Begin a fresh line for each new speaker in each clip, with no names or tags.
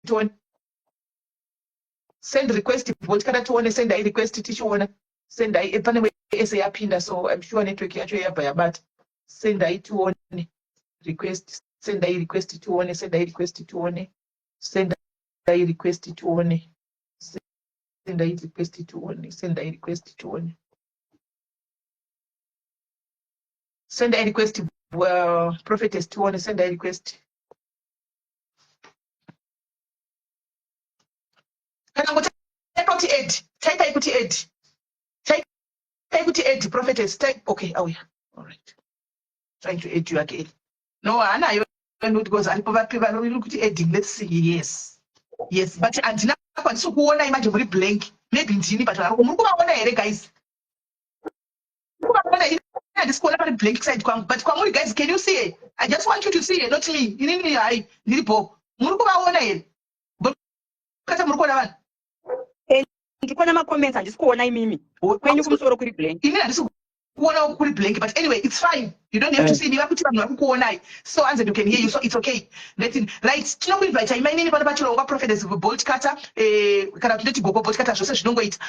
tione. Send request bolt kata tione, send I request tichiona. Send I pane ese yapinda, so I'm sure network yacho yabva yabata. Send I tione request, send I request tione, send I request tione. Send I request tione. Send I request tione, send I request tione. Send I request prophetess tione, send I request. Type out ed. Type ed. Type ed. Prophetess. Type. Okay. Oh yeah. All right. Trying to aid you again. No, Anna, you know because I probably look at editing. Let's see. Yes. Yes. But until now, I'm so who I imagine very blank. Maybe in Gini, but I'm guys. This corner blank side. But guys, can you see it? I just want you to see it, not me. In English, I need po. But
ndikona ma-comments andisikuona imimi kwenyu kumusoro kuri blank.
Blank, but anyway, it's fine. You don't have to see me. So answer, you can hear you, so it's okay. Right. My name is Prophetess Bolt Cutter. Kana tuneti gogo Bolt Cutter zvose zvinongoita.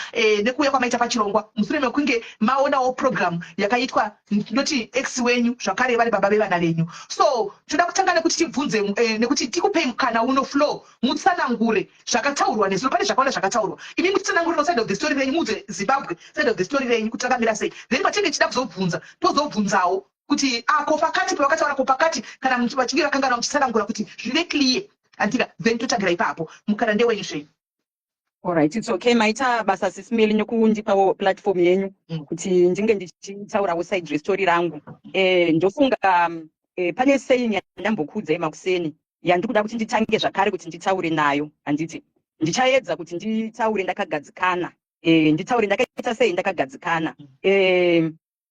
Nekuya kwamaita pachirongwa. Mushure mekunge maona o program yakaitwa noti X wenyu zvakare vari baba vevana venyu. So toda kutanga nekuti tibvunze nekuti tikupe mukana uno flow mutsanangure zvakataurwa nezuro pane zvakaona zvakataurwa. Ini mutsanangure side of the story venyu mudze Zimbabwe side of the story venyu kuti takamira sei. Then patenge chida kuzobvunza tozobvunzawo kuti ako pakati pawakataura ko pakati kana mtu vachinge vakangana muchitsanangura kuti zvive clear until then totagira ipapo mukana ndewenyu zvei.
Alright, it's okay. Maita basa sisimeli nyokundipawo platform yenyu kuti ndinge ndichitaurawo side restory rangu. Ndofunga pane saying yandambokudza emakuseni yandikuda kuti nditange zvakare kuti nditaure nayo, handiti ndichaedza kuti nditaure ndakagadzikana. Nditaure ndakaita sei ndakagadzikana.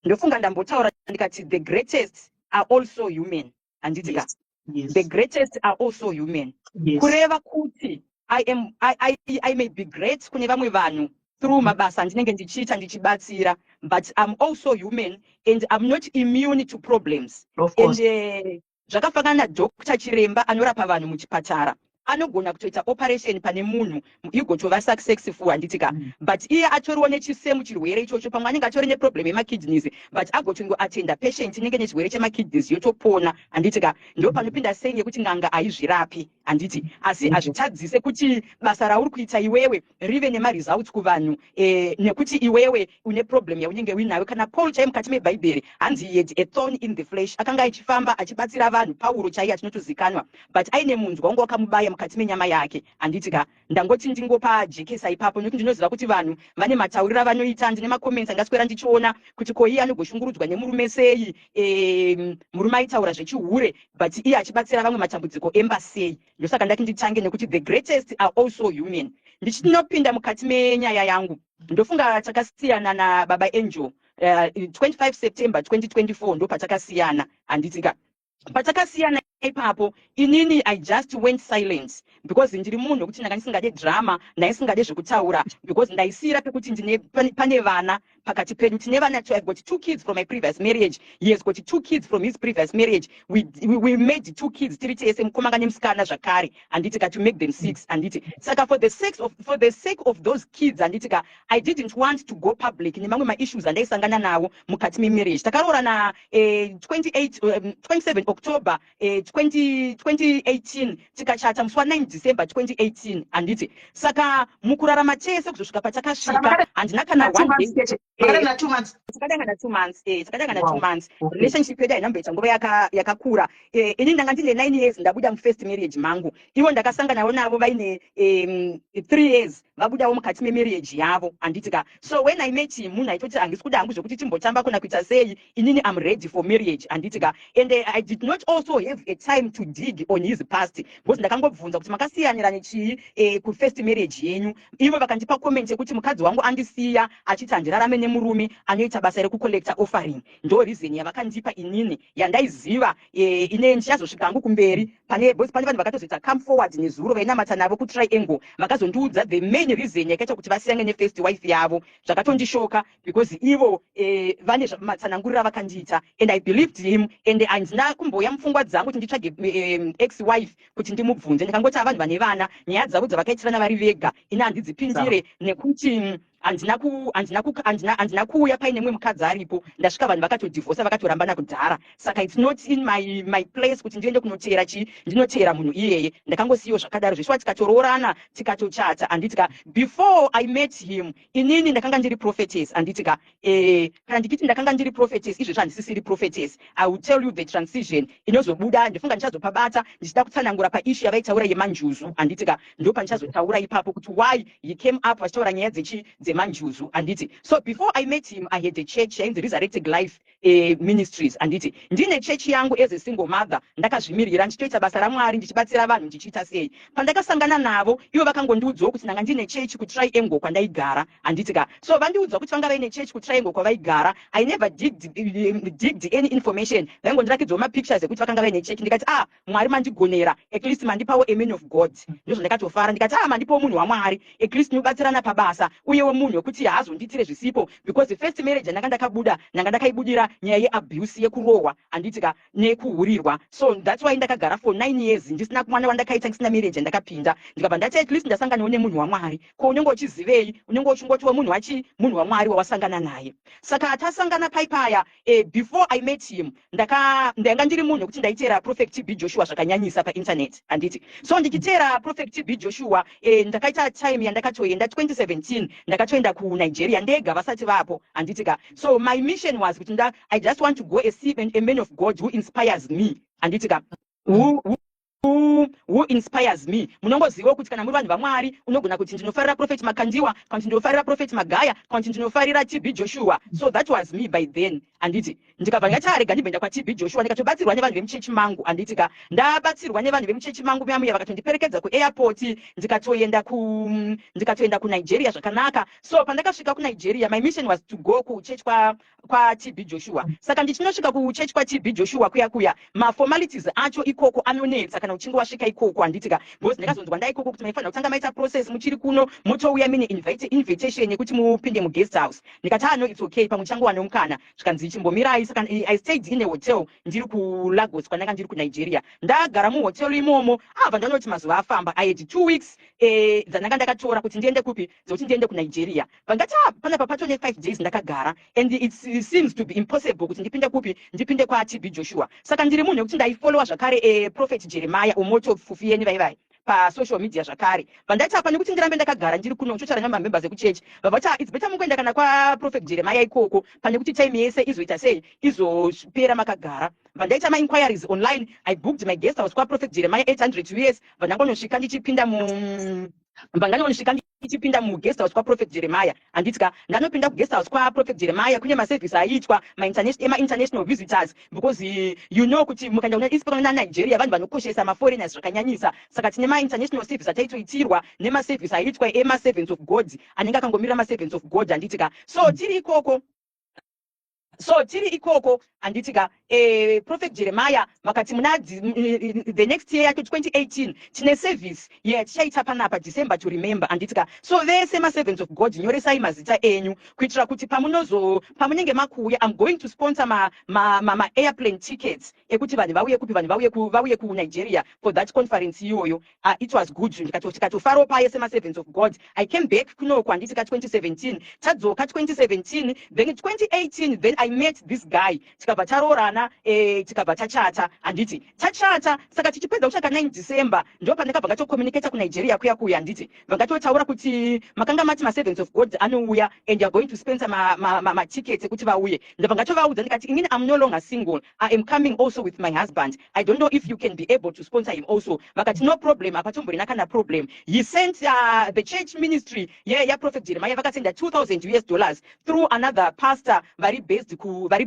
Ndofunga ndambotaura ndikati the greatest are also human, handiti ka.
Yes.
The greatest are also human.
Yes.
Kureva kuti I may be great kune vamwe vanhu through mabasa ndinenge ndichiita ndichibatsira, but I'm also human and I'm not immune to problems.
Of course.
And zvakafanana Dr. Chiremba anorapa vanhu muchipatara anogona kutoita operation pane munhu igotova successful, handitika. But iye atoriwo nechisemu chirwere ichocho pamwe anenge atori neproblem yemakidneys, but agotongo attenda patient inenge nechirwere chemakidneys yotopona, handitika. Ndo panopinda saying yekuti nganga aizvirapi, handiti, asi azvitadzise kuti basa rauri kuita iwewe rive nemaresults kuvanhu, nekuti iwewe une problem yaunenge uinayo. Kana Paul chaiye mukati mebhaibheri hanzi he had a thorn in the flesh, akanga achifamba achibatsira vanhu, Pauro chaiye achinotozikanwa, but aine munzwa wanga wakamubaya mukati menyama yake, handitika. Ndangoti ndingopa jekesa ipapo nokuti ndinoziva kuti vanhu vane matauriro avanoita. Ndine makoments angaswera ndichiona kuti ko iye anogoshungurudzwa nemurume sei, murume aitaura zvechihure but iye achibatsira vamwe matambudziko emba sei. Ndosaka ndati nditange nekuti the greatest are also human. Ndichinopinda mukati menyaya yangu ndofunga takasiyana na baba Angel 25 September 2024 ndo patakasiyana, handitika. Patakasiyana ipapo inini I just went silent because ndiri munhu wekuti ndanga ndisingade drama, ndaisingade zvekutaura because ndaisira pekuti ndine pane vana pakati pedu. Tine vana, I've got 2 kids from my previous marriage. He has got 2 kids from his previous marriage. We made 2 kids, tiri tese mukomanga nemusikana zvakare, handitika, to make them 6, handiti. Saka for the sake of those kids, handitika, I didn't want to go public nemamwe ma-issues andaisangana nawo mukati memarriage. Takaroora na 27 October 2018 tikachata musi wa9 December 2018, handiti. Saka mukurarama tese kuzosvika patakasvika handina kana 1 day
Takadanga 2 months.
Takadanga 2 months. Relationship yedu hainamboita nguva yakakura. Ini ndanga ndine 9 years ndabuda mufirst marriage mangu. Ivo ndakasanganawo navo vaine 3 years vabudawo mukati memarriage yavo, handitika. So when I met him munhu aitoti hangisi kuda hangu zvokuti timbotamba kuna kuita sei, inini I'm ready for marriage, handitika. And I did not also have a time to dig on his past because ndakangobvunza kuti makasiyanira nechii kufirst marriage yenyu. Ivo vakandipa comment yekuti mukadzi wangu andisiya achiti handirarame nemurume anoita basa rekucollecta offering. Ndo reason yavakandipa inini yandaiziva ine ndichazosvika hangu kumberi pane vanhu vakatozoita come forward nezuro vainamata navo kutriangle vakazondiudza the main reason yakaita kuti vasiyane nefirst wife yavo. Zvakatondishoka because ivo vane matsananguriro avakandiita and I believed him and handina kumboya mupfungwa dzangu kuti nditsvage ex wife kuti ndimubvunze. Ndikangoti vanhu vane vana nyaya dzavo dzavakaitirana vari vega ine handidzipindire nekuti handina kuuya paine mumwe mukadzi aripo ndasvika vanhu vakatodivhosa vakatorambana kudhara. Saka it's not in my place kuti ndiende kunoteera ndinoteera munhu iyeye. Ndakangosiyiwo zvakadaro zveshuwa tikatoroorana tikatochata handitika before I met him inini ndakanga ndiri prophetess handitika kana ndikiti ndakanga ndiri prophetess izvezvo handisisiri prophetess. I will tell you the transition inozobuda. Ndifunga ndichazopabata ndichida kutsanangura paishu yavaitaura yemanjuzu handitika ndo pandichazotaura ipapo kuti why he came up vachitaura nyaya dzemanjuzu handiti. So before I met him I had a church yainzi Resurrected Life Ministries handiti. Ndine church yangu as a single mother ndakazvimirira ndichitoita basa raMwari ndichibatsira vanhu ndichiita sei. Pandakasangana navo ivo vakangondiudzawo kuti ndanga ndine church kuTriangle kwandaigara handitika. So vandiudza kuti vanga vaine church kuTriangle kwavaigara. I never digged any information. Vaingondirakidzawo mapictures ekuti vakanga vaine church. Ndikati Mwari mandigonera at least mandipawo a man of God. Ndizvo ndakatofara ndikati mandipawo munhu waMwari at least tinobatsirana pabasa uyewo munhu wekuti haazondiitire zvisipo because the first marriage ndanga ndakabuda ndanga ndakaibudira nyaya yeabuse yekurohwa handitika nekuhurirwa. So that's why ndakagara for 9 years ndisina kumwana wandakaita ndisina marriage ndakapinda ndikabva ndati at least ndasanganawo nemunhu waMwari. Ko unenge uchizivei unenge uchingotiwa munhu waMwari wawasangana naye. Saka tasangana paipaya before I met him ndanga ndiri munhu wekuti ndaiteera Prophet TB Joshua zvakanyanyisa painternet handiti. So ndichiteera Prophet TB Joshua ndakaita time yandakatoenda 2017 ndakatoenda kuNigeria ndega vasati vapo handitika. So my mission was kuti I just want to go a man of God who inspires me handitika. Who inspires me. Munongoziva kuti kana muri vanhu vaMwari unogona kuti ndinofarira Prophet Makandiwa kana kuti ndinofarira Prophet Magaya kana kuti ndinofarira TB Joshua. So that was me by then handiti. Ndikabva ndikati arega ndibenda kwa TB Joshua ndikatobatsirwa nevanhu vemuchechi mangu handitika. Ndabatsirwa nevanhu vemuchechi mangu muyamuya vakatondiperekedza kuairport ndikatoenda kuNigeria zvakanaka. So pandakasvika kuNigeria my mission was to go kuchurch kwa TB Joshua. Saka ndichinosvika kuchurch kwa TB Joshua kuya maformalities acho ikoko anonetsa kana uchinge wasvika ikoko handitika. Because ndakazonzwa ndaikoko kuti maifanira kutanga maita process muchiri kuno motouya mine invitation yekuti mupinde muguest house. Ndikati no it's okay pamuchangowana mukana zvikanzi chimbomirai. Saka I stayed in a hotel ndiri kuLagos kwandanga ndiri kuNigeria. Ndagara muhotel imomo abva ndanoti mazuva afamba. I had 2 weeks dzandanga ndakatora kuti ndiende kupi dzekuti ndiende kuNigeria. Vangati panapa patone 5 days ndakagara and it seems to be impossible kuti ndipinde kwa TB Joshua. Saka ndiri munhu wekuti ndaifollowa zvakare Prophet Jeremiah umoto fufiyeni vai pasocial media zvakare. Vandati apa nekuti ndirambe ndakagara ndiri kuno chochara namamembers ekuchechi vavati it's better mukuenda kana kwa Prophet Jeremiah ikoko pane kuti time yese izoita sei izopera makagara. Vandaita inquiries online. I booked my guest house kwa Prophet Jeremiah 800 years vandangonosvika ndichipinda ndichipinda muguest house kwa Prophet Jeremiah handitika. Ndanopinda kuguest house kwa Prophet Jeremiah kune maservice aitwa international visitors because you know kuti mukaenda kuna Nigeria vanhu vanokoshesa maforeigners zvakanyanyisa. Saka tine international service ataitoitirwa nemaservice aitwa servants of God anenge akangomirira servants of God handitika. So tiri ikoko handitika Prophet Jeremiah vakati the next year yacho 2018 tine service tichaita panapa December to remember handitika. So vese servants of God nyoresai mazita enyu kuitira kuti pamunenge makuya I'm going to sponsor ma airplane tickets ekuti vanhu vauye ku Nigeria for that conference iyoyo. It was good. Tikatofaro paye servants of God. I came back kunoko handitika 2017 tadzoka 2017 then 2018 then I met this guy tikabva taroorana tikabva tachata handiti tachata. Saka tichipedza kusvika 9 December ndo pandakabva ngatokommunicata kuNigeria kuya handiti vangatotaura kuti makanga mati servants of God anouya and you are going to sponsor ma tickets ekuti vauye. Ndabva ngatovaudza ndikati inini I'm no longer single. I am coming also with my husband. I don't know if you can be able to sponsor him also. Vakati no problem apatomborina kana problem. He sent the church ministry Prophet Jeremiah vakasenda $2,000 through another pastor very based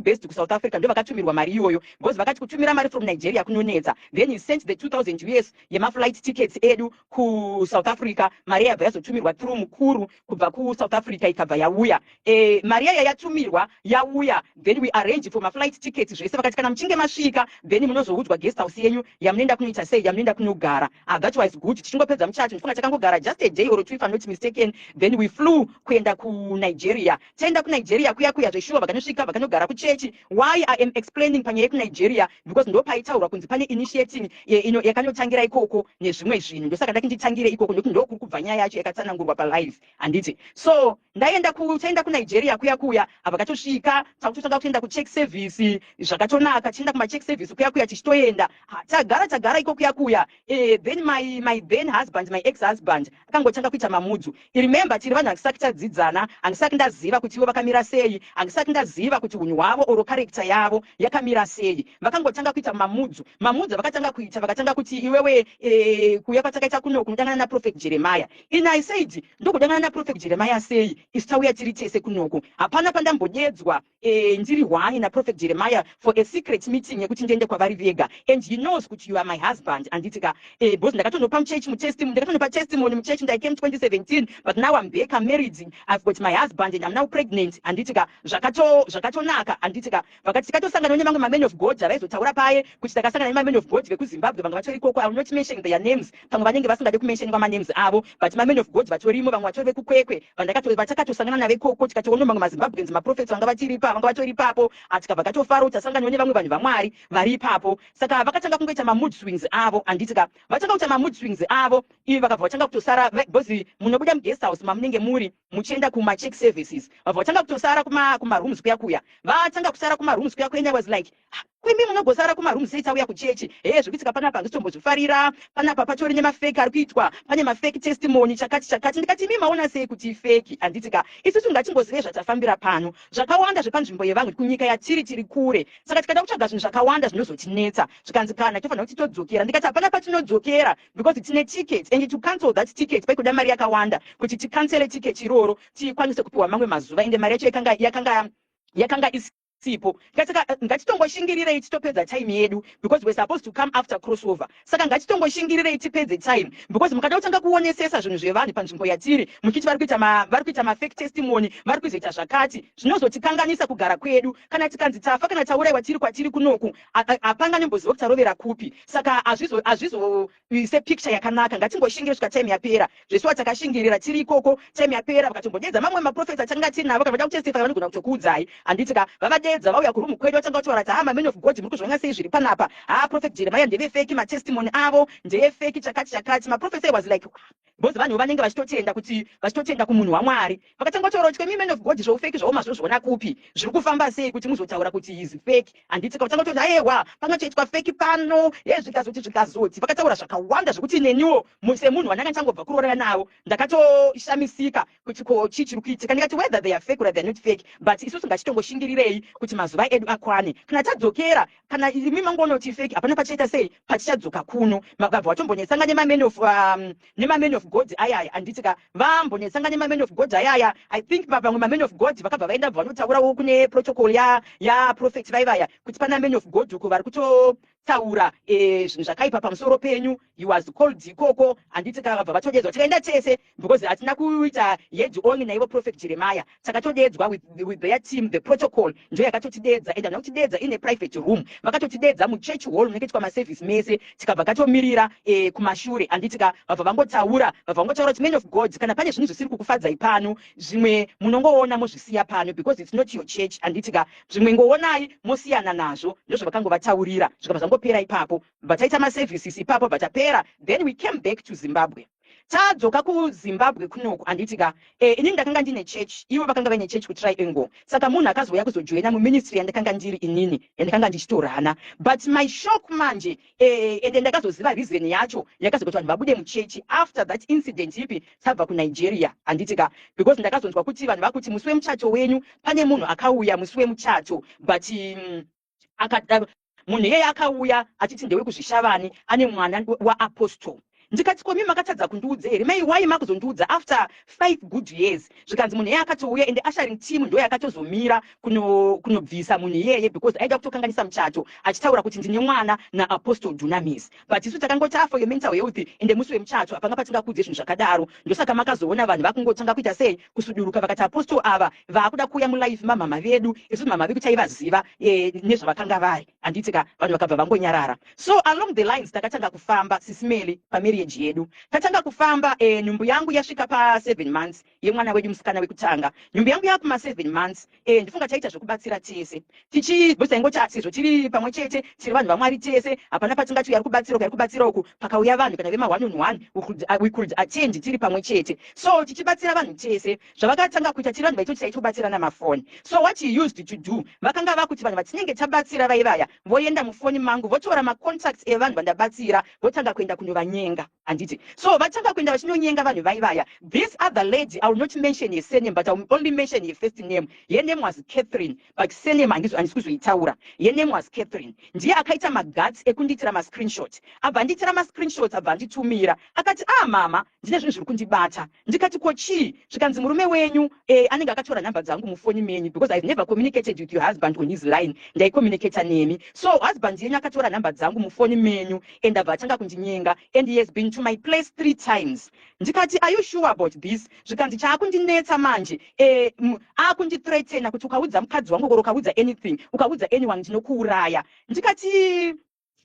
based ku South Africa ndo vakatumirwa mari iyoyo because vakati kutumira mari from Nigeria kunonetsa. Then he sent the 2000 US yema flight tickets edu ku South Africa. Mari yabva yazotumirwa through mukuru kubva ku South Africa ikabva yauya. Mari yatumirwa yauya, then we arrange for my flight tickets zvese. Vakati kana muchinge masvika then munozoudzwa guest house yenyu yamunoenda kunoita sei, yamunoenda kunogara. That was good. Tichingopedza muchacho ndifunga takangogara just a day or two if I'm not mistaken. Then we flew kuenda ku Nigeria. Taenda ku Nigeria kuya zveshuwa vakanosvika vakanogara kuchechi. Why I am explaining panyaya yeku Nigeria because ndo paitaurwa kunzi pane initiating yakanotangira ikoko nezvimwe zvinhu. Ndosaka ndakinditangire ikoko ndokuti ndo kubva nyaya yacho yakatsanangurwa pa live anditi. So taenda ku Nigeria kuya avakatosvika takutotanga kuenda ku check service zvakatonaka. Tienda kuma check service kuya tichitoenda tagara iko kuya. Then my then husband, my ex-husband akangotanga kuita mamudzu. Remember tiri vanhu angisati tadzidzana, angisati ndaziva kuti ivo vakamira sei, angisati ndaziva kuti unhu hwavo oro character yavo yakamira sei. Vakangotanga kuita mamudzu vakatanga kuita vakatanga kuti iwewe kuya kwatakaita kuno kunodangana na Prophet Jeremiah. I said ndokudangana na Prophet Jeremiah sei isitauya tiri tese kunoko. Hapana pandambonyedzwa ndiri hwani na Prophet Jeremiah for a secret meeting yekuti ndiende kwavari vega, and he knows kuti you are my husband. Anditika because ndakatonopa testimony muchechi I came 2017 but now I'm back, I'm married, I've got my husband and I'm now pregnant. Anditika zvakatonaka. Anditika vakati tikatosangana nemamwe men of God avaizotaura paye kuti takasangana nemen of God vekuZimbabwe vamwe vatori ikoko. I will not mention their names, pamwe vanenge vasingade kumention names avo, but men of God vatorimo, vamwe vatori vekukwekwe vatakatosangana navo ikoko. Tikatoona mamwe maZimbabweans maprophets vanga vatori ipapo. Tikabva katofara tasangana nevamwe vanhu vamwari vari ipapo. Saka vakatanga kungoita mamood swings avo. Anditika vatanga kuita mamood swings avo ivi vakabva vatanga kutosara because munobuda muguest house mamunenge muri muchienda kuma check services. Vabva vatanga kutosara kuma rooms kuya vatanga kusara kuma rooms kuya. And I was like kwimi munogosara kuma rooms seitauya kuchechi zvikuitika panapa handitombozvifarira. Panapa patori nemafake ari kuitwa, pane mafake testimony chakati. Ndikati imi maona sei kuti fake? Anditika isusu ngatimbozive zvatafambira pano zvakawanda zvepanzvimbo yevanhu kunyika yatiri tiri kure. Saka tikada kutsvaga zvinhu zvakawanda zvinozotinetsa zvikanzi kana tofanira kuti todzokera. Ndikati hapana patinodzokera because tine ticket and to cancel that ticket paikuda mari yakawanda kuti tikancele ticket iroro tikwanise kupiwa mamwe mazuva ende mari yacho yakanga sipo. Ngatitongoshingirire titopedza time yedu because we're supposed to come after crossover. Saka ngatitongoshingirire tipedze time because mukada kutanga kuonesesa zvinhu zvevanhu panzvimbo yatiri muchiti vari kuita mafake testimony, vari kuzoita zvakati zvinozotikanganisa kugara kwedu. Kana tikanzi tafa kana taurayiwa tiri kwatiri kunoku hapanga nemboziva kuti tarovera kupi. Saka hazvizoise picture yakanaka. Ngatingoshingire kusvika time yapera. Zvesiwa takashingirira tiri ikoko, time yapera vakatombodedza mamwe maprofesa atanga tiri navo kana vada kutestify vanogona kutokuudzai. Anditika vavadedza vauya kurumu kwedu vatanga kutaura kuti men of God muri kuzviona sei zviri panapa. Prophet Jeremiah ndeve fake, matestimony avo ndeye fake chakati. Maprofesa was like because vanhu vanenge vachitotenda kumunhu waMwari. Vakatanga kutaura kuti kwemi men of God zvoufeki zvomazvozviona kupi, zviri kufamba sei kuti muzotaura kuti he is fake. Anditika vatanga kuti aiwa panotoitwa fake pano zvikazoti. Vakataura zvakawanda zvekuti neniwo semunhu wandanga ndichangobva kuroorana nawo ndakatoshamisika kuti ko chii chiri kuitika. Ndikati whether they are fake or they are not fake, but isusu ngatitongoshingirireyi kuti mazuva edu akwane. Kana tadzokera kana imi mangonoti fake hapana pachaita sei patichadzoka kuno. Vakabva vatombonetsanga nemamen of God ayaya. Anditika vambonetsanga nemamen of God ayaya. I think vamwe mamen of God vakabva vaenda bva vanotaurawo kune protocol ya prophet vaivaya kuti pana men of God uko vari kutotaura zvinhu zvakaipa pamusoro penyu. He was called ikoko. Anditika vabva vatodedzwa tikaenda tese because hatina kuita head only naivo Prophet Jeremiah. Takatodedzwa with their team. The protocol ndio yakatotidedza enda nakutidedza in a private room. Vakatotidedza muchurch hall munenge twa maservice mese. Tikabva katomirira kumashure. Anditika vabva vangotaura kuti men of God kana pane zvinhu zvisiri kukufadzai pano zvimwe munongoona mozvisiya pano because it's not your church. Anditika zvimwe ngoonai mosiyana nazvo ndozvo vakangovataurira. Zvikabva zvangopera ipapo vataita maservices ipapo vatapera. Then we came back to Zimbabwe. Tadzoka kuZimbabwe kunoku. Anditika inini ndakanga ndine church, ivo vakanga vaine church kuTriangle. Saka munhu akazouya kuzojoina muministry yandakanga ndiri inini yandakanga ndichitorana. But my shock manje ende ndakazoziva reason yacho yakazoti vanhu vabude muchechi after that incident ipi tabva kuNigeria. Anditika because ndakazonzwa kuti vanhu vakuti musi wemuchacho wenyu pane munhu akauya musi wemuchacho but munhu iyeye akauya achiti ndewe kuzvishavani ane mwana waApostle. ndikati komi makatadza kundiudza here mai why makuzondiudza after 5 good years zvikanzi munhu iye akatouya ende asharing team ndo yakatozomira kunobvisa munhu iyeye because aida kutokanganisa muchato achitaura kuti ndine mwana naApostle Dunamis but isu takangoti for your mental health ende musi wemuchato apanga patingakudze zvinhu zvakadaro ndosaka makazoona vanhu vakungotanga kuita sei kusuduruka vakati apostle ava vakuda kuuya mulife mamama vedu isu mama vedu taivaziva nezvavakanga vari handitika vanhu vakabva vangonyarara so along the lines takatanga kufamba sisimeli pamarriage yedu tatanga kufamba nhumbu yangu yasvika pa7 months yemwana wedu musikana wekutanga nhumbu yangu yakuma 7 months ndifunga taita zvokubatsira tese tichibhosaingoti asizvo tiri pamwe chete tiri vanhu vamwari tese hapana patingati yari kubatsira uku pakauya vanhu kana vema 1-on-1 we could attend tiri pamwe chete so tichibatsira vanhu tese zvavakatanga kuita tiri vanhu vaitoti taitobatsirana mafoni so what he used to do vakanga vakuti vanhu vatinenge tabatsira vaivaya voenda mufoni mangu votora macontacts evanhu vandabatsira votanga kuenda kunovanyenga handiti so vatanga kuenda vachinonyenga vanhu vaivaya this other lady I will not mention her surname but I will only mention her first name her name was Catherine but surname handisi kuzoitaura her name was Catherine ndiye akaita maguts ekundiitira mascreenshot abva ndiitira mascreenshots abva nditumira akati mama ndine zvinhu zviri kundibata ndikati ko chii zvikanzi murume wenyu anenge akatora nhamba dzangu mufoni menyu because I've never communicated with your husband on his line ndaicommunicata nemi so husband yenyu akatora nhamba dzangu mufoni menyu and abva atanga kundinyenga and he has been to my place 3 times ndikati are you sure about this zvikanzi chaakundinetsa manje akundithreatena kuti ukaudza mukadzi wangu koro ukaudza anything ukaudza anyone ndinokuuraya ndikati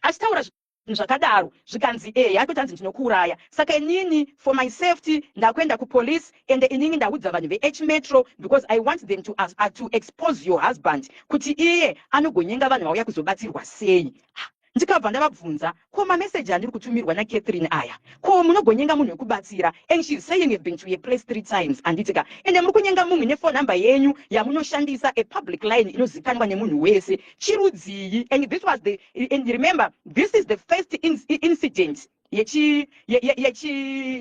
achitaura zvakadaro zvikanzi yakotanzi ndinokuuraya saka inini for my safety ndakwenda kupolice and inini ndaudza vanhu veHmetro because I want them to expose your husband kuti iye anogonyenga vanhu vauya kuzobatsirwa sei ndikabva ndavabvunza ko mameseji andiri kutumirwa naCatherine aya ko munogonyenga munhu wekubatsira and she's saying you've been to a place 3 times anditika ende muri kunyenga mumwe nefone number yenyu yamunoshandisa a public line inozikanwa nemunhu wese chirudzii and this was and remember this is the first incident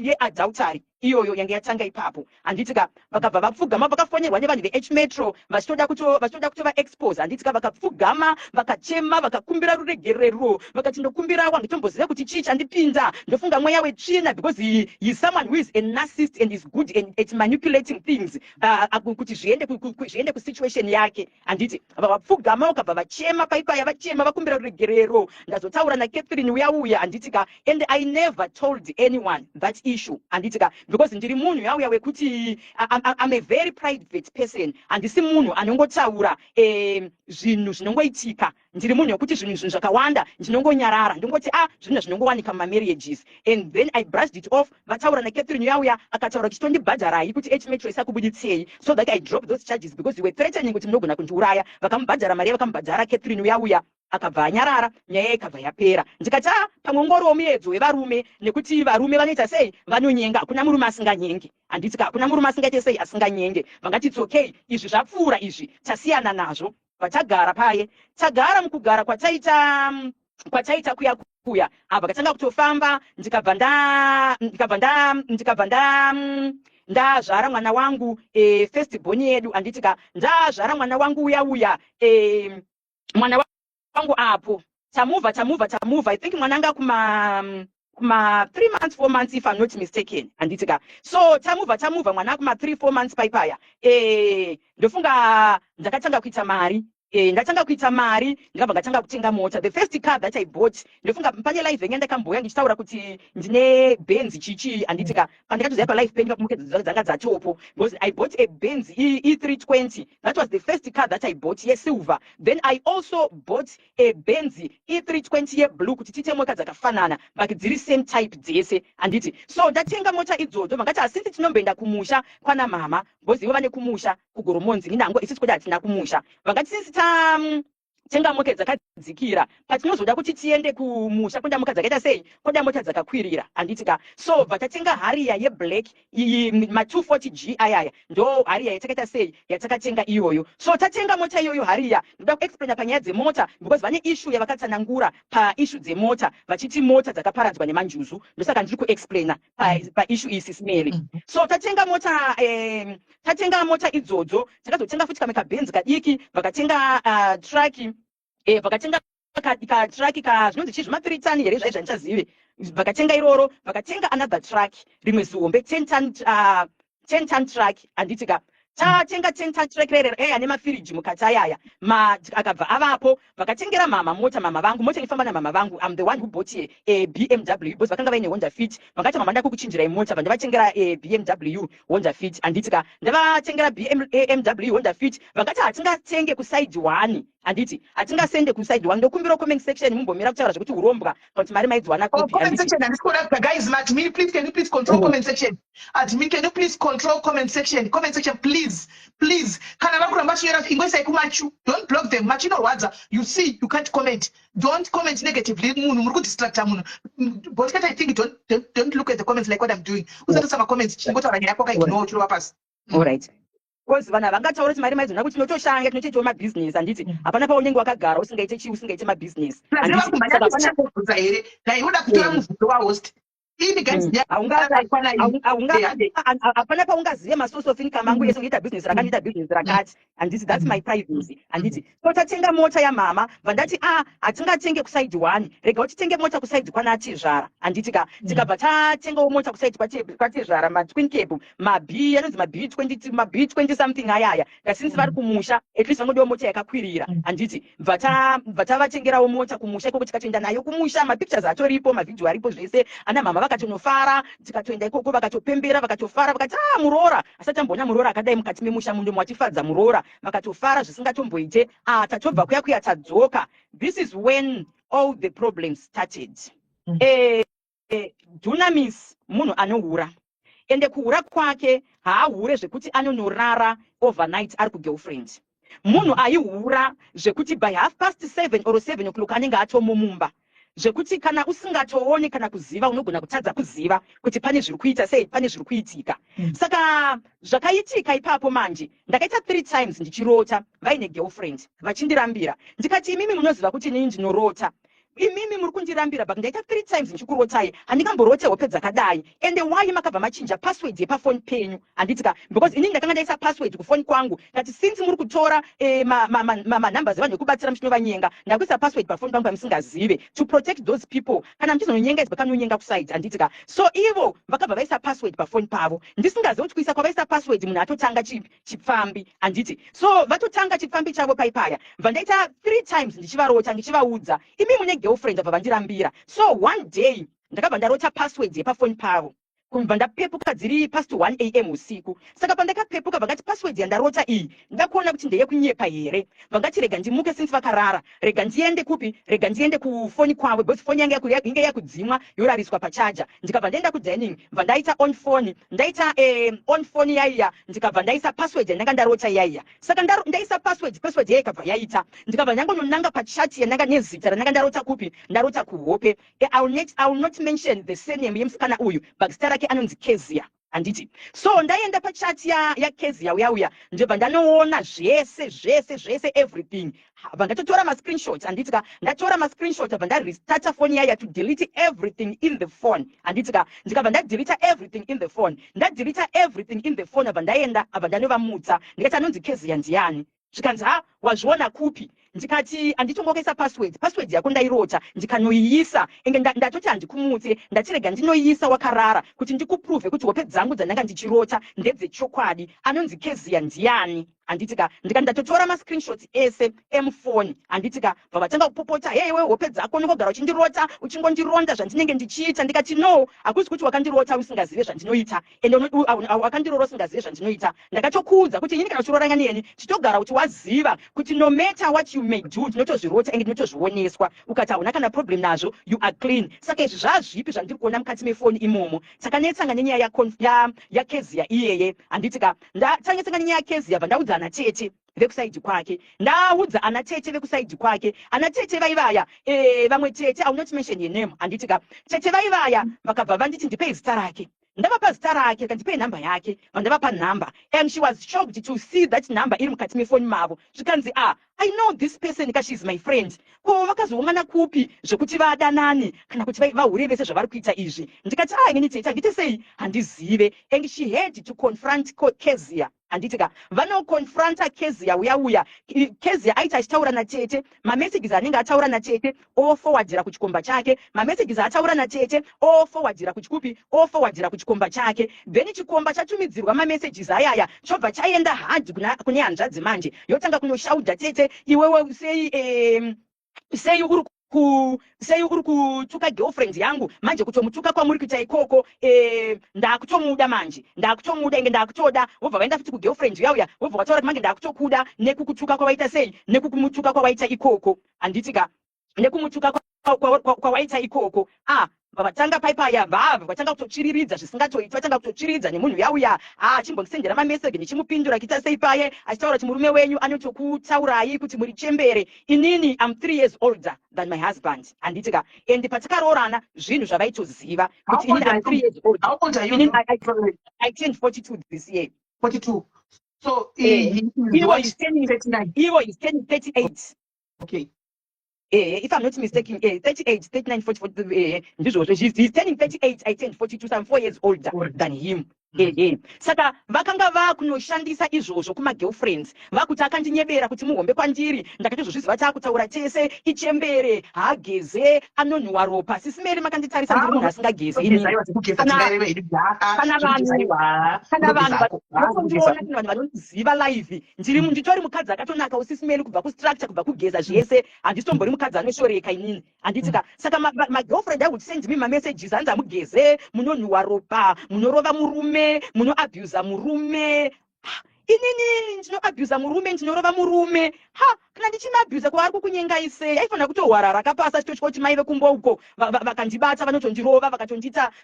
yeadultery iyoyo yange yatanga ipapo handitika vakabva vapfugama vakafonyerwa nevanhu veHmetro vachitoda kutova expose handitika vakapfugama vakachema vakakumbira ruregerero vakati ndokumbira wangu tomboziva kuti chii chandipinda ndofunga mweya wetsvina because he is someone who is a narcissist and is good at manipulating things kuti zviende kusituation yake handiti vapfugama vakabva vachema paipaya vachema vakumbira ruregerero ndazotaura naCatherine uyauya handitika and I never told anyone that issue handitika because ndiri munhu yauya wekuti I'm a very private person handisi munhu anongotaura zvinhu zvinongoitika ndiri munhu wekuti zvinhu zvakawanda ndinongonyarara ndingoti zvinhu zvinongowanika mumarriages and then I brushed it off vataura naCatherine yauya akataura kuti tondibhadharai kuti HMetro isakubuditsei so that I drop those charges because you were threatening kuti munogona kundiuraya vakamubhadhara mari vakamubhadhara Catherine yauya akabva anyarara nyaya ikabva yapera ndikati pamwe ngoriwo muedzo wevarume nekuti varume vanoita sei vanonyenga hakuna murume asinganyengi handitika hakuna murume asingaite sei asinganyenge vangati it's okay izvi zvapfuura izvi tasiyana nazvo vatagara paye tagara mukugara kwataita kuya abva katanga kutofamba ndikabva ndazvara mwana wangu first born yedu handitika ndazvara mwana wangu uya mwana wangu apo tamuvha I think mwananga kuma 3 months 4 months if I'm not mistaken handitika so tamuvha mwana kuma 3-4 months paipaya ndofunga ndakatanga kuita mari ndatanga kuita mari ndikabva ndatanga kutenga mota the first car that I bought ndofunga pane live yenye ndakamboya ndichitaura kuti ndine Benz chichi handitika pandikatoziva pa live pen pamukedza dzanga dzatopo because I bought a Benz E320 that was the first car that I bought silver then I also bought a Benz E320 yeblue kuti tite mota dzakafanana but dziri same type dzese handiti so ndatenga mota idzodzo vangati asisi tinomboenda kumusha kwana mama because ivo vane kumusha kugoromonzi ninango isisi kuti hatina kumusha vangati sisi tenga mota dzakadzikira patinozoda kuti tiende kumusha kunda mota dzakaita sei koda mota dzakakwirira handitika so vatatenga Harrier yeblack ma 240 G ayaya ndo Harrier yatakaita sei yatakatenga iyoyo so tatenga mota iyoyo Harrier ndoda kuexplaina panyaya dzemota because vane issue yavakatsanangura paissue dzemota vachiti mota dzakaparadzwa nemanjuzu ndosaka ndiri kuexplaina paissue iyi sisimeli so tatenga mota idzodzo takazotenga futi kamwe kaBenz kadiki vakatenga truck vakatenga truck zvinonzi chii zvima3 ton here zvaizva ndichazive vakatenga iroro vakatenga another truck rimwe zihombe 10 ton truck handiti tatenga 10 ton truck rere ane mafiriji mukati ayaya akabva avapo vakatengera mota vangu mota inofamba namama vangu. I'm the one who bought a BMW because vakanga vaine Honda Fit vakati mama ndakukuchinjirai mota vandavatengera BMW Honda Fit handiti ndavatengera BMW Honda Fit vakati hatingatenge kuside 1 handiti hatingasende kuside 1 ndokumbira comment section mumbomira kutaura zvekuti urombwa kuti mari maidzwana
comment section handisikuona guys admin please can you please control comment section admin can you please control comment section please kana vakuramba vachinyora ingoisai kumachu don't block them machu inorwadza you see you can't comment don't comment negatively munhu muri kudistracta munhu but I think don't look at the comments like what I'm doing usatosama comments chingotaura nyaya yako kaignore chirova pasi
alright because vanhu vangataura kuti mari maidzona kuti tinotoshanga tinotoitawo mabusiness handiti hapana paunenge wakagara usingaite chii usingaite mabusiness
vakumbaakuza here naiuda kutora mubvuto wahost
hapana paungazive masource of income angu yese ungaita business rakati handiti that's my privacy handiti so tatenga mota yamama vandati hatingatenge kuside 1 rega utitenge mota kuside kwanatizvara handiti tikabva tatengawo mota kuside kwatizvara matwin cab mabi anonzi mabi 20 something ayaya since vari kumusha at least vangodiwa mota yakakwirira handiti bva tavatengerawo mota kumusha ikoko tikatoenda nayo kumusha mapictures atoripo mavhidhiyo aripo zvese ana mama vakatonofara tikatoenda ikoko vakatopembera vakatofara vakati muroora asati amboona muroora akadai mukati memusha mundo mwatifadza muroora vakatofara zvisingatomboite tatobva kuya tadzoka. This is when all the problems started. Dunamis munhu anohura ende kuhura kwake haahure zvekuti anonorara overnight ari kugirlfriend. Munhu aihura zvekuti by 7:30 or 7 o'clock anenge atomumumba zvekuti kana usingatooni kana kuziva unogona kutadza kuziva kuti pane zviri kuita sei pane zviri kuitika. Saka zvakaitika ipapo manje ndakaita 3 times ndichirota vaine girlfriend vachindirambira ndikati imimi munoziva kuti inini ndinorota imimi muri kundirambira but ndaita 3 times ndichikurotai handingamborote hope dzakadai ende why makabva machinja password yepafoni penyu handitika because inini ndakanga ndaisa password kufoni kwangu ngati since muri kutora numbers evanhu vekubatsira muchinovanyenga ndakuisa password pafoni pangu pamusingazive to protect those people kana muchizononyenga idzi pakanonyenga kuside handitika so ivo vakabva vaisa password pafoni pavo ndisingazive kuti kuisa kwavaisa password munhu atotanga chipfambi handiti so vatotanga chipfambi chavo paipaya vandaita 3 times ndichivarota ndichivaudza imi mune girlfriend abva vandirambira so one day ndakabva ndarota password yepafoni pavo kubva ndapepuka dziri past 1 am usiku saka pandakapepuka vakati password yandarota iyi ndakuona kuti ndeyekunyepa here vangati rega ndimuke since vakarara rega ndiende kupi rega ndiende kufoni kwavo because foni yange inge yakudzimwa yorariswa pachaja ndikabva ndaenda kudining bva ndaita on phone ndaita on phone yaiya ndikabva ndaisa password yandanga ndarota yaiya saka ndaisa password yayo ikabva yaita ndikabva ndangononanga pachati yandanga nezita randanga ndarota kupi ndarota kuhope I will not mention the surname yemusikana uyu but stara anonzi Kezia handiti so ndaenda pachati yaKezia uyauya ndibva ndanoona zvese everything bva ndatotora mascreenshots handitika ndatora mascreenshots bva ndarestarta phone yaya to delete everything in the phone handitika ndikabva ndadeleta everything in the phone ndadeleta everything in the phone bva ndaenda bva ndanovamutsa ndikati anonzi Kezia ndiani zvikanzi wazviona kupi ndikati anditongokaisa password yako ndairota ndikanoiisa enge ndatoti handikumutse ndatirega ndinoiisa wakarara kuti ndikuprove kuti hope dzangu dzandanga ndichirota ndedzechokwadi anonzi Kezia ndiani handitika ndikandatotora mascreenshots ese emphone handitika bva vatanga kupopota yewe hope dzako unongogara uchindirota uchingondironda zvandinenge ndichiita ndikati no hakuzi kuti wakandirota usingazive zvandinoita ende wakandirora usingazive zvandinoita ndakatokuudza kuti inini kana uchiroranya neni chitogara kuti waziva kuti no matter what you may do tinotozvirota enge tinotozvioneswa ukati hauna kana problem nazvo you are clean saka izvi zvazvipi zvandiri kuona mukati mefoni imomo takanetsanga nenyaya yaKezia iyeye handitika ndatangetsanga nenyaya yaKezia bva ndaudza anatete vekusaidi kwake ndaudza anatete vekusaidi kwake anatete vaivaya vamwe tete I will not mention your name handitika tete vaivaya vakabva vanditi ndipei zita rake ndavapa zita rake kandipei namba yake vandavapa namba and she was shocked to see that number iri mukati mefoni mavo zvikanzi I know this person ka she's my friend. Ko vakazoungana kupi zvekuti vadanani kana kuti vahure vese zvavari kuita izvi. Ndikati inini teta ndite sei handizive. And she had to confront Kezia. Anditika vano confronta Kezia uya Kezia aita achitaura na tete mamessages anenge ataura na tete o forwardira kuchikomba chake mamessages ataura na tete o forwardira kuchikupi o forwardira kuchikomba chake then chikomba chatumidzirwa mamessages ayaya chobva chaenda hard kune hanzvadzi manje yotanga kunoshauda tete iwewe sei uri kutuka girlfriend yangu manje kutomutuka kwamuri kuita ikoko ndakutomuda manje ndakutomuda inge ndakutoda wobva vaenda futi kugirlfriend yauya wobva wataura kuti mange ndakutokuda nekukutuka kwawaita sei nekukumutuka kwawaita ikoko handitika nekumutuka kwawaita ikoko vatanga paipaya vava vatanga kutochiriridza zvisingatoiti vatanga kutochiridza nemunhu yauya achimbondisendera mamessage ndichimupindura kita sei paye achitaura kuti murume wenyu anotokutaurai kuti muri chembere inini I'm 3 years older than my husband handitika and patakaroorana zvinhu zvavaitoziva kuti inini I'm 3 years older.
How old are you?
I turned 42 this year.
42. So
Ivo is turning 39. Ivo is turning 38.
Okay.
If I'm not mistaken, 38, 39, 40, he's turning 38, I turned 42, so I'm 4 years older than him. Saka vakanga vakunoshandisa izvozvo kumagirlfriends vakuti akandinyebera kuti muhombe kwandiri ndakatozozviziva taakutaura tese ichembere haageze anonhuwa ropa sisimere makanditarisa ndiri munhu asingageze kana vanhu vanondiziva live nditori mukadzi akatonaka usisimeri kubva kustructure kubva kugeza zvese handitombori mukadzi anoshoreka inini handitika saka magirlfriend akuti sendimi mamessages hanzi amugeze munonhuwa ropa munorova murume munoabhuza murume inini ndinoabhuza murume ndinorova murume kana ndichimabhuza kwaari kukunyengai sei aifanira kutohwara rakapasa chitotyo kuti mai vekumbo uko vakandibata vanotondirova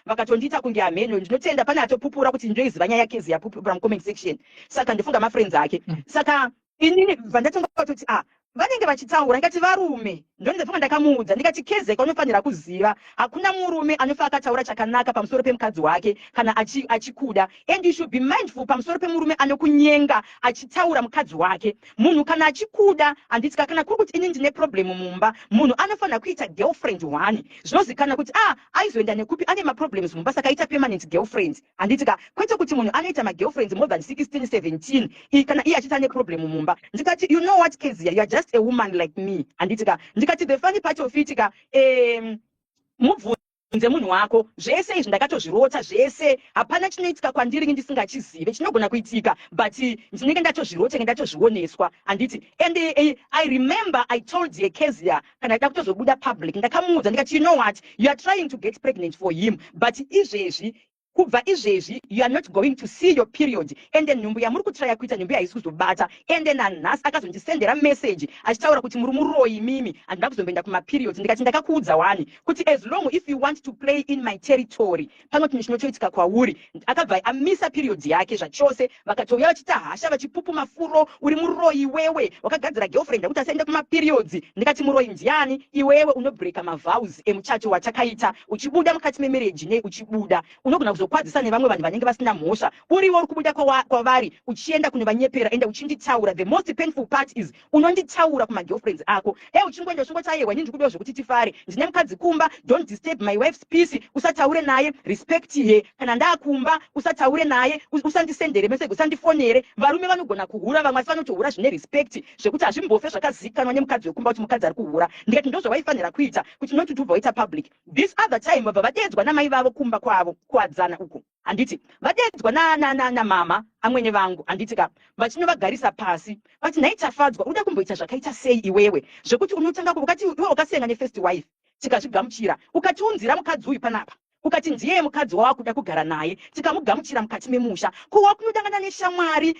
vakatondita kunge ameno ndinotenda pane atopupura kuti ndinoiziva nyaya Kezia yapupura mucomment section saka ndifunga mafriends ake saka inini vandatonga kutoti vanenge vachitaura ndikati varume ndondifunga ndakamuudza ndikati Kezia unofanira kuziva hakuna murume anofa akataura chakanaka pamusoro pemukadzi wake kana achikuda and you should be mindful pamusoro pemurumwe anokunyenga achitaura mukadzi wake munhu kana achikuda handitika kana kuri kuti ini ndine problem mumba munhu anofanira kuita girlfriend one zvinozikana kuti aizoenda nekupi ane maproblems mumba saka aita permanent girlfriend handitika kwete kuti munhu anoita magirlfriends more than 16 17 kana iye achita neproblem mumba ndikati you know what Kezia, you are just a woman like me handitika ndikati the funny part of it mubvunze munhu wako zvese izvi ndakatozvirota zvese hapana chinoitika kwandiri ndisingachizive chinogona kuitika but ndinenge ndatozvirota ndatozvioneswa handiti and I remember I told Kezia kana ida kutozobuda public ndakamuudza ndikati you know what, you are trying to get pregnant for him but izvezvi kubva izvezvi you are not going to see your period and then nhumbu yamuri kutraya kuita nhumbu haisi kuzobata and then anhasi akazondisendera message achitaura kuti muri muroyi mimi handina kuzomboenda kumaperiod ndikati ndakakuudza wani kuti as long if you want to play in my territory pano kuti chinochoitika kwauri akabva amisa period yake zvachose vakatouya vachita hasha vachipupuma furo uri muroyi iwewe wakagadzira girlfriend kuti asaende kumaperiods ndikati muroyi ndiani iwewe unobreaka mavows emuchato watakaita uchibuda mukati memarriage nei uchibuda unogona kuzokwadzisa nevamwe vanhu vanenge vasina mhosva uriwo uri kubuda kwavari uchienda kunovanyepera ende uchinditaura the most painful part is unonditaura kumagirlfriends ako uchingoenda uchingoti aiwa ini ndikudiwa zvokuti tifare ndine mukadzi kumba don't disturb my wife's peace usataure naye respect he kana ndakumba usataure naye usandisendere message usandifonere varume vanogona kuhura vamwe asi vanotohura zvine respect zvekuti hazvimbofe zvakazivikanwa nemukadzi wekumba kuti mukadzi ari kuhura ndikati ndozvavaifanira kuita kuti not to vaita public this other time vabva vadedzwa namai vavo kumba kwavo kuwadzana uko handiti vadedzwa na mama amwene vangu handitika vachinovagarisa pasi vati naitafadzwa uda kumboita zvakaita sei iwewe zvekuti unotanga ukati iwe wakasenga nefirst wife tikazvigamuchira ukatiunzira mukadzi uyu panapa ukati ndiye mukadzi wawakuda kugara naye tikamugamuchira mukati memusha ko wakunodangana neshamwari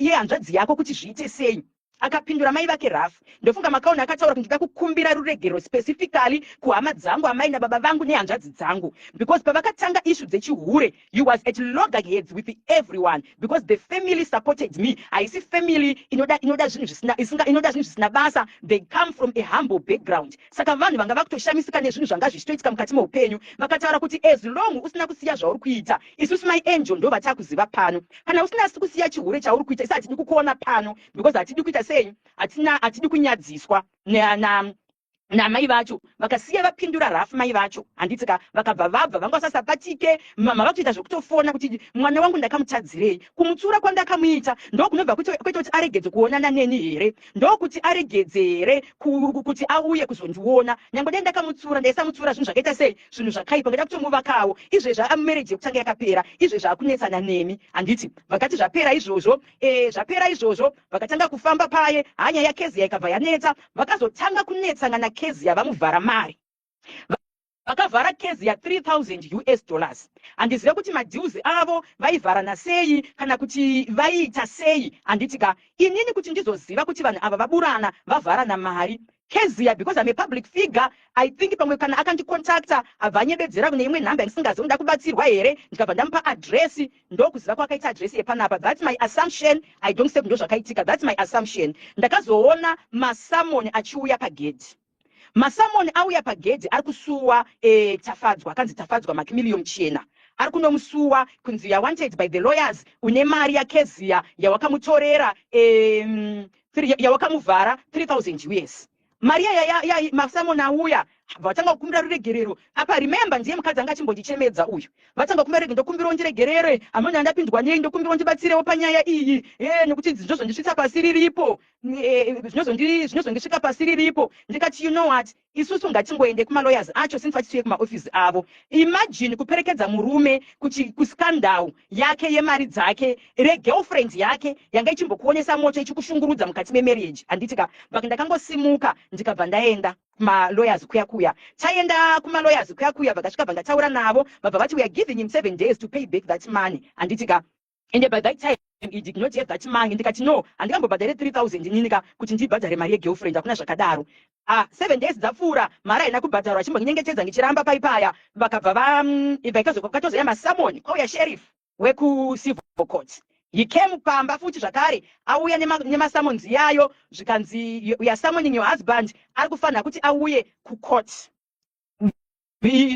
yehanzvadzi yako kuti zviite sei akapindura mai vake rafu ndofunga makaona akataura kuti ndida kukumbira ruregero specifically kuhama dzangu amai nababa vangu nehanzvadzi dzangu because pavakatanga issue dzechihure you was at loggerheads with everyone because the family supported me haisi family inoda zvinhu zvisina basa they come from a humble background saka vanhu vanga vakutoshamisika nezvinhu zvanga zvichitoitika mukati meupenyu vakataura kuti as long usina kusiya zvauri kuita isusu my angel ndo vatakuziva pano kana usina kusiya chihure chauri kuita isi hatidi kukuona pano because hatidi kuita sei atidi kunyadziswa namai vacho vakasiya vapindura rafu mai vacho handitsika vakabva vabva vanga vasasapatike mama vakutoita zvokutofona kuti mwana wangu ndakamutadzirei kumutsura kwandakamuita ndokunobva kwete kuti aregedze kuonana neni here ndokuti aregedze here kuti auye kuzondiona nyange dai ndakamutsura ndaisamutsura zvinhu zvakaita sei zvinhu zvakaipa ngada kutomuvakawo izvezvi amumereji yekutanga yakapera izvezvi akunetsana nemi handiti vakati zvapera izvozvo zvapera izvozvo vakatanga kufamba paye hanya yaKezia ikabva yanetsa vakazotanga kunetsana na Kezia vamuvhara mari vakavhara Kezia $3,000 handizive kuti madhiuzi avo vaivharana sei kana kuti vaiita sei handitika inini kuti ndizoziva kuti vanhu ava vaburana vavharana mari Kezia, because I'm a public figure, I think pamwe kana akandikontakta avanyebedzera kune imwe nhamba yandisingazivi nda kubatsirwa here ndikabva ndamupa adresi ndokuziva kwakaita adresi yepanapa. That's my assumption. I don't say ndo zvakaitika. That's my assumption. Ndakazoona masamoni achiuya pagedhi. Masamoni auya pagedhi ari kusuwa tafadzwa, akanzi tafadzwa makimiliyoni chena. Ari kunomusuwa kunzi you are wanted by the lawyers une mari yaKezia yawakamutorera yawakamuvhara $3,000. Maria ya masamoni auya vatanga kukumbira ruregerero apa remember ndiye mukadzi anga chimbondichemedza uyu vatanga kumbira ndokumbira ndiregerere amoni andapindwa nei ndokumbira ndibatsirewo panyaya iyi nekuti zvinozondisvitsa pasi riripo zvinozondisvika pasi riripo ndikati you know what isusu ngatingoende kumalawyers acho since vatisiye kumaofisi avo. Imagine kuperekedza murume kuskandal yake yemari dzake regirlfriend yake yanga ichimbokuonesa moto ichikushungurudza mukati memarriage handitika baka ndakangosimuka ndikabva ndaenda kumalawyers kuya taenda kumalawyers kuya vakasvika bva ndataura navo vabva vati we are giving him 7 days to pay back that money handitika and by that time he did not have that money. Ndikati no handingambobhadhare 3,000 ninika kuti ndibhadhare mari yegirlfriend hakuna zvakadaro. 7 days dzapfuura mari haina kubhadharwa chimbonyengetedza ngichiramba paipaya vakabva vakatozoya masamoni kwauya sheriff wekucivil court. He came pamba futi zvakare auya nemasamonzi yayo zvikanzi we are summoning your husband ari kufanira kuti auye kucourt.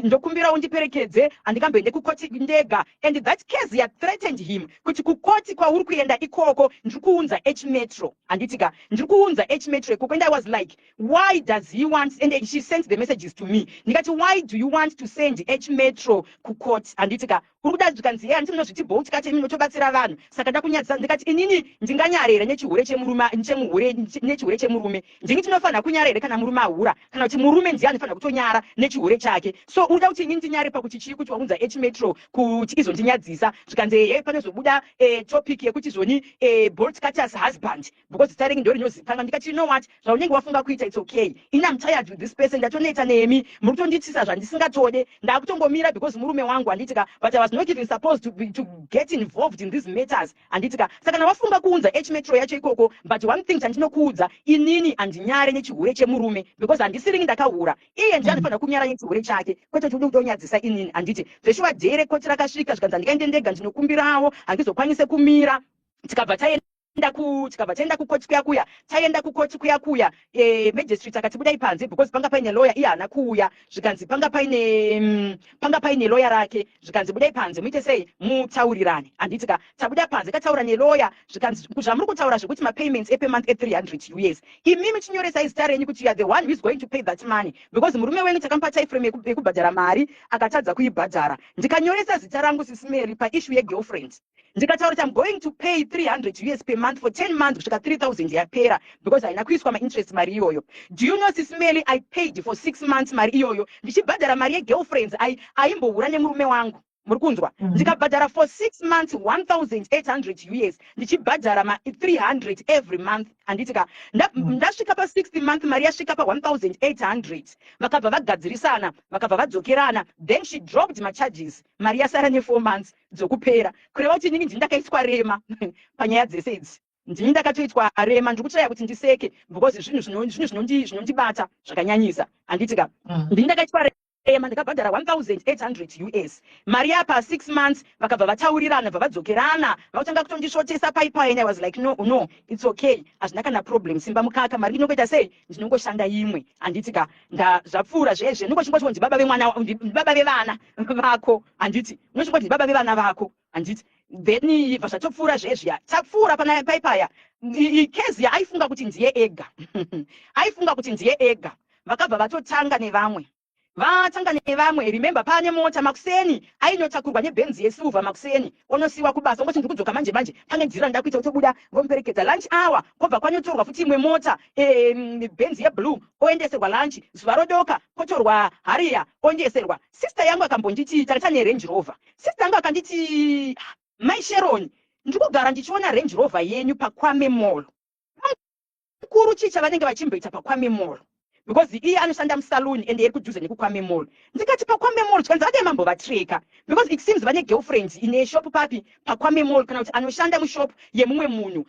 Ndokumbira undiperekedze andikamboende kukoti ndega and that case ya threatened him kuti kukoti kwauri kuenda ikoko ndiri kuunza H Metro handitika ndiri kuunza H Metro ikoko and I was like why does he want and she sent the messages to me ndikati why do you want to send H Metro kukoti handitika uri kuda zvikanzi yeye handiti munozviti bolt kati mimi notobatsira vanhu saka ndakunyadzisa ndikati inini ndinganyarera nechihure chemurume ndingi tinofanira kunyarera kana murume ahura kana kuti murume ndiye anofanira kutonyara nechihure chake. So unoda kuti inini ndinyare pakuti chii kuti waunza H Metro kuti izondinyadzisa zvikanzi yeye panozobuda topic yekuti zvoni Bolt Carter's husband because zita renge ndorinozikanwa ndikati you know what zvaunenge wafunga kuita it's okay ini I'm tired with this person ndatoneta nemi muri kutonditsisa zvandisingatode ndakutongomira because murume wangu handitika but I was not even supposed to get involved in these matters handitika saka nawafunga kuunza H Metro yacho ikoko but one thing chandinokuudza inini handinyare nechihure chemurume because handisiringi ndakahura iye ndiye anofanira kunyara nechihure chake kwete kuti udonyadzisa inini handiti zveshuwa dhere koti rakasvika zvikanzi ndikaende ndega ndinokumbirawo handizokwanise kumira tikabva taenda kukoti kuya taenda kukoti kuya magistrate akati budai panze because panga paine lawyer iye haana kuuya zvikanzi panga paine lawyer rake zvikanzi budai panze muite sei mutaurirane handitika tabuda panze kataura nelawyer zvikanzi zvamuri kutaura zvekuti mapayments epemonth $300 imimi chinyoresai zita renyu kuti you are the one who is going to pay that money because murume wenyu takamupa time frame yekubhadhara mari akatadza kuibhadhara ndikanyoresa zita rangu sisimeri paissue yegirlfriend ndikataura kuti I'm going to pay $300 per month for 10 months kusvika 3,000 yapera because haina kuiswa ma-interest mari iyoyo. Do you know sisimeli I paid for 6 months mari iyoyo ndichibhadhara mari yegirlfriends aimbohura nemurume wangu muri kunzwa ndikabhadhara for 6 months $1,800 ndichibhadhara ma-300 every month handitika ndasvika pa 6th month mari yasvika pa $1,800 vakabva vagadzirisana vakabva vadzokerana then she dropped my charges mari yasara ne4 months dzokupera kureva kuti inini ndindakaitwa rema panyaya dzese idzi ndini ndakatoitwa rema ndikuchaya kuti ndiseke because zvinhu zvinondibata zvakanyanyisa handitika ndini ndakaitwa rema ndikabhadhara $1,800 mari yapa 6 months vakabva vataurirana vavadzokerana vakutanga kutondisvotesa paipai and I was like no it's okay hazvina kana problem simba mukaka mari inongoita sei ndinongoshanda imwe handitika zvapfuura zvezve nongochingoti ndibaba vevana vako handiti unochingoti ndibaba vevana vako handiti then vasatopfuura zvezviya tapfuura pana paipaya Kezia aifunga kuti ndiye ega aifunga kuti ndiye ega vakabva vatotanga nevamwe remember pane mota Makuseni ainotakurwa nebenzi yesilver Makuseni onosiwa kubasa ngoti ndikudzoka manje pange nzira ndakuita kutobuda ngomuperekedza lunch hour kobva kwanyotorwa futi imwe mota benzi yeblue oendeserwa lunch zuva rodoka kotorwa Harrier oendeserwa sister yangu akambonditi takata neRange Rover sister yangu akanditi Mai Sharon ndikugara ndichiona Range Rover yenyu paKwame Mall mukuru chicha vanenge vachimboita paKwame Mall because iye anoshanda musaluni ende iri kudhuze nekuKwame Mall ndikati paKwame Mall tkanzi vade mambo vatreka because it seems vane girlfriends ine shop papi paKwame Mall kana kuti anoshanda mushop yemumwe munhu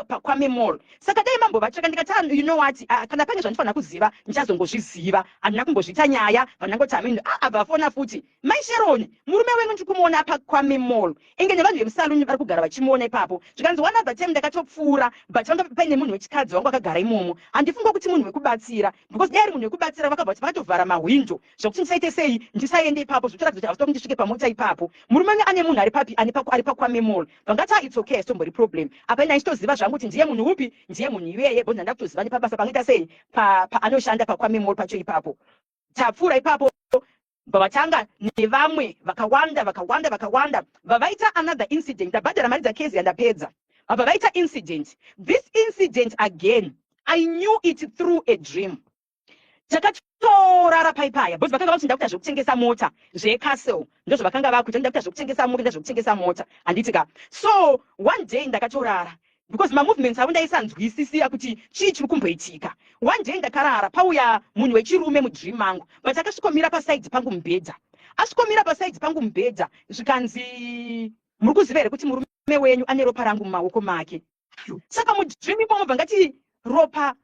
paKwame Mall saka dai mambo vatreka ndikati you know what kana pane zvandifana kuziva ndichazongozviziva handina kumbozvita nyaya vanangoti amini abvafona futi Mai Sharon murume wenyu ndikumuona paKwame Mall enge nevanhu vemusaluni vari kugara vachimuona ipapo zvikanzi one of the time ndakatopfuura but vanga paine munhu wechikadzi wangu akagara imomo handifunga kuti munhu wekubatsira because dai ari munhu wekubatsira vakabva kuti vakatovhara mahwindo zvokuti ndisaite sei ndisaende ipapo zvotoratidza kuti havasitoki ndisvike pamota ipapo murume wenyu ane munhu ari papi ari paKwame Mall vangati it's okay hasimbori problem apa ina ndichitoziva zvangu kuti ndiye munhu upi ndiye munhu iveye bo ndanda kutoziva nepabasa pangaita sei anoshanda paKwame Mall pacho ipapo tapfuura ipapo vavatanga nevamwe vakawanda vavaita another incident ndabhadhara mari dzaKezia ndapedza vavaita incident this incident again I knew it through a dream takatorara paipaya because vakanga vati ndakuita zvekutengesa mota zveCastle ndozvo vakanga vakuita ndakuita zvekutengesa mota handitika so one day ndakatorara because mamovements avo ndaisanzwisisa kuti chii chiri kumboitika one day ndakarara pauya munhu wechirume mudream mangu but akasvikomira pasaidzi pangu mubhedha asvikomira pasaidzi pangu mubhedha zvikanzi muri kuziva here kuti murume wenyu ane ropa rangu mumaoko make saka mudream imomo bvangati ropa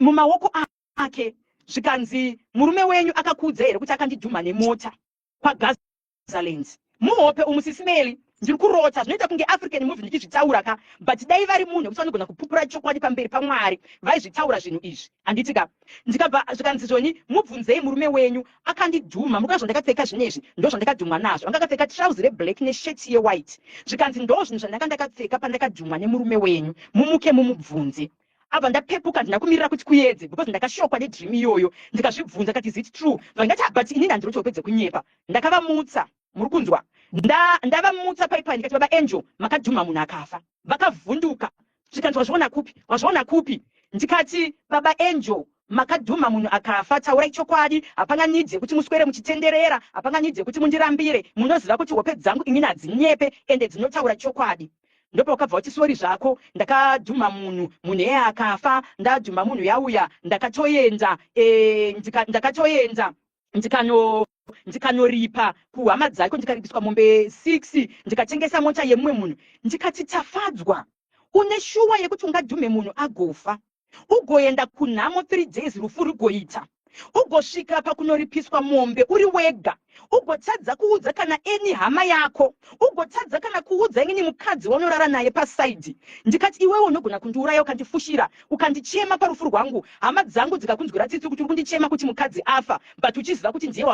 mumaoko ake zvikanzi murume wenyu akakuudza here kuti akandidhuma nemota kwaGazalands muhope umusisimeli ndiri kurota zvinoita kunge African movie ndichizvitaura ka but dai vari munhu kuti vanogona kupupura chokwadi pamberi paMwari vaizvitaura zvinhu izvi handitika ndikabva zvikanzi zvoni mubvunzei murume wenyu akandidhuma muka zvandakapfeka zvinezvi ndo zvandakadhumwa nazvo anga akapfeka trouser reblack nesheti yewhite zvikanzi ndo zvinhu zvandanga ndakapfeka pandakadhumwa nemurume wenyu mumuke mumubvunze abva ndapepuka ndina kumirira kuti kuedze because ndakashokwa nedream iyoyo ndikazvibvunza kati is it true vangati but inini handiri kutopedze kunyepa ndakavamutsa muri kunzwa ndavamutsa paipai ndikati baba Angel makadhuma munhu akafa vakavhunduka zvikanzi wazviona kupi ndikati baba Angel makadhuma munhu akafa taurai chokwadi hapana nidzi yekuti muswere muchitenderera hapana nidzi yekuti mundirambire munoziva kuti hope dzangu inini hadzinyepe ende dzinotaura chokwadi ndopa ukabva kuti sori zvako ndakadhuma munhu iyeye akafa ndadhuma munhu yauya ndakatoenda ndikanoripa kuhama dzake ndikaripitswa mombe 6 ndikatengesa mota yemumwe munhu ndikati tafadzwa une shuwa yekuti ungadhume munhu agofa ugoenda kunhamo 3 days rufu rugoita ugosvika pakunoripiswa mombe uri wega ugotadza kuudza kana eni hama yako ugotadza kana kuudza inini mukadzi waunorara naye pasaidhi ndikati iwewe unogona kundiuraya ukandifushira ukandichema parufu rwangu hama dzangu dzikakunzwira tsitsi kuti uri kundichema kuti mukadzi afa but uchiziva kuti ndiye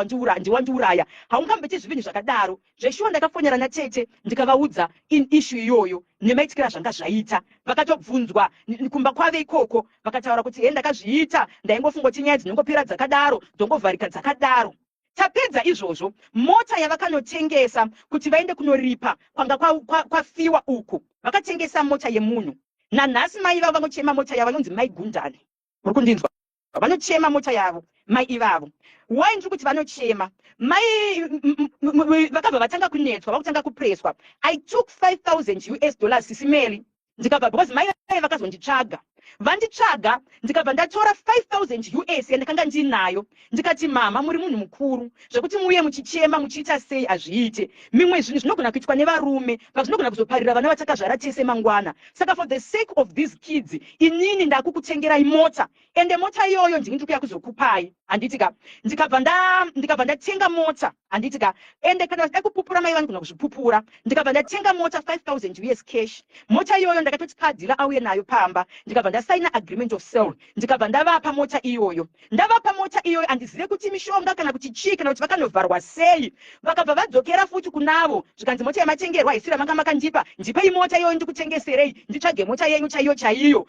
wandiuraya haungambeti zvivinhu zvakadaro zveshuwa ndakafonera natete ndikavaudza ishu iyoyo nemaitikira zvanga zvaita vakatobvunzwa kumba kwave ikoko vakataura kuti ndakazviita ndaingofunga kuti nyaya dzinongopera dzakadaro dzongovharika dzakadaro tapedza izvozvo mota yavakanotengesa kuti vaende kunoripa kwanga kwafiwa uku vakatengesa mota yemunhu nanhasi mai vavo vanochema mota yavo vanonzi Mai Gundane muri kundinzwa vanochema mota yavo mai ivavo wai ndiri kuti vanochema mai vakabva vatanga kunetswa vakutanga kupreswa I took $5,000 sisimeli ndikabva because mai vakazonditsvaga vanditsvaga ndikabva ndatora $5,000 yandakanga ndinayo ndikati mama muri munhu mukuru zvekuti muuye muchichema muchiita sei hazviite mimwe zvinhu zvinogona kuitwa nevarume pazvinogona kuzoparira vana vatakazvara tese mangwana saka for the sake of these kids inini ndakukutengerai mota ende mota iyoyo ndini ndikuya kuzokupai handitika ndikabva ndatenga mota handitika ende kana vachida kupupura mai vanogona kuzvipupura ndikabva ndatenga mota $5,000 cash mota iyoyo ndakatoti kadhila auye nayo pamba ndikabva ndasaina agreement of sale ndikabva ndavapa mota iyoyo handizive kuti mishonga kana kuti chii kana kuti vakanovharwa sei. Vakabva vadzokera futi kunavo zvikanzi mota yamatengerwa haisira manga makandipa, ndipei mota iyoyo ndikutengeserei, nditsvage mota yenyu chaiyo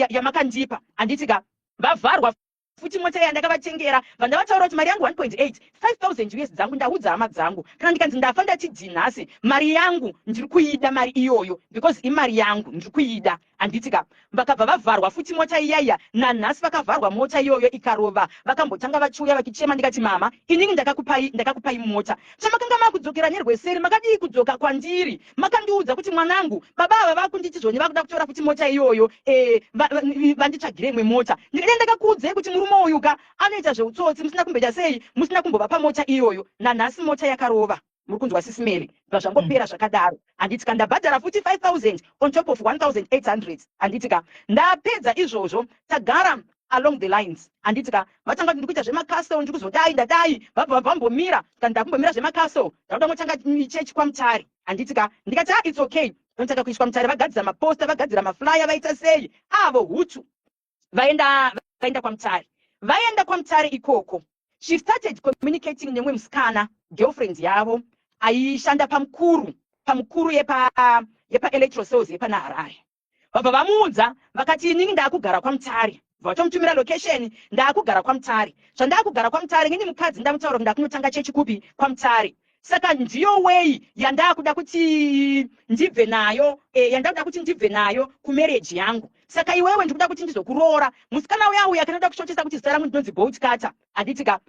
yamakandipa. Handitika vavharwa futi mota yandakavatengera vandavataura kuti mari yangu 1.8 5,000 US dzangu ndaudza hama dzangu kana ndikanzi ndafa ndati nhasi mari yangu ndiri kuida mari iyoyo because imari yangu ndiri kuida. Handitika vakabva vavharwa futi mota iyaiya nanhasi vakavharwa mota iyoyo ikarova. Vakambotanga vachiuya vachichema ndikati mama inini ndakakupai mota chamakanga makudzokera nerweseri makadii kudzoka kwandiri makandiudza kuti mwanangu baba ava vakunditi zvoni vakuda kutora futi mota iyoyo vanditsvagire imwe mota. Ndikati ndakakuudzei kuti murume uyu ka anoita zveutsotsi musina kumboita sei musina kumbovapa mota iyoyo. Nanhasi mota yakarova muri kunzwa sisimeri zvazvangopera zvakadaro. Handitika ndabhadhara futi 5,000 on top of 1,800. Handitika ndapedza izvozvo tagara along the lines. Handitika vatanga ndiri kuita zvemacastle ndiri kuzodai ndadai vabva vambomira kana ndakumbomira zvemacastle ndakuda ngotanga chechi kwaMutare. Handitika ndikati it's okay ndotanga kuiswa Mutare vagadzira maposta vagadzira maflyer vaita sei avo hutu vaenda kwaMutare. Vaenda kwaMutare ikoko she started communicating nemwe musikana girlfriend yavo aishanda pamukuru yepa electrosales yepana Harare. Vabva vamuudza vakati inini ndakugara kwaMutare, vatomutumira location ndakugara kwaMutare. Zvandakugara kwaMutare ngini mukadzi ndamutaura kuti ndakunotanga chechi kupi kwaMutare. Saka ndiyo way yandakuda kuti ndibve nayo kumarriage yangu. Saka iwewe ndikuda kuti ndizokuroora musikana uya kana kushotesa kuti zita rangu ndinonzi Bolt Cutter. Handitika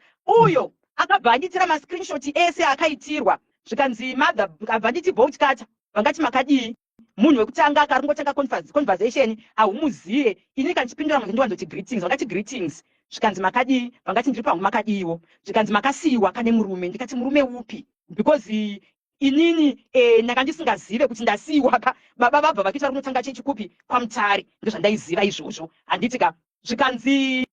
uyo akabva anditira mascreenshot ese akaitirwa zvikanzi mother akabva anditi Bolt Cutter vangati makadii munhu wekutanga akarongotanga conversation ahumuziye ini kanchipindura ndwanzoti greetings vakati greetings zvikanzi makadii vangati ndiri pangu makadiiwo zvikanzi makasiyiwa kane murume ndikati murume upi because inini ndanga ndisingazive kuti ndasiyiwa baba vabva vakiita runotanga chechikupi kwaMutare ndozvandaiziva izvozvo. Handitika zvikanzi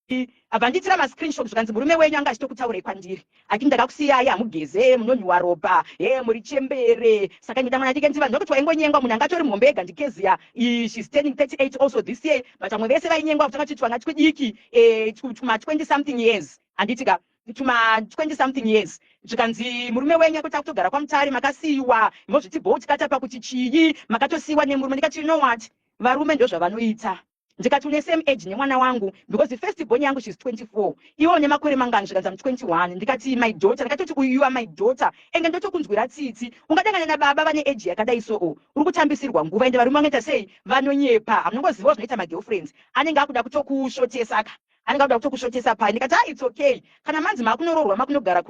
abanditira mascreenshot zvikanzi murume wenyu anga achitokutaurei kwandiri akini ndakakusiyai hamugeze munonhuwa ropa muri chembere. Saka ndida mwana ndike ndiva ndokuti waingonyengwa munhu anga atori mhombe ega ndikeziya she's turning 38 also this year but vamwe vese vainyengwa kuti vakati twanga twidiki tuma 20 something years. Handitika tuma 20 something years zvikanzi murume wenyu akuti akutogara kwaMutare makasiyiwa mozviti Bolt Cutter pakuti chii makatosiyiwa nemurume. Ndikati you know what varume ndozvavanoita. Ndikati une same age nemwana wangu because the first born yangu she's 24 iwo nemakore mangani zvikanzi 21. Ndikati my daughter ndikatoti you are my daughter enge ndotokunzwira tsitsi ungadangana nababa vane age yakadai so uri kutambisirwa nguva ende varume vanoita sei vanonyepa hamunongoziva zvinoita magirlfriends anenge akuda kutokushotesa anenge akuda kutokushotesa pai. Ndikati it's okay kana manzi makunoroorwa makunogara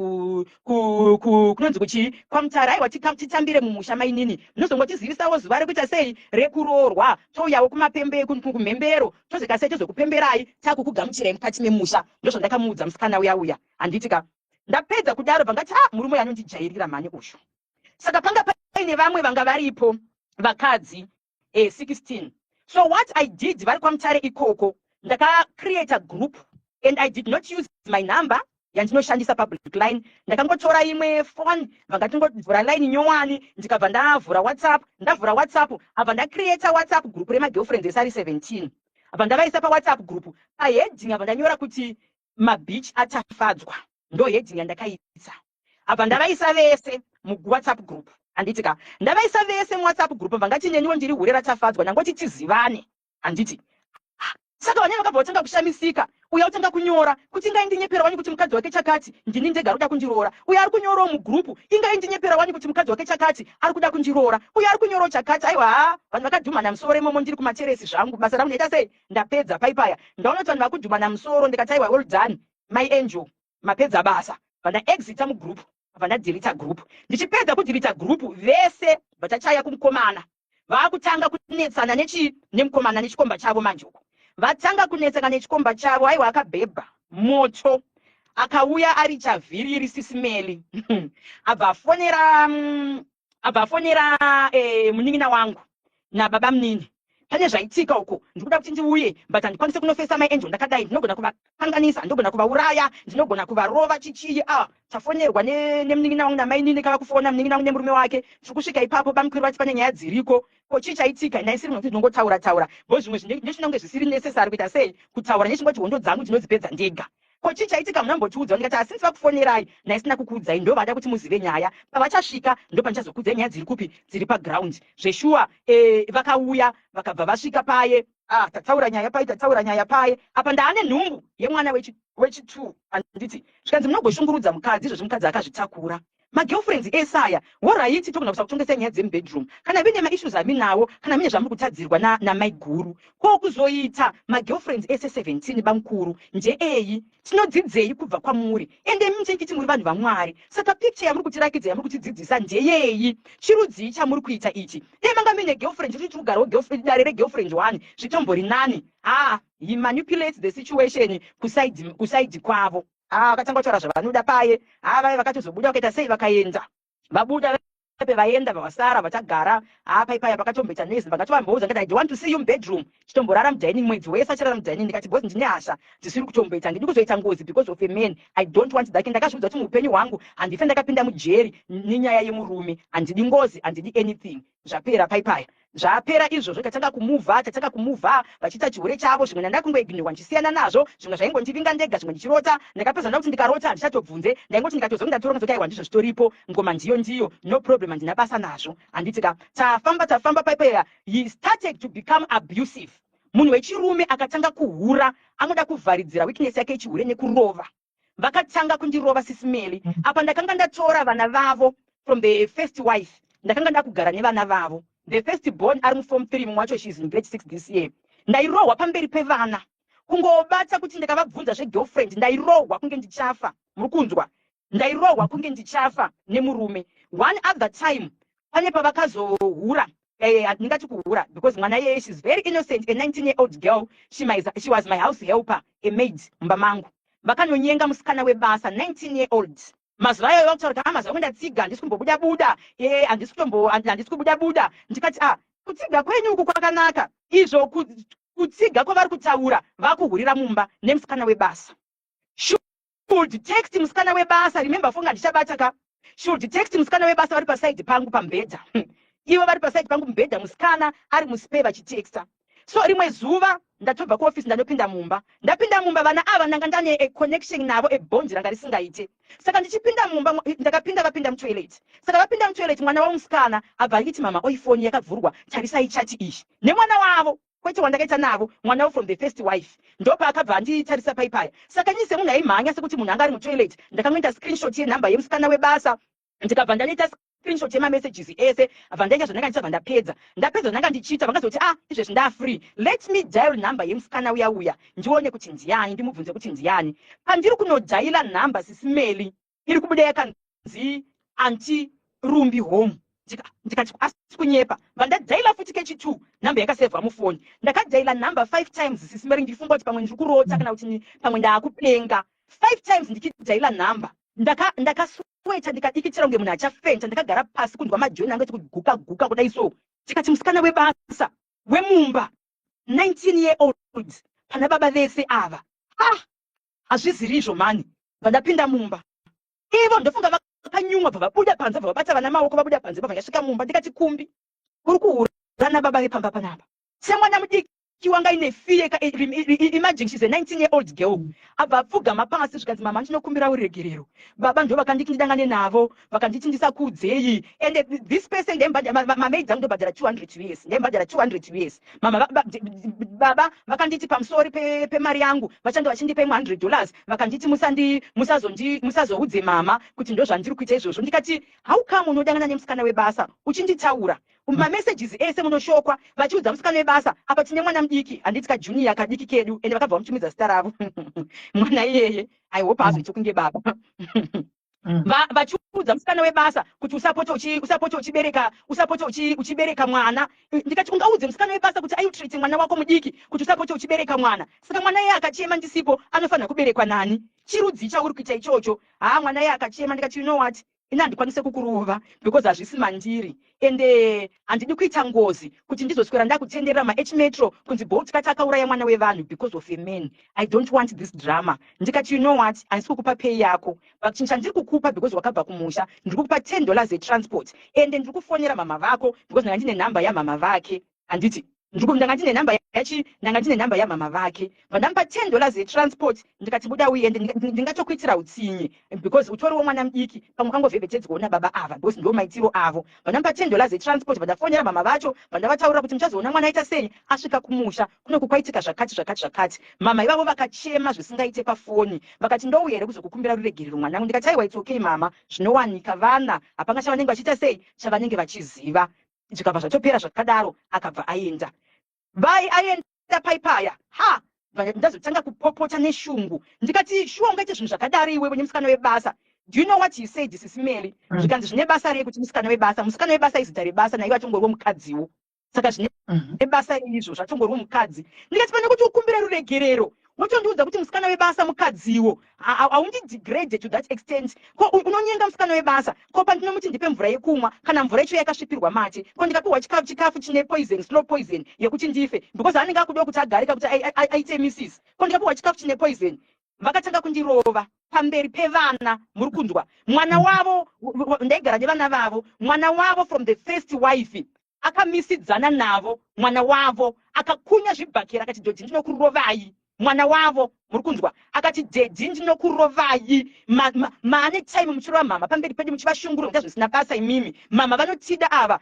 kunonzi kuchi kwaMutare aiwa titambire mumusha mainini munozongotizivisawo zuva rekuita sei rekuroorwa touyawo kumhembero tozvika sei tozokupemberai takukugamuchirai mukati memusha. Ndozvandakamuudza musikana uya. Handitika ndapedza kudaro vangati murume anondijairira mhani usho. Saka panga paine vamwe vanga varipo vakadzi 16. So what I did vari kwaMutare ikoko ndakacreate a group and I did not use my number yandinoshandisa public line. Ndakangotora imwe phone vangatingovhura line nyowani ndikabva ndavhura WhatsApp abva ndacreate WhatsApp group remagirlfriends esari 17 abva ndavaisa paWhatsApp group paheading abva ndanyora kuti mabeach atafadzwa ndo heading yandakaisa abva ndavaisa vese muWhatsApp group. Handitika ndavaisa vese muWhatsApp group vangati neniwo ndiri hure ratafadzwa nangoti tizivane. Handiti saka vanenge vakabva vatanga kushamisika uya utanga kunyora kuti ingaindinyepera wani kuti mukadzi wake chakati ndini ndega ari kuda kundiroora. Uya ari kunyorawo mugrupu ingaindinyepera wani kuti mukadzi wake chakati ari kuda kundiroora. Uya ari kunyorawo chakati aiwa vanhu vakadhumana musoro imomo ndiri kumateresi zvangu basa rangu ndaita sei ndapedza paipaya ndaona kuti vanhu vakudhumana musoro ndikati aiwa well done my angel mapedza basa vanda exita mugrupu vandadirita group. Ndichipedza kudirita group vese vatachaya kumukomana vakutanga kunetsana nemukomana nechikomba chavo manjoko vatanga kunetsana nechikomba chavo aiwa akabhebha moto akauya ari chavhiriri sisimeli abva afonera munin'ina wangu nababa munini pane zvaitika uko ndikuda kuti ndiuye but handikwanise kunofesa maangel ndakadai ndinogona kuvakanganisa ndinogona kuvauraya ndinogona kuvarova chichii tafonerwa nemunin'ina wangu namainini kava kufona munin'ina wangu nemurume wake tiri kusvika ipapo pamukwiri vati pane nyaya dziriko ko chii chaitika ndaisiri kuti ndinongotaura bho zvimwe ndezvina kunge zvisiri necessary kuita sei kutaura nechingoti hondo dzangu ndinodzipedza ndega ko chii chaitika munambotiudza ndikati asinzi vakufonerai naisina kukuudzai ndo vada kuti muzive nyaya pavachasvika ndo pandichazokuudzai nyaya dziri kupi dziri paground zveshuwa vakauya vakabva vasvika paye tataura nyaya paye apa ndaane nhumbu yemwana wechi2 anditi zvikanzi munongoshungurudza mukadzi izvozvo mukadzi akazvitakura magirlfriends esaya woraiti togona kusa kutongesa nyaya dzemubedroom kana vine maissues ami nawo kana mine zvamuri kutadzirwa namaiguru ko kuzoita magirlfriends ese 17 bamukuru ndeeyi tinodzidzei kubva kwamuri ende muchengiti muri vanhu vamwari saka picture yamuri kutirakidza yamuri kutidzidzisa ndeyeyi chirudzii chamuri kuita ichi manga mine girlfriend kuti tigarawo dare regirlfriend 1 zvitombori nani he manipulates the situation kusaidi kwavo vakatanga kutaura zvavanoda paye vave vakatozobuda vakaita sei vakaenda vabuda pevaenda vavasara vachagara paipaya pakatombeta nezi vakatovambouza ngati I want to see you bedroom chitomborara mudining mwedzi wese achirara mudining ndikati because ndine hasha dzisiri kutombeta ndiri kuzoita ngozi because of a man I don't want that ndakazviudza kuti muupenyu hwangu handife ndakapinda mujeri nenyaya yemurume handidi ngozi handidi anything zvapera paipaya zvapera izvozvo tatanga kumuvha vachiita chihure chavo zvimwe ndanda kungoignora ndichisiyana nazvo zvimwe zvaingondivinga ndega zvimwe ndichirota ndakapedza nda kuti ndikarota handichatobvunze ndaingoti ndikatozo ndatora kuti aiwa ndizvo zvitoripo ngoma ndiyo no problem handina basa nazvo handitika tafamba paipeya he started to become abusive munhu wechirume akatanga kuhura anoda kuvharidzira weakness yake yechihure nekurova vakatanga kundirova sisimeli apa ndakanga ndatora vana vavo from the first wife ndakanga ndakugara nevana vavo the first born ari muform 3 mumwe wacho she's in grade 6 this year ndairohwa pamberi pevana kungobata kuti ndakavabvunza zvegirlfriend ndairohwa kunge ndichafa muri kunzwa ndairohwa kunge ndichafa nemurume one other time pane pavakazohura ndingati kuhura because mwana yeye she's very innocent a 19-year-old girl she was my house helper a maid mumba mangu vakanonyenga musikana webasa 19-year-old mazuva ayo vakutaura kuti mazuva kundatsiga handisi kumbobuda handisi kubuda ndikati kutsiga kwenyu uku kwakanaka izvo kutsiga kwavari kutaura vakuhurira mumba nemusikana webasa should text musikana webasa remember fonga ndichabata should text musikana webasa vari pasaidi pangu pambedha ivo vari pasaidi pangu mubhedha musikana ari muspe vachitexta so rimwe zuva ndatobva kuofisi ndanopinda mumba ndapinda mumba vana ava ndanga ndane aconnection navo ebhondi ranga risingaite saka ndichipinda mumba ndakapinda vapinda mutoilet saka vapinda mutoilet mwana wamusikana abva achiti mama oifoni yakavhurwa tarisai chati ishi nemwana wavo kwete wandakaita navo mwana from the first wife ndopa akabva anditarisa paipaya saka nyise munhu aimhanya sekuti munhu anga ari mutoilet ndakangoita screenshot yenhamba yemusikana webasa ndikabva ndanoita screenshot yemamessages ese abva ndaita zvandanga ndichabva ndapedza ndanga ndichiita vakazoti izvezvi ndafree let me dial number yemusikana uya ndione kuti ndiani ndimubvunze kuti ndiani pandiri kunodhaila nhamba sisimeli iri kubuda yakanzi anti rumbi home ndikati asi kunyepa vandadhaila futi kechi2 nhamba yakasevhwa mufoni ndakadhaila nhamba 5 times sisimeri ndifunga kuti pamwe ndiri kurota kana kuti pamwe ndaakupenga 5 times ndikidhaila nhamba ndakasweta ndikadikitira kunge munhu achafenta ndakagara pasi kundwa majoni anga kuguka kudai so tikati musikana webasa wemumba 19-year-old pana baba vese ava hazviziri izvo mani vandapinda mumba ivo ndofunga vakanyumwa bva vabuda panze bva vabata vana maoko vabuda panze bva vakasvika mumba ndikati kumbi uri kuhura nababa vepamba panapa semwana mudiki wanga ine fiye imagine she's a 19-year-old girl abva apfugama pasi zvikanzi mama ndinokumbira uregerero baba ndo vakandikindangane navo vakanditi ndisakuudzei and this person mamai dzangu ndobhadhara 200 US ndembhadhara 200 US mama baba vakanditi pamusori pemari yangu vachanga vachindipa $100 vakanditi musazoudze mama kuti ndo zvandiri kuita izvozvo ndikati how come unodangana nemusikana webasa uchinditaura mamessages ese munoshokwa vachiudza musikana webasa apa tine mwana mudiki handiti kajunior kadiki kedu ende vakabva vamutumidza zita ravo mwana iyeye I hope hazoita kunge baba vachiudza musikana webasa kuti usapota uchibereka mwana ndikati ungaudze musikana webasa kuti aiutriti mwana wako mudiki kuti usapota uchibereka mwana saka mwana iye akachema ndisipo anofanira kuberekwa nani chirudzi chauri kuita ichocho mwana iye akachema ndikati you know what ina handikwanise kukurova because hazvisi mandiri ende handidi kuita ngozi kuti ndizoswera ndakutenderera maH Metro kunzi Bolt Cutter akauraya mwana wevanhu because of a man. I don't want this drama. Ndikati you know what, handisi kukupa pay yako but chinhu chandiri kukupa because wakabva kumusha ndiri kukupa $10 transport ende ndiri kufonera mama vako because ndanga ndine nhamba yamama vake handiti ndanga ndine nhamba yachi ndanga ndine nhamba yamama vake vandamupa $10 transport ndikati buda uende ndingatokuitira utsinye because utoriwo mwana mudiki pamwe kangovhevhetedzwa una baba ava because ndo maitiro avo vandamupa $10 transport vandafonera mama vacho vandavataurira kuti muchazoona mwana aita sei asvika kumusha kunoku kwaitika zvakati mama ivavo vakachema zvisingaite pafoni vakati ndouya here kuzokukumbira ruregerero mwanangu ndikati aiwa it's okay mama zvinowanika vana hapana chavanenge vachiita sei chavanenge vachiziva zvikabva zvatopera zvakadaro akabva aenda vai aenda paipaya ha ndazotanga kupopota neshungu ndikati shuwa ungaite zvinhu zvakadaro iwe musikana webasa. Do you know what he said this Mary? Zvikanzi zvine basa rekuti musikana webasa izita rebasa naiwe atongoriwo mukadziwo saka zvine basa izvo zvatongoriwo mukadzi ndikati pane kuti ukumbire ruregerero wotondiudza kuti musikana webasa mukadziwo haundi degrade to that extent ko unonyenga musikana webasa ko pandinomuti ndipe mvura yekumwa kana mvura icho yakasvipirwa mate ko ndikapiwa chikafu chine poison slow poison yekuti ndife because anenge akuda kuti agarika kuti aite misisi ko ndikapiwa chikafu chine poison vakatanga kundirova pamberi pevana muri kunzwa mwana wavo ndaigara nevana vavo mwana wavo from the first wife akamisidzana navo mwana wavo akakunya zvibhakera akati dhodhi ndinokurovai mwana wavo muri kunzwa akati dhedhi ndinokurovai maane time muchirova mama pamberi pedu muchivashungurira kuita zvisina basa imimi mama vanotida ava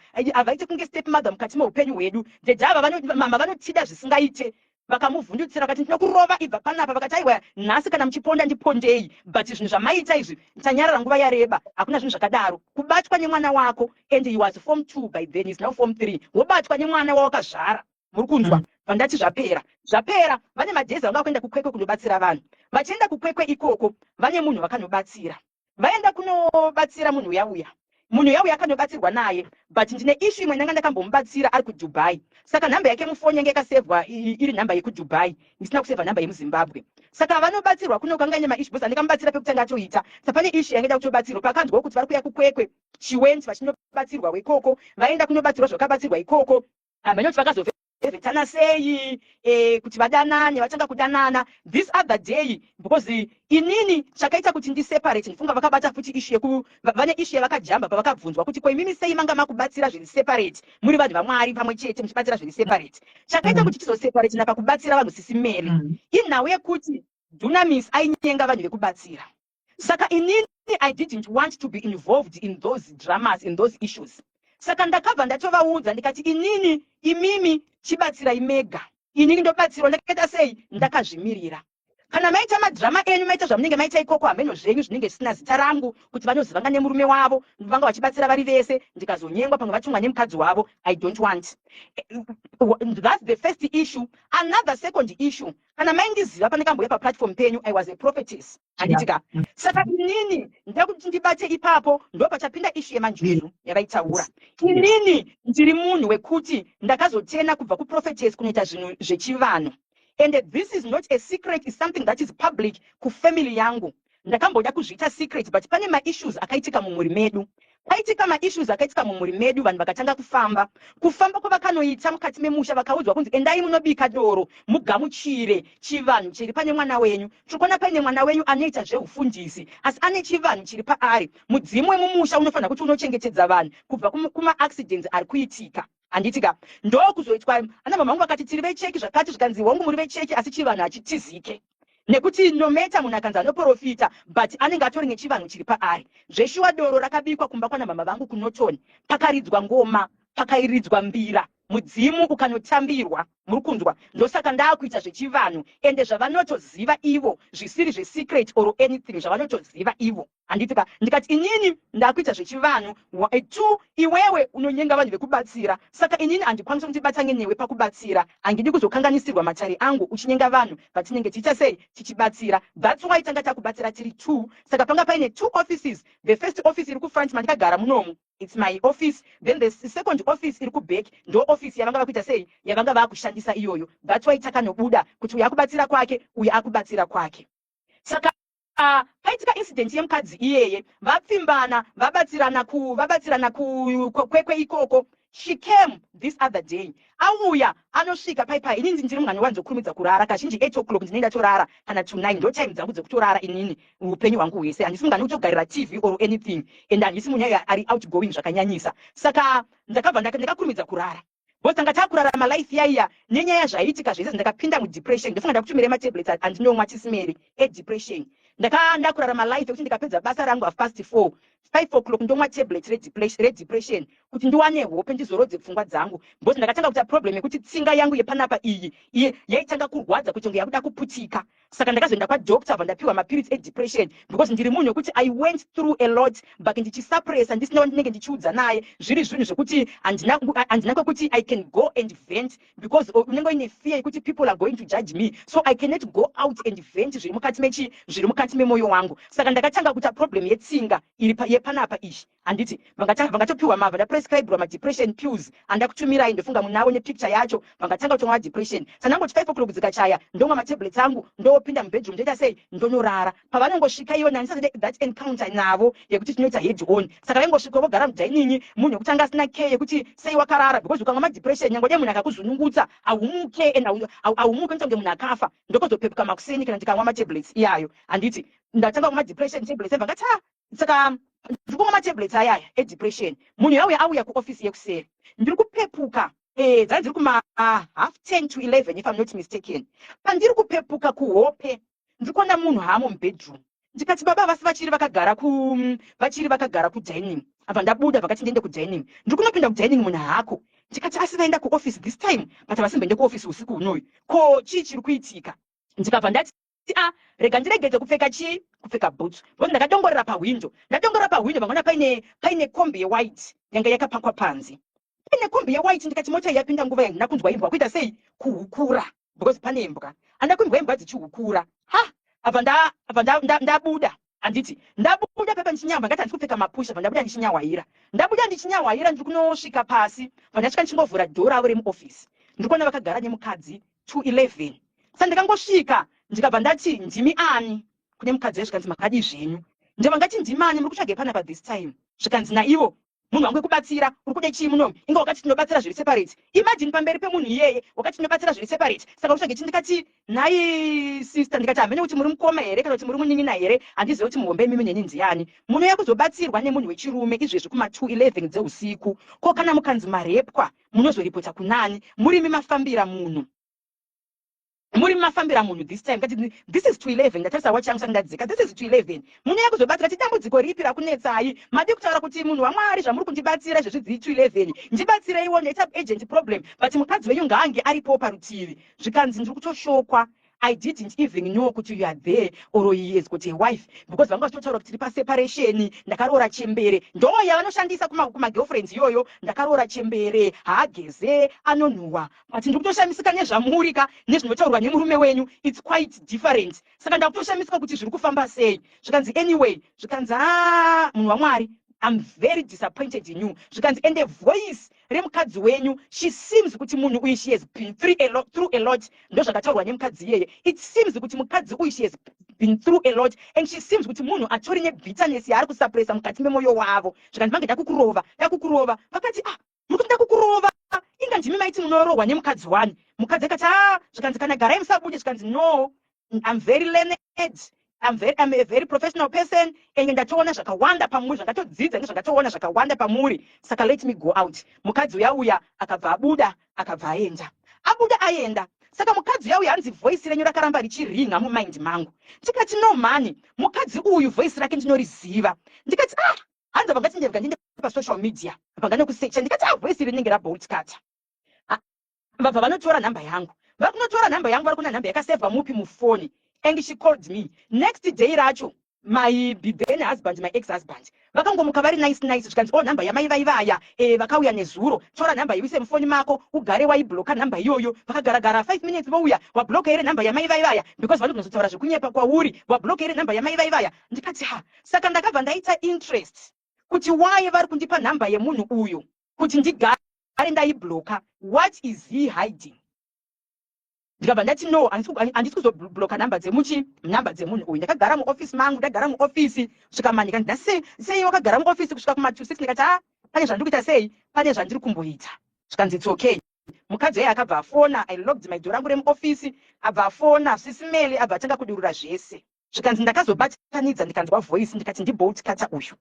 ite kunge step mother mukati meupenyu hwedu dhedhi ava mama vanotida zvisingaite vakamuvhundutsira vakati ndinokurova ibva panapa vakati aiwa nhasi kana muchiponda ndipondei but zvinhu zvamaita izvi tanyarara nguva yareba hakuna zvinhu zvakadaro kubatwa nemwana wako and he was form 2 by then is now form 3 wobatwa nemwana wawakazvara muri kunzwa vandati zvapera vane madhezi vanga kuenda kukwekwe kunobatsira vanhu vachienda kukwekwe ikoko vane munhu vakanobatsira vaenda kunobatsira munhu yauya akanobatsirwa naye but ndine issue imwe ndanga ndakambomubatsira ari kuDubai saka nhamba yake mufoni yange yakasevhwa iri nhamba yekuDubai ndisina kusevha nhamba yemuZimbabwe saka vanobatsirwa kuno kanganye maissue bosa ndikamubatsira pekutanga atoita sapane issue yange ndakutobatsirwa pakanzwa kuti vari kuya kukwekwe chiwenti vachinobatsirwa wekoko vaenda kunobatsirwa zvakabatsirwa ikoko vanoti vakazovhetana sei kuti vadanane vatanga kudanana this other day because inini chakaita kuti ndiseparate ndifunga vakabata futi issue vane issue yavakajamba pavakabvunzwa kuti ko imimi sei manga makubatsira zviri separate muri vanhu vamwari pamwe chete muchibatsira zviri separate chakaita kuti tizoseparate napakubatsira vanhu sisi Mary inhau yekuti Dunamis ainyenga vanhu vekubatsira saka inini I didn't want to be involved in those dramas, in those issues. Saka ndakabva ndatovaudza ndikati imimi chibatsira imega inini ndobatsirwa ndakaita sei ndakazvimirira kana maita madrama enyu maita zvamunenge maita ikoko hameno zvenyu zvinenge zvisina zita rangu kuti vanozivanga nemurume wavo vanga vachibatsira vari vese ndikazonyengwa pamwe vachumwa nemukadzi wavo I don't want. That's the first issue. Another second issue, kana maindiziva pandakamboya paplatform penyu I was a prophetess handitika saka inini ndakuti ndibate ipapo ndo pachapinda issue yemanjuzu yavaitaura inini ndiri munhu wekuti ndakazotena kubva kuprophetess kunoita zvinhu zvechivanhu. And this is not a secret, it's something that is public kufamily yangu. Ndakamboda kuzviita secret but pane ma-issues akaitika mumuri medu. Paitika ma-issues akaitika mumuri medu vanhu vakatanga kufamba kwavakanoita mukati memusha vakaudzwa kunzi endai munobika doro mugamuchire chivanhu chiri pane mwana wenyu. Tikuona paine mwana wenyu anoita zveufundisi asi ane chivanhu chiri paari. Mudzimu wemumusha unofanira kuti unochengetedza vanhu kubva kuma-accidents ari kuitika. Handitika ndokuzoitwa ana mama vangu vakati tiri vecheki zvakati zvikanzi wangu muri vecheki asi chivanhu hachitizike nekuti nometa munhu akanzi anoprofita but anenge atori nechivanhu chiri paari. Zveshuwa doro rakabikwa kumba kwana mama vangu kunotoni pakaridzwa ngoma pakairidzwa mbira mudzimu ukanotambirwa muri kunzwa ndosaka ndaakuita zvechivanhu ende zvavanotoziva ivo zvisiri zvesecret or anything zvavanotoziva ivo. Handitika ndikati inini ndaakuita zvechivanhu tu iwewe unonyenga vanhu vekubatsira saka inini handikwanisa kuti ndibatange newe pakubatsira handidi kuzokanganisirwa matare angu uchinyenga vanhu vatinenge tiita sei tichibatsira. That's why tanga takubatsira tiri 2 saka panga paine 2 offices. The first office iri kufront mandikagara munomu it's my office, then the second office iri kuback ndo office yavanga vakuita sei yavanga vakushandisa iyoyo. That's why takanobuda kuti uya akubatsira kwake uya akubatsira kwake. Saka paitika incident yemukadzi iyeye vapfimbana vabatsirana kwekwe ikoko. She came this other day. Auya anosvika paipai inini ndiri munhu anowanzokurumidza kurara kazhinji 8 o'clock ndinenge ndatorara kana to 9 ndo time dzangu dzekutorara inini upenyu hwangu hwese. Handisi munhu anotogarira TV or anything and handisi munhu ari outgoing zvakanyanyisa. Saka ndakabva ndakakurumidza kurara. Bosi ndanga takurarama life yaiya nenyaya zvaiitika zvese ndakapinda mudepression. Ndofunga ndakutumire matablets andinomwa chisimeri depression. Ndakurarama life yekuti ndikapedza basa rangu 4:30 5 o'clock ndomwa tablets redepression kuti ndiwane hope ndizorodze pfungwa dzangu. Bosi ndakatanga kuita problem yekuti tsinga yangu yepanapa iyi yaitanga kurwadza kuti yakuda kuputika. Saka ndakazoenda kwadoctor vandapiwa mapills depression because ndiri munhu wekuti I went through a lot but ndichisuppressa ndisina ndinenge ndichiudza naye zviri zvinhu zvekuti handina kwekuti I can go and vent because unenge ine fear yekuti people are going to judge me, so I cannot go out and vent zviri mukati memwoyo wangu. Saka ndakatanga kuita problem yetsinga iri yepanapa ishi. Handiti vangatopiwa mavha ndaprescribe madepression pills andakutumirai ndofunga munavo nepicture yacho vangatanga kutomwa depression. Sanangoti 5 o'clock dzikachaya ndomwa matablets angu ndopinda mubedroom ndoita sei ndonorara. Pavanongosvika ivo handisati that encounter navo yekuti tinoita head on. Saka vaingosvika vogara mudining munhu wekutanga asina care yekuti sei wakarara because ukamwa madepression nyangwe munhu akakuzunungutsa aumuke and aumuke ntonge munhu akafa ndokozopepuka makuseni kana ndikamwa matablets iyayo. Handiti ndatanga kumwa depression tablets vangati saka ndikumwa matablets ayaya depression. Munhu auya kuoffice yekuseri ndiri kupepuka dzari dziri kuma 10:30 to 11 if I'm not mistaken. Pandiri kupepuka kuhope ndiri kuona munhu hamo mubedroom. Ndikati baba vasi vachiri vakagara kudining. Apa ndabuda vakati ndiende kudining. Ndiri kunopinda kudining munhu hako. Ndikati asi vaenda kuoffice this time but vasimboende kuoffice usiku unoyu. Ko chii chiri kuitika? Ndikabva ndati rega ndiregedze kupfeka boots. Bosi ndakadongorera pawindow vangaona paine kombi yewhite yanga yakapakwa panzi. Paine kombi yewhite ndikati mota yapinda nguva yandina kunzwa imbwa kuita sei kuhukura because pane imbwa. Andakunzwa imbwa dzichihukura. Apa ndabuda. Handiti ndabuda pepa ndichinyamba ngati handisi kupfeka mapusha ndabuda ndichinyawaira ndiri kunosvika pasi vandasvika ndichingovhura dhora avo remuoffice ndiri kuona vakagara nemukadzi 211. Saka ndikangosvika ndikabva ndati ndimi ani kune mukadzi wezvikanzi makadi zvenyu ndevangati ndimi ani muri kutsvage panapa this time zvikanzi naivo munhu wangu wekubatsira uri kude chii munomu inga wakati tinobatsira zviri separate. Imagine pamberi pemunhu iyeye wakati tinobatsira zviri separate. Saka utsvage chi ndikati nhai sister ndikati hamene kuti muri mukoma here kana kuti muri munin'ina here handizivi kuti muhombe mimi neni ndiani. Munhu yakuzobatsirwa nemunhu wechirume izvezvi kuma 2:11 dzeusiku. Ko kana mukanzi marepwa munozoripota kunani murimi mafambira munhu this time. This is 2:11 ndatarisa watch yangu saka ndadzika this is 2:11 munhu yakuzobatsira kuti dambudziko ripi rakunetsai madi kutaura kuti munhu wamwari zvamuri kundibatsira izvezvi 2:11 ndibatsireiwo ndaita agent problem but mukadzi wenyu ngaange aripo parutivi. Zvikanzi ndiri kutoshokwa. I didn't even know kuti you are there or he has got a wife because vanga vachitotaura kuti tiri paseparation. Ndakaroora chembere ndo yavanoshandisa kumagirlfriends iyoyo. Ndakaroora chembere haageze anonhuhwa but ndiri kutoshamisika nezvamurika nezvinotaurwa nemurume wenyu it's quite different. Saka ndakutoshamisika kuti zviri kufamba sei. Zvikanzi anyway zvikanzi munhu wamwari I'm very disappointed in you. Zvikanzi and the voice remukadzi wenyu she seems kuti munhu uyu she has been through a lot ndo zvakataurwa nemukadzi iyeye. It seems kuti mukadzi uyu she has been through a lot and she seems kuti munhu atori nebitterness yaari kusuppressa mukati memwoyo wavo. Zvikanzi mange ndakukurova vakati muri kuti ndakukurova inga ndimi maiti munorohwa nemukadzi wani. Mukadzi akati zvikanzi kana garai musabude. Zvikanzi no I'm very learned. I'm a very professional person and ndatoona zvakawanda pamuri zvakatodzidza nezvakatoona zvakawanda pamuri saka let me go out. Mukadzi uyauya akabva abuda akabva aenda. Saka mukadzi uyauya hanzi voice renyu rakaramba richiringa mumind mangu. Ndikati no mani mukadzi uyu voice rake ndinoriziva. Ndikati hanzi vangati ndevga ndinde pasocial media vangane kusecha. Ndikati voice rinenge rabolt cutter. Vabva vanotora nhamba yangu vari kuna nhamba yakasevha mupi mufoni. And she called me. Next day racho, my then husband, my ex-husband. Vakangomuka vari nice. Zvikanzi nhamba yamai vaivaya. Vakauya nezuro. Tora nhamba iwise mufoni mako. Ugare waibloka nhamba iyoyo. Vakagara 5 minutes vouya. Wabloka here nhamba yamai vaivaya. Because vanozotaura zvekunyepa kwauri. Wabloka here nhamba yamai vaivaya. Ndikati saka ndakabva ndaita interest. Kuti why vari kundipa nhamba yemunhu uyu. Kuti ndigare ndaibloka. What is he hiding? ndikabva ndati no handisi kuzobloka namba dzemunhu uyu. Ndakagara muofisi mangu, ndagara muofisi kusvika mani ndikati sei wakagara muofisi kusvika kuma26 ndikati pane zvandiri kuita sei, pane zvandiri kumboita. Zvikanzi it's okay. Mukadzi uye akabva afona, I logged my door rangu remuofisi, abva afona sisimeli, abva atanga kudurura zvese. Zvikanzi ndakazobatanidza ndikanzwa voice ndikati ndiBolt Cutter uyu.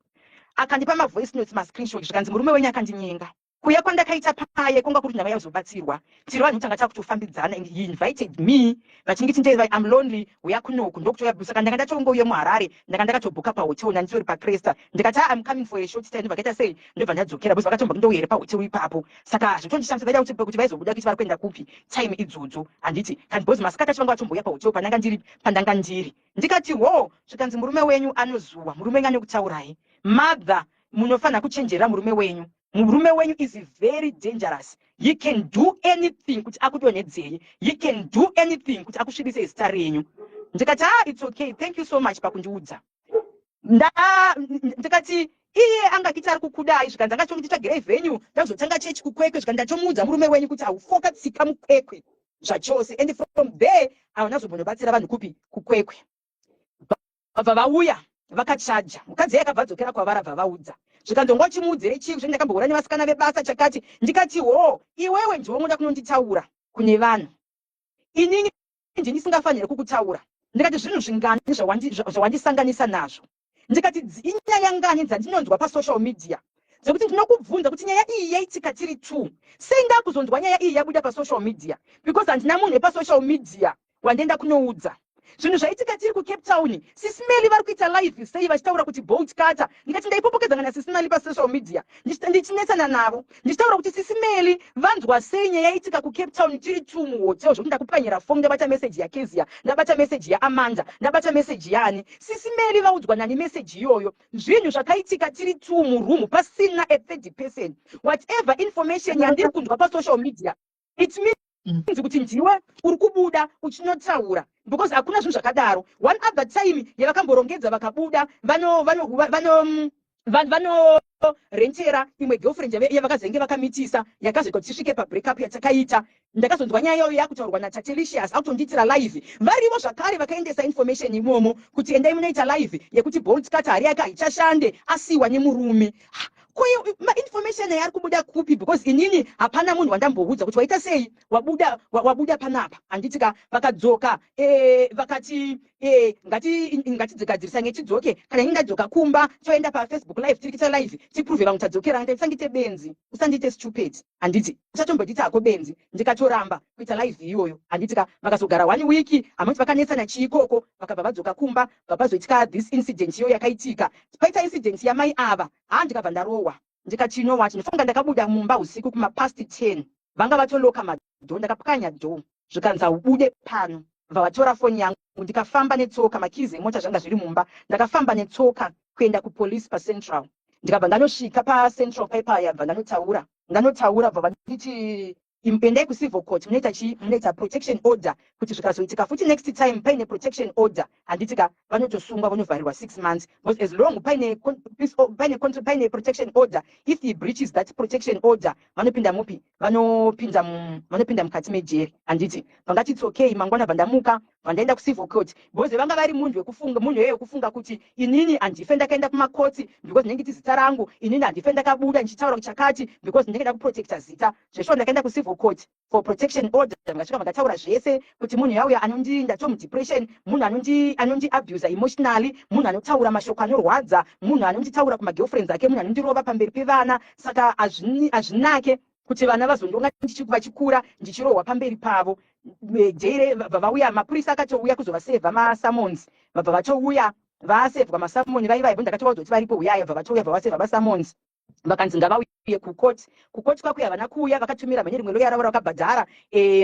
Akandipa mavoice notes mascreenshot. Zvikanzi murume wenyu akandinyenga. Kuya kwandakaita paye kunga kuti ndanga yazobatsirwa. Tiri vanhu tanga takutofambidzana and he invited me. Vachingiti ndei I'm lonely, uya kunoku ndokutoya saka ndanga ndatongouya muHarare, ndanga ndakatobuka pahotel ndandisori paCresta. Ndikati I'm coming for a short time, vakaita sei ndobva ndadzokera bose vakatomba kundouyere pahotel ipapo. Saka zvotondishamisa vaida kuti vaizobuda kuti vari kuenda kupi time idzodzo. Handiti kandi bosi masikati vanga vatomboya pahotel pandanga ndiri. Ndikati ho, zvikanzi murume wenyu anozuwa, murume wenyu anokutaurai. Mother, munofanira kuchenjera murume wenyu. Murume wenyu is very dangerous. He can do anything kuti akudonhedzei. He can do anything kuti akusvibise zita renyu. Ndikati it's okay, thank you so much pakundiudza. Ndikati iye angakiti ari kukudai. Zvikanzi angachoti titsvagirei venue ndakuzotanga chechi kukwekwe. Zvikanzi ndachomuudza murume wenyu kuti haufoka tsika mukwekwe zvachose. And from there havana zombonobatsira vanhu kupi kukwekwe. Vabva vauya vakachaja. Mukadzi akabva adzokera kwavari abva vaudza. Zvikanzi ngochimuudzire chii zvendakambohura nevasikana vebasa chakati. Ndikati ho, iwewe ndiwe unoda kunonditaura kune vanhu. Inini ndisingafaniri kukutaura. Ndikati zvinhu zvingani zvawandisanganisa nazvo. Ndikati inyaya ngani dzandinonzwa pasocial media dzekuti ndinokubvunza kuti nyaya iyi yaitika tiri 2. Sei ndakuzonzwa nyaya iyi yabuda pasocial media? Because handina munhu wepasocial media wandienda kunoudza. Zvinhu zvaitika tiri kuCape Town, sisimeli vari kuita live sei vachitaura kuti Bolt Cutter. Ndikati ndaipopokedzana nasisimeli pasocial media ndichinetsana navo. Ndichitaura kuti sisimeli vanzwa sei nyaya yaitika kuCape Town tiri 2 muhotel zvokuti ndakupanyira phone ndabata message yaKezia, ndabata message yaAmanda, ndabata message yaani. Sisimeli vaudzwa nani message iyoyo. Zvinhu zvakaitika tiri 2 muroom pasina a third person. Whatever information yandiri kunzwa pasocial media, it means kuti ndiwe uri kubuda uchinotaura, because hakuna zvinhu zvakadaro. One other time yavakamborongedza vakabuda rentera imwe girlfriend yavakazenge vakamitisa yakazoti tisvike pabreakup yatakaita. Ndakazonzwa nyaya iyoyo yakutaurwa naTatelicious akutondiitira live. Varivo zvakare vakaendesa information imomo kuti endai munoita live yekuti Bolt Cutter hari yake haichashande asiwa nemurume. Information yari kubuda kupi? Because inini hapana munhu wandamboudza kuti waita sei wabuda panapa. Handitika vakadzoka vakati ngatidzigadzirisa ngechidzoke kana inga dzoka kumba toenda paFacebook live tirikuita live tiprove vanhu tadzokera ndisangite benzi usandite stupid. Handiti usatombodita ako benzi. Ndikatoramba kuita live iyoyo. Handitika vakazogara 1 week amoti vakanetsana chiikoko vakabva vadzoka kumba vapazoitika this incident iyo yakaitika. Paita incident yamai ava ndikabva ndarowa. Ndikati no what, ndifunga ndakabuda mumba usiku kuma past 10 vanga vatoloka madho ndakapwanya dho. Zvikanza ubude pano vatora foni yangu ndikafamba netsoka makizi emota zvanga zviri mumba ndakafamba netsoka kuenda kupolice paCentral. Ndikabva ndanosvika paCentral paipaya bva ndanotaura bva vanditi endai kucivil court munoita protection order kuti zvikazoitika futi next time paine protection order handitika vanotosungwa vanovharirwa 6 months. But as long paine protection order, if he breaches that protection order vanopinda mupi vanopinda mukati mejeri. Handiti vangati it's okay. Mangwana vandamuka vandaenda kucivil court because vanga vari munhu iyoyo kufunga kuti inini handife ndakaenda kumakoti because ndinenge ti zita rangu, inini handife ndakabuda ndichitaura kuchakati because ndinenge ndakuprotecta zita. Zvesho ndakaenda kucivil court for protection order. Vakasvika vakataura zvese kuti munhu yauya ndatomudepression, munhu anondi abuse emotionally, munhu anotaura mashoko anorwadza, munhu anonditaura kumagirlfriends ake, munhu anondirova pamberi pevana. Saka hazvinake kuti vana vazondonga vachikura ndichirohwa pamberi pavo. Jere vauya mapurisa akatouya kuzovasevha maSummons, vabva vatouya vasevhwa maSummons vaivaivo ndakatova kuti varipo uyaya bva vatouya bva vasevha maSummons. Vakanzi ngavauye kukoti kwakuya havana kuuya vakatumira mhanye rimwe loya ravo rakabhadhara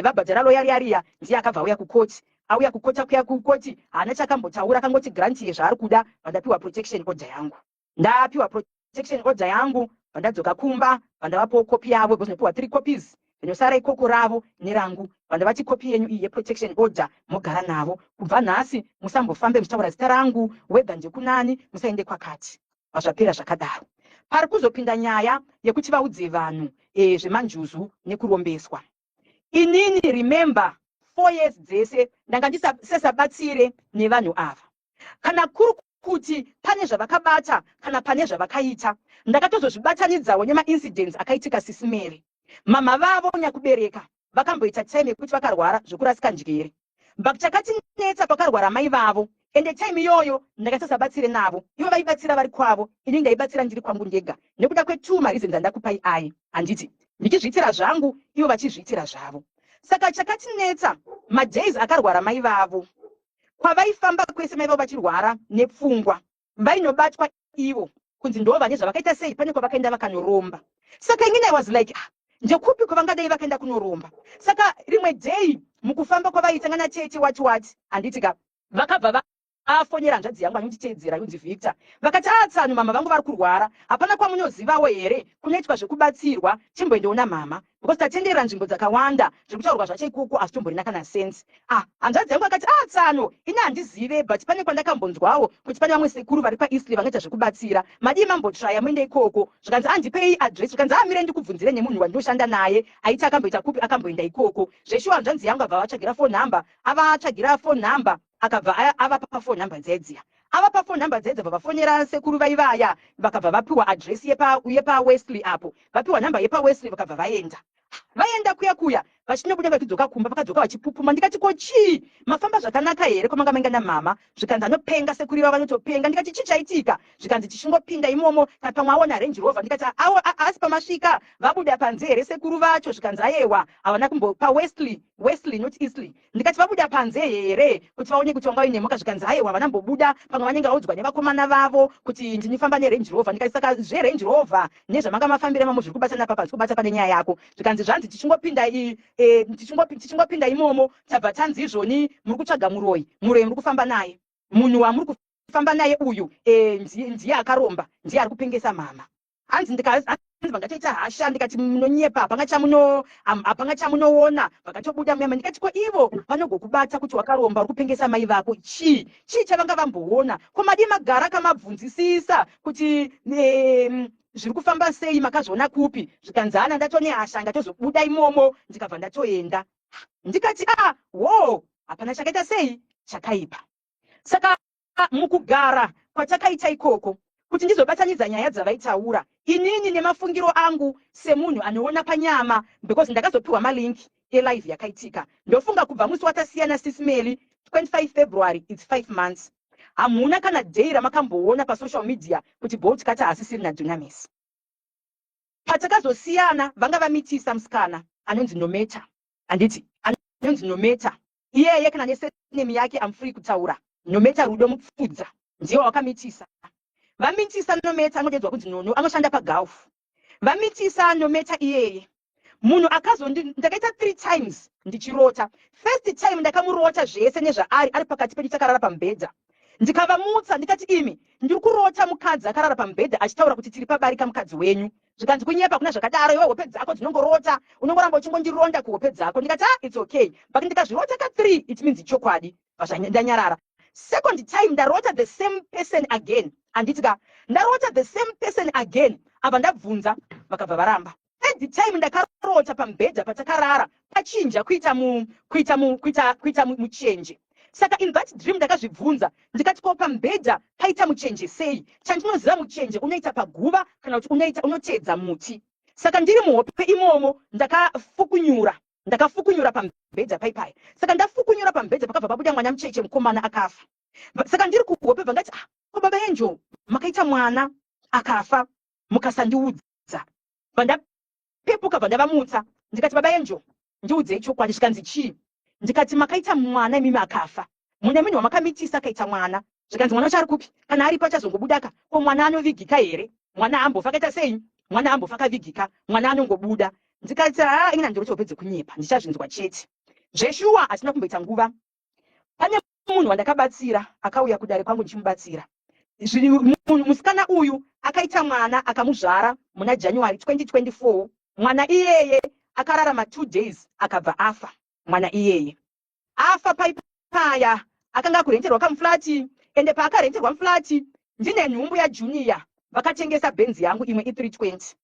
vabhadhara loya riya ndiye akabva auya kukoti. Auya kukoti akuya kukoti haana chakambotaura akangoti granti yezvaari kuda vandapiwa protection order yangu. Ndapiwa protection order yangu vandadzoka kumba vandavapawo kopi yavo because ndapiwa 3 copies rinosara ikoko ravo nerangu. Vandavati kopi yenyu iyi yeprotection order mogara navo. Kubva nhasi musambofambe muchitaura zita rangu wega ndekunani musaende kwakati. Zvapera zvakadaro. Pari kuzopinda nyaya yekuti vaudze vanhu zvemanjuzu nekurombeswa. Inini remember 4 years dzese ndanga ndisabatsire nevanhu ava. Kana kuri kuti pane zvavakabata kana pane zvavakaita, ndakatozozvibatanidzawo nemaincidents akaitika Sisi Mary. Mama vavo nyakubereka vakamboita time yekuti vakarwara zvokurasika njere. Chakatinetsa pakarwara mai vavo, ende time iyoyo ndakatasabatsire navo. Ivo vaibatsira vari kwavo, ini ndaibatsira ndiri kwangu ndega. Nekuda kwe2 mareasons andakupai ai, handiti ndichizviitira zvangu, ivo vachizviitira zvavo. Saka chakatinetsa madays akarwara mai vavo, kwavaifamba kwese mai vavo vachirwara nepfungwa, vainobatwa ivo kunzi ndo vane zvavakaita sei, pane kwavakaenda vakanoromba. Saka ingine I was like, ndekupi kwavangadai vakaenda kunoromba. Saka rimwe day mukufamba kwavaita ngana tete wati handitika vakabva afonera hanzvadzi yangu anonditeedzera yunzi Victor, vakati Tsano mama vangu vari kurwara, hapana kwamunozivawo here kunoitwa zvekubatsirwa, chimboendeona mama because tatenderera nzvimbo dzakawanda zviri kutaurwa zvacho ikoko asi tomborina kana sense. Hanzvadzi yangu akati Tsano ina handizive but pane kwandakambonzwawo kuti pane vamwe sekuru vari paEastleigh vanoita zvekubatsira, madii mambotraya muende ikoko. Zvikanzi andipei address, zvikanzi amire ndikubvunzire nemunhu wandinoshanda naye aiti akamboita kupi akamboenda ikoko. Zveshuwa hanzvadzi yangu abva vatsvagira phone number akabva avapa phone number dzedziya. Avapa phone number dzedzi vafonera sekuru vaivaya vakabva vapiwa address yepa Wesley apo. Vapiwa namba yepa Wesley vakabva vaenda kuya vachinobuda vakidzoka kumba vakadzoka vachipupuma. Ndikati ko chii mafamba zvakanaka here kwamanga mainga namama. Zvikanzi anopenga sekuru vavo vanotopenga. Ndikati chichaitika. Zvikanzi tichingopinda imomo kana pamwe aona Range Rover. Ndikati asi pamasvika vabuda panze here sekuru vacho. Zvikanzi ayewa havana kumbopa Wesley not Eastleigh. Ndikati vabuda panze here kuti vaone kuti wanga uine mhuka. Zvikanzi ayewa vanambobuda pamwe vanenge vaudzwa nevakomana vavo kuti ndinifamba neRange Rover. Ndikati saka zveRange Rover nezvamanga mafambira mamo zviri kubata papa zviri kubata pane nyaya yako. Zvikanzi zvanzi tichingopinda imomo tabva tanzi izvoni muri kutsvaga muroyi muri kufamba naye. Munhu wamuri kufamba naye uyu ndiye akaromba, ndiye ari kupengesa mama. Hanzi vangatoita hasha. Ndikati munonyepa hapana chamunoona. Vakatobuda muyama. Ndikati ko ivo vanogokubata kuti wakaromba uri kupengesa mai vako. Chii chavanga vamboona? Ko madii magara kamabvunzisisa kuti zviri kufamba sei, makazviona kupi? Zvikanzi hana ndatone hasha ngatozobuda imomo. Ndikabva ndatoenda. Ndikati hapana chakaita sei chakaipa. Saka mukugara kwatakaita ikoko kuti ndizobatanidza nyaya dzavaitaura, inini nemafungiro angu semunhu anoona panyama because ndakazopiwa malinki elive yakaitika. Ndofunga kubva musi watasiyana Sisi Mary 25 February it's 5 months. Hamuna kana day ramakamboona pasocial media kuti Bolt Cutter hasisiri naDunamis. Patakazosiyana vanga vamitisa musikana anonzi Nometa. Handiti anonzi Nometa iyeye kana nesenemi yake amfree kutaura. Nometa Rudo Mupfudza ndiye wakamitisa. Vamitisa Nometa anodedzwa kunzi Nono anoshanda paGulf. Vamitisa Nometa iyeye. Munhu ndakaita 3 times ndichirota. First time ndakamurota zvese nezvaari ari pakati pedu takarara pamubhedha. Ndikavamutsa ndikati imi ndiri kurota mukadzi akarara pamubhedha achitaura kuti tiri pabarika mukadzi wenyu. Zvikanzi kunyepa kuna zvakadaro, iwe hope dzako dzinongorota unongoramba uchingondironda kuhope dzako. Ndikati it's okay but ndikazvirota ka3 it means chokwadi ndanyarara. Second time ndarota the same person again. Anditika ndarota the same person again. Ava ndabvunza vakabva varamba. Third time ndakarota pamubhedha patakarara pachinja kuita muchenje. Saka in that dream ndakazvibvunza ndikati ko pamubhedha paita muchenje sei? Chandinoziva muchenje unoita paguva kana kuti unotedza muti. Saka ndiri muhope imomo ndakafukunyura pamubhedha paipai. Saka ndafukunyura pamubhedha pakabva pabuda mwana mucheche mukomana akafa. Saka ndiri kuhope vangati baba Angel makaita mwana akafa mukasandiudza. Vandapepuka vandavamutsa ndikati baba Angel ndiudzei chokwadi. Zvikanzi chii? Ndikati makaita mwana imimi akafa. Mune munhu wamakamitisa akaita mwana. Zvikanzi mwana uchari kupi? Kana ari pachazongobudaka ko mwana anovigika here? Mwana ambofa akaita sei? Mwana ambofa akavigika. Mwana anongobuda. Ndikati ina ndiro chopedze kunyepa ndichazvinzwa chete. Zveshuwa hatina kumboita nguva. Pane munhu wandakabatsira akauya kudare kwangu ndichimubatsira. Musikana uyu akaita mwana akamuzvara muna January 2024. Mwana iyeye akararama 2 days akabva afa. Mwana iyeye afa paipaya akanga kurenterwa kamuflati. Ende paakarenterwa muflati ndine nhumbu yaJunior vakatengesa Benz yangu imwe i320.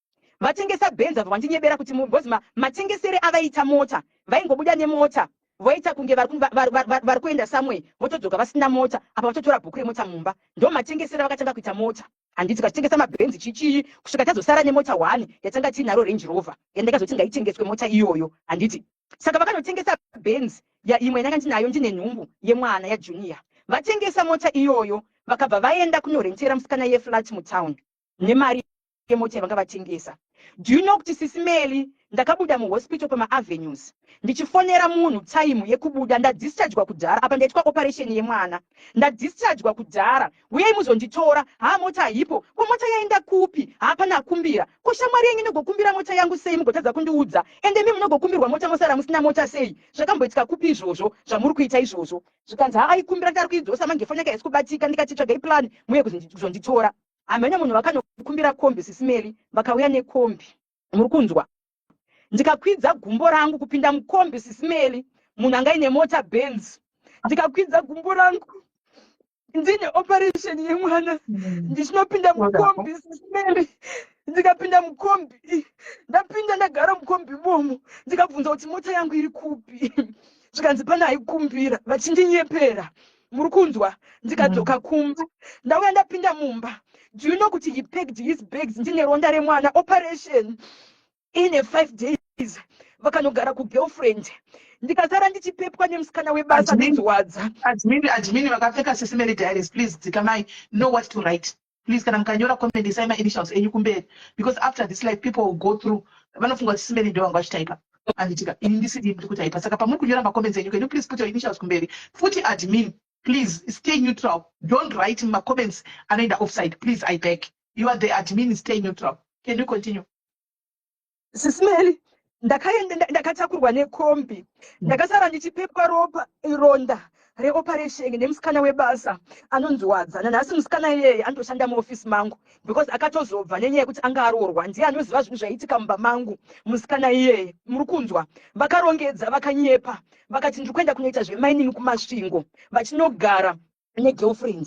Vatengesa Benz abva vandinyebera kuti mubozima matengesere avaita mota vaingobuda nemota voita kunge vari kuenda samwe votodzoka vasina mota apa vatotora bhuku remota mumba ndo matengesera vakatanga kuita mota handiti kachitengesa mabhenzi chichii kusvika tazosara nemota 1 yatanga tinaro Range Rover yandakazoti ngaitengeswe mota iyoyo handiti saka vakanotengesa bhenzi imwe yandanga ndinayo ndine nhumbu yemwana yaJunior vatengesa mota iyoyo vakabva vaenda kunorentera musikana yeflat mutown nemari yemota yavanga vatengesa. Do you know kuti Sisimeli ndakabuda muhospital pama-avenues ndichifonera munhu time yekubuda ndadischargwa kudhara apa ndaitwa operation yemwana ndadischargwa kudhara uyai muzonditora mota haipo ko mota yaenda kupi hapana kumbira ko shamwari yenyu inogokumbira mota yangu sei mugotadza kundiudza ende mimi munogokumbirwa mota mosara musina mota sei zvakamboitika kupi izvozvo zvamuri kuita izvozvo zvikanzi haikumbira ndari kuidzosa mangefoneka haisi kubatika ndikati tsvagai plan muye kuzonditora hamenya munhu vakanokumbira kombi Sisimeli vakauya nekombi muri kunzwa ndikakwidza gumbo rangu kupinda mukombi Sisimeli munhu anga ine mota Benz ndikakwidza gumbo rangu ndine operation yemwana ndichinopinda mukombi Sisimeli ndikapinda mukombi ndapinda ndagara mukombi bomo ndikabvunza kuti mota yangu iri kupi zvikanzi pana haikumbira vachindinyepera muri kunzwa ndikadzoka kumba ndauya ndapinda mumba. Do you know kuti he packed his bags ndine ronda remwana operation in 5 days vakanogara kugirlfriend ndikasara ndichipepwa nemusikana webasa ndinzwadza
admin vakapfeka Sisimeli diaries please dzikamai know what to write please kana mukanyora comment isai ma-initials enyu kumberi because after this life people will go through vanofunga kuti Sisimeli ndio vanga vachitaipa anditika ini ndisidi muri kutaipa saka pamuri kunyora ma-comments enyu can you please put your initials kumberi futi admin please stay neutral. Don't write in my comments anoenda offside. Please, I beg. You are the admin, stay neutral. Can you continue?
Sisimeli, ndakatakurwa nekombi. Ndakasara ndichipepwa ropa ironda reoperation nemusikana webasa anonzwadza. Nanhasi musikana iyeye andoshanda muofisi mangu because akatozobva nenyaya yekuti anga aroorwa. Ndiye anoziva zvinhu zvaitika mumba mangu musikana iyeye. Muri kunzwa? Vakarongedza vakanyepa. Vakati ndiri kuenda kunoita zvemining kumasvingo vachinogara negirlfriend.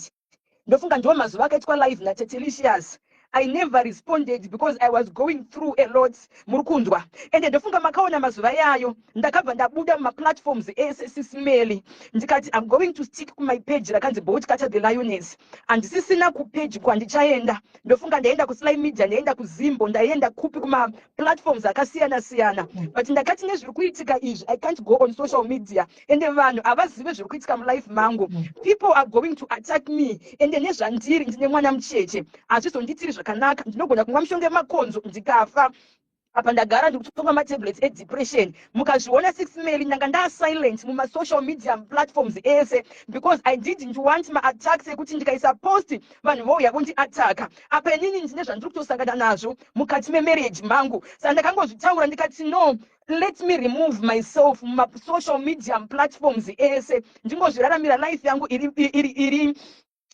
Ndofunga ndo mazuva akaitwa live naTetelicious. I never responded because I was going through a lot. Muri kunzwa? Ende ndofunga makaona mazuva yayo ndakabva ndabuda mumaplatforms ese Sisimeli ndikati I'm going to stick to my page rakanzi Bolt Cutter the Lioness handisisina kupage kwandichaenda ndofunga ndaenda kuSlime Media ndaenda kuZimbo ndaenda kupi kumaplatforms akasiyana siyana but ndakati nezviri kuitika izvi I can't go on social media ende vanhu havazive zviri kuitika mulife mangu people are going to attack me ende nezvandiri ndine mwana mucheche hazvizonditiri zvakanaka ndinogona kumwa mishonga yemakonzo ndikafa apa ndagara ndikutonga matablets edepression mukazviona Sisimeli ndanga ndasilent mumasocial media platforms ese because I didn't want ma-attacks ekuti ndikaisa post vanhu vouya vondiataka apa inini ndine zvandiri kutosangana nazvo mukati memarriage mangu saka ndakangozvitaura ndikati no let me remove myself mumasocial media platforms ese ndingozviraramira life yangu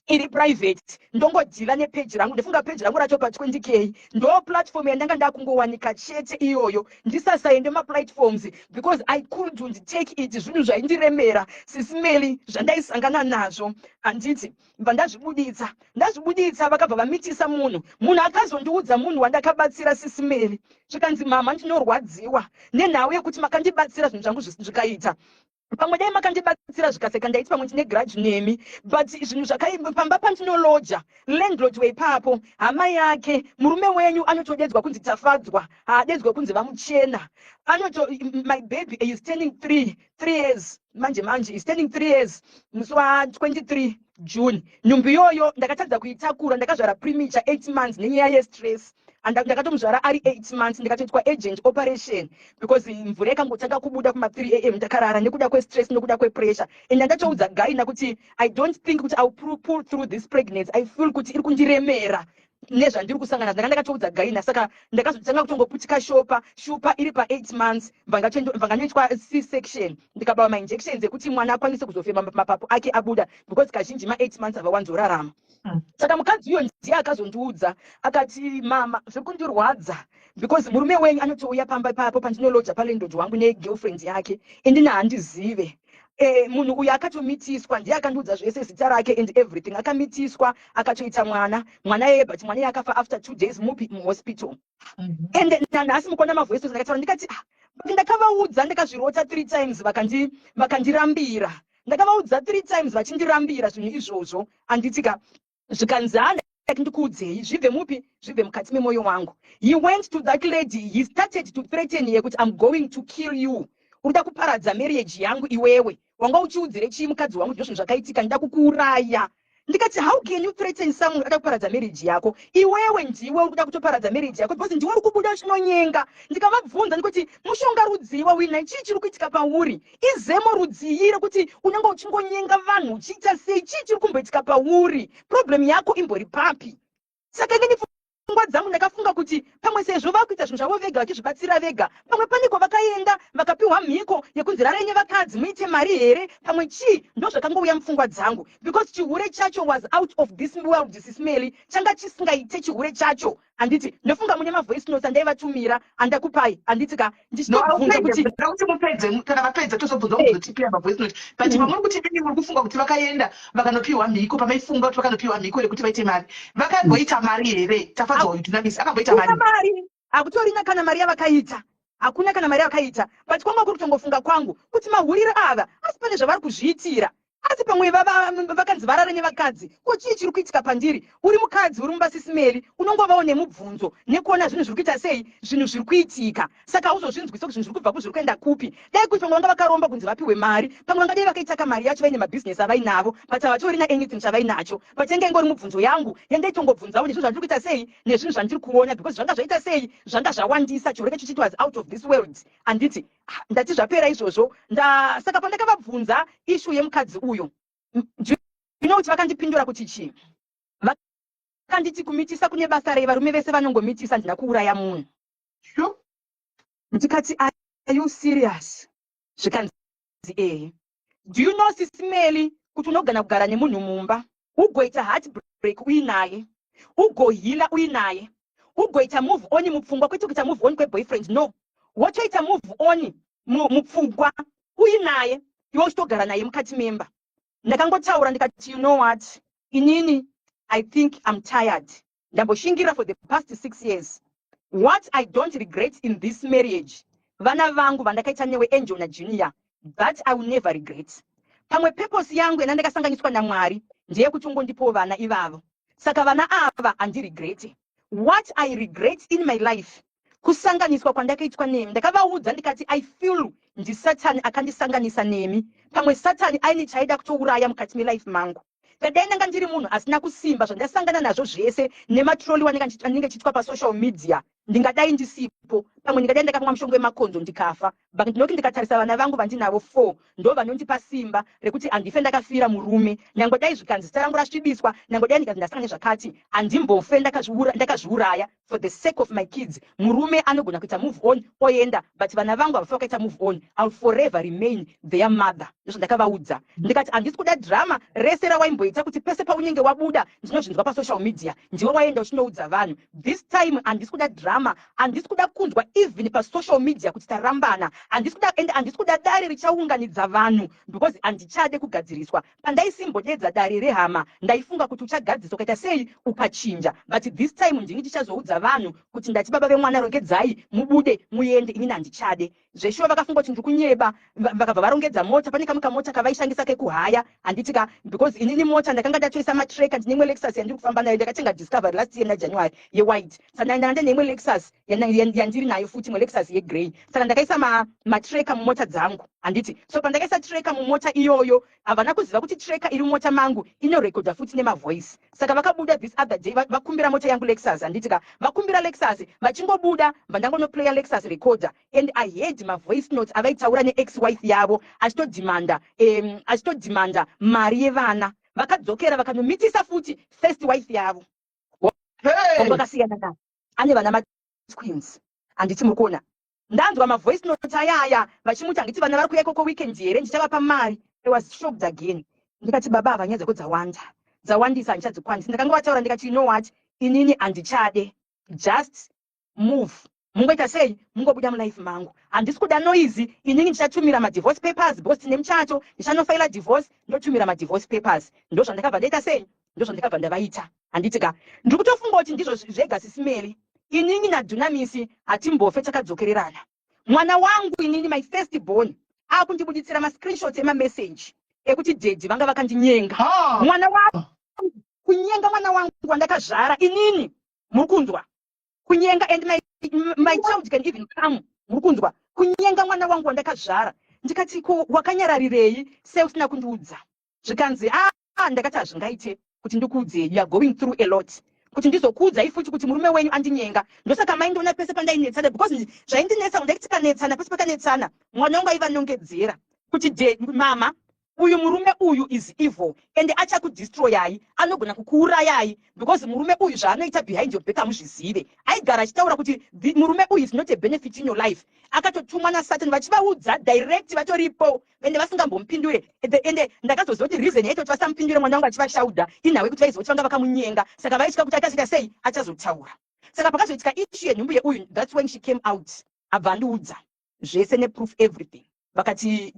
iri private ndongodhila nepage rangu ndifunga page rangu racho pa20k ndo platform yandanga ndakungowanika chete iyoyo ndisasaende maplatforms because I couldn't take it zvinhu zvaindiremera Sisimeli zvandaisangana nazvo handiti mba ndazvibuditsa vakabva vamitisa munhu akazondiudza munhu wandakabatsira Sisimeli zvikanzi mama ndinorwadziwa nenhau yekuti makandibatsira zvinhu zvangu zvikaita pamwe dai makandibatsira zvikaseka ndaiti pamwe ndine grudge nemi but zvinhu zvakaipamba pandinolodya landlord weipapo hama yake murume wenyu anotodedzwa kunzi tafadzwa haadedzwe kunzi vamuchena my baby is turning 3 years manje is turning 3 years musi wa23 June nhumbu iyoyo ndakatadza kuitakura ndakazvara premature 8 months nenyaya yestress ndakatomuzvara ari 8 months ndikatoitwa agent operation because mvura yakangotanga kubuda kuma3 am ndakarara nekuda kwestress nekuda kwepressure and ndatoudza Garina kuti I don't think kuti I'll pull through this pregnancy I feel kuti iri kundiremera nezvandiri kusangana ndakatoudza Garina saka ndakazotanga kutongoputika shupa iri pa8 months vanganoitwa C-section ndikabawa ma-injections ekuti mwana akwanise kuzofema mapapu ake abuda because kazhinji ma8 months havawanzorarama saka mukadzi uyo ndiye akazondiudza akati mama zviri kundirwadza because murume wenyu anotouya pamba ipapo pandinolodya palandlord wangu negirlfriend yake endina handizive munhu uyu akatomitiswa, ndiye akandiudza zvese zita rake and everything. Akamitiswa akatoita mwana yeye, but mwana akafa after 2 days muhospital. And nanhasi mukona mavoice ndakataura ndikati ndakavaudza ndakazvirota 3 times vakandirambira. Ndakavaudza 3 times vachindirambira zvinhu izvozvo, anditika zvikanzana ndikuudzei zvibve mupi, zvibve mukati memoyo wangu. He went to that lady, he started to threaten her kuti I'm going to kill you. Urida kuparadza marriage yangu iwewe. Wanga uchiudzire chii mukadzi wangu zvozvo zvakaitika, ndida kukuuraya. Ndikati how can you threaten someone urida kuparadza marriage yako? Iwewe ndiwe urikuda kutoparadza marriage yako because ndiwe urikubuda chinonyenga. Ndikavabvunza ndikuti mushonga rudziwa wina chii chiri kuitika pauri? Izemo rudzii rekuti unenge uchingonyenga vanhu uchiita sei? Chii chiri kumboitika pauri? Problem yako imbori papi? Saka inini pfungwa dzangu ndakafunga kuti pamwe sezvo vakuita zvinhu zvavo vega vachizvibatsira vega, pamwe paniko vakaenda vakapiwa mhiko yekunzi rarenye vakadzi muite mari here, pamwe chii? Ndo zvakangouya mupfungwa dzangu because chihure chacho was out of this world. Sismeli changa chisingaite chihure chacho. Anditi ndofunga mune mavoice notes andaivatumira andakupai, anditika ndichitobvunza kuti
mupedze kana vapedza tozobvunza kuzotipira mavoice note, but pamuri kuti ini muri kufunga kuti vakaenda vakanopiwa mhiko, pamaifunga kuti vakanopiwa mhiko rekuti vaite mari, vakamboita mari here? Tafadza uyu tunamisa akamboita mari?
Akutorina kana mari yavakaita, hakuna kana mari yavakaita, but kwanga kuri kutongofunga kwangu kuti mahuriro ava asi pane zvavari kuzviitira. Asi pamwe vakanzi vararenye vakadzi, ko chii chiri kuitika pandiri? Uri mukadzi uri mumbasismeri, unongovawo nemubvunzo nekuona zvinhu zviri kuita sei, zvinhu zviri kuitika. Saka hauzozvinzwisa kuti zvinhu zviri kubva kuzviri kuenda kupi. Dai kuti pamwe vanga vakaromba kunzi vapiwe mari, pamwe vangadai vakaita kamari yacho vaine mabhizinesi avainavo, but havatorina anything zvavainacho. But yange ingori mubvunzo yangu yandaitongobvunzawo nezvinhu zvandiri kuita sei nezvinhu zvandiri kuona, because zvanga zvaita sei, zvanga zvawandisa, chihure chacho chiti was out of this world. Anditi ndati zvapera izvozvo. Saka pandakavabvunza issue yemukadzi uyo, kuti vakandipindura kuti chii? Vakanditi kumitisa kune basa rei, varume vese vanongomitisa, ndina kuuraya munhu. Ndikati are you serious? Zvikanzi do you know Sismeli kuti unogona kugara nemunhu mumba ugoita heartbreak uinaye, ugohila uinaye, ugoita move on mupfungwa, kwete kuita move on kweboyfriend, no, wotoita move on mupfungwa uinaye, iwe uchitogara naye mukati memba. Ndakangotaura ndikati you know what, inini I think I'm tired. Ndamboshingira for the past 6 years. What I don't regret in this marriage, vana vangu vandakaita newe Angel na Junior, that I will never regret. Pamwe purpose yangu yanandakasanganiswa naMwari ndiye kuti ungondipo vana ivavo. Saka vana ava andiregreti. What I regret in my life, kusanganiswa kwandakaitwa nemi. Ndakavaudza ndikati I feel ndi Satani akandisanganisa nemi. Pamwe Satani aine chaida kutouraya mukati melife mangu. Kadai ndanga ndiri munhu asina kusimba zvandasangana nazvo zvese nematroli wanenge chitwa pasocial media, ndingadai ndisipo. Pamwe ndingadai ndakamwa mushongo wemakonzo ndikafa, but ndinoki ndikatarisa vana vangu vandinavo 4 ndo vanondipa simba rekuti andife ndakafira murume. Nyangodai zvikanzi zita rangu rasvibiswa, nyangodai ndikazi ndasangana nezvakati, andimbofe ndakazviuraya for the sake of my kids. Murume anogona kuita move on oenda, but vana vangu havafa vakaita move on, I'll forever remain their mother. Ndizvo ndakavaudza. Ndikati handisi kuda drama rese rawaimboita kuti pese paunenge wabuda ndinozvinzwa pasocial media ndiwe waenda uchinoudza vanhu. This time handisi kuda drama, handisi kuda kunzwa even pasocial media kuti tarambana, handisi kuda dare richaunganidza vanhu because handichade kugadziriswa. Pandaisimbodedza dare rehama ndaifunga kuti uchagadziswa ukaita sei ukachinja, but this time ndini ndichazoudza vanhu kuti ndati baba vemwana rongedzai mubude muende, inini handichade. Zveshuwa vakafunga kuti ndiri kunyeba, vakabva varongedza mota, pane kamwe kamota kavaishandisa kekuhaya, handitika because inini mota ndakanga ndatoisa matreka, ndine Lexus yandiri kufamba nayo, ndakatenga Discovery last year naJanuary yewhite. Saka ndanda nemwe Lexus yandiri nayo futi Lexus yegrey. Saka ndakaisa matreka mumota dzangu, handiti. So pandakaisa treka mumota iyoyo, havana kuziva kuti treka iri mumota mangu inorekodha futi nemavoice. Saka vakabuda this other day vakumbira mota yangu Lexus, handitika. Vakumbira Lexus, vachingobuda vandangonoplaya Lexus recorder, and I heard my voice notes avaitaura ne-ex-wife yavo achitodhimanda mari yevana. Vakadzokera vakanomimitisa futi first wife yavo. Vakasiyana nayo, ane vana twins. Handiti mukona. Ndanzwa mavoice notes ayaya vachimuti handiti vana vari kuya ikoko weekend here ndichavapa mari. I was shocked again. Ndikati baba ava nyaya dzako dzawandisa handichadzikwanisi. Ndakanga vataura ndikati you know what, inini handichade, just move mungoita sei mungobuda mulife mangu handisi kuda noizi inini ndichatumira madivorce papers because tine muchato ndichanofaila divorce ndotumira madivorce papers ndozvandakabva ndaita sei ndozvandakabva ndavaita handitika ndiri kutofunga kuti ndizvo zvega sisimeri inini nadhunamisi hatimbofe takadzokererana mwana wangu inini my first born akundibuditsira mascreenshot emameseji ekuti dhedhi vanga vakandinyenga mwana wangu kunyenga mwana wangu wandakazvara inini muri kunzwa kunyenga and my child can even come muri kunzwa kunyenga mwana wangu wandakazvara ndikati ko wakanyararirei sei usina kundiudza zvikanzi ndakati hazvingaite kuti ndikuudzei you are going through a lot kuti ndizokuudzai futi kuti murume wenyu andinyenga ndosaka maindiona pese pandainetsana because zvaindinetsa ndaiti tikanetsana pese pakanetsana mwana wangu aiva nongedzera kuti mama uyu murume uyu is evil and achakudestroyai anogona kukuurayai because murume uyu zvaanoita behind your back amuzvizive aigara achitaura kuti murume uyu is not a benefit in your life akatotumwa nasatan vachivaudza direct vatoripo ende vasingambomupindure ende ndakazoziva kuti reason yaito kuti vasamupindure mwana wangu achivashaudha inhawe kuti vaizoti vanga vakamunyenga saka vaitya kuti achazoita sei achazotaura saka pakazoitika issue yenhumbu yeuyu that's when she came out abva andiudza zvese neproof everything vakati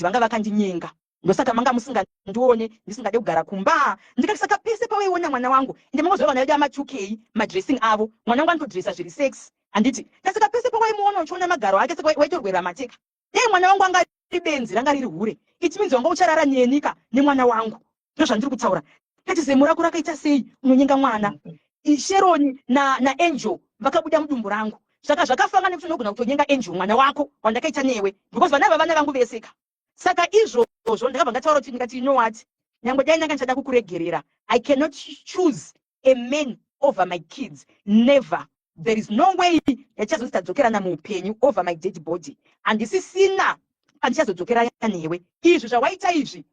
vanga vakandinyenga ndosaka manga musingandione ndisingade kugara kumba ndikati saka pese pawaiona mwana wangu ende mangozova vana vedu ama2k madressing avo mwana wangu anotodressa zviri sex handiti tasaka pese pawaimuona uchiona magaro ake saka waitorwera mateka dei mwana wangu anga ri benzi ranga riri hure it means wanga ucharara nenyika nemwana wangu ndozvandiri kutaura kati zemu rako rakaita sei unonyenga mwana Sheroni na Angel vakabuda mudumbu rangu saka zvakafanga nekuti unogona kutonyenga Angel mwana wako wandakaita newe because vana vangu veseka saka izvozvo ndakabva ndataura kuti ndikati you know what nyangwe dai ndanga ndichada kukuregerera I cannot choose a man over my kids never there is no way yachichazotadzokerana muupenyu over my dead body handisisina handichazodzokera newe izvi zvawaita izvi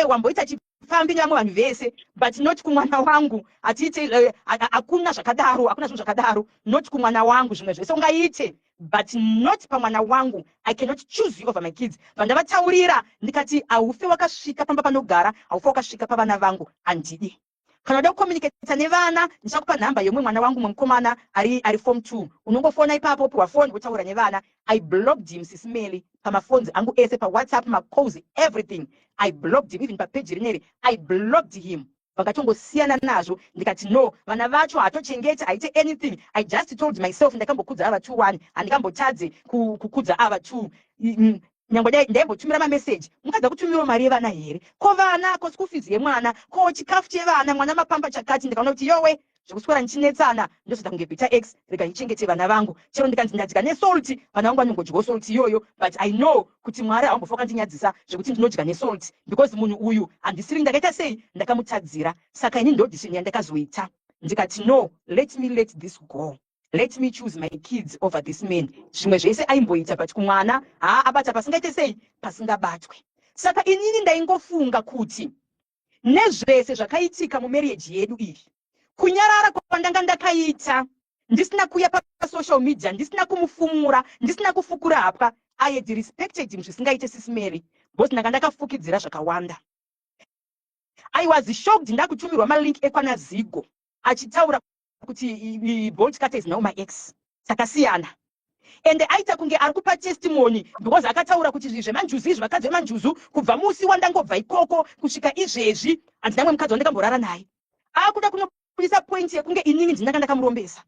wamboita chifambi nevamwe vanhu vese but not kumwana wangu atiite hakuna zvakadaro zvinhu zvakadaro not kumwana wangu zvimwe zvese ungaite but not pamwana wangu I cannot choose you over my kids vandavataurira ndikati haufe wakasvika pamba panogara haufe wakasvika pavana vangu handidi kana uda kucommunicata nevana ndichakupa nhamba yomwe mwana wangu mwemukomana ari form 2 unongofona ipapo piwa phone wotaura nevana I blocked him sisimeli pamaphones angu ese pawhatsapp macalls everything I blocked him even papeji rineri I blocked him vakatongosiyana nazvo ndikati no vana vacho hatochengeti haite anything I just told myself ndakambokudza ava 2-1 handikambotadze kukudza ava 2 nyangwe ndaimbotumira mameseji mukadza kutumirawo mari yevana here ko vana ko school fees yemwana ko chikafu chevana mwana mapamba chakati ndikaona kuti yowe zvekuswera ndichinetsana ndozoda kunge beta x rega ndichengete vana vangu chero ndikanzi ndadya nesalt vana vangu vanongodyawo salt iyoyo but I know kuti mwari haambofa wakandinyadzisa zvekuti ndinodya nesalt because munhu uyu handisiri ndakaita sei ndakamutadzira saka ini ndo decision yandakazoita ndikati no let me let this go let me choose my kids over this man zvimwe zvese aimboita but kumwana abata pasingaite sei pasingabatwe saka inini ndaingofunga kuti nezvese zvakaitika mumarriage yedu iyi kunyarara kwandanga ndakaita ndisina kuya pasocial media ndisina kumufumura ndisina kufukura hapwa I had respected him zvisingaite sisimeri because ndanga ndakafukidzira zvakawanda I was shocked ndakutumirwa malink ekwana Zigo achitaura kuti Bolt Carter is now my ex sakasiyana ende aita kunge ari kupa testimony because akataura kuti zvemanjuzu izvi vakadzi vemanjuzu kubva musi wandangobva ikoko kusvika izvezvi handina mwe mukadzi wandakamborara naye akuda kunopisa point yekunge inini ndinanga ndakamurombesa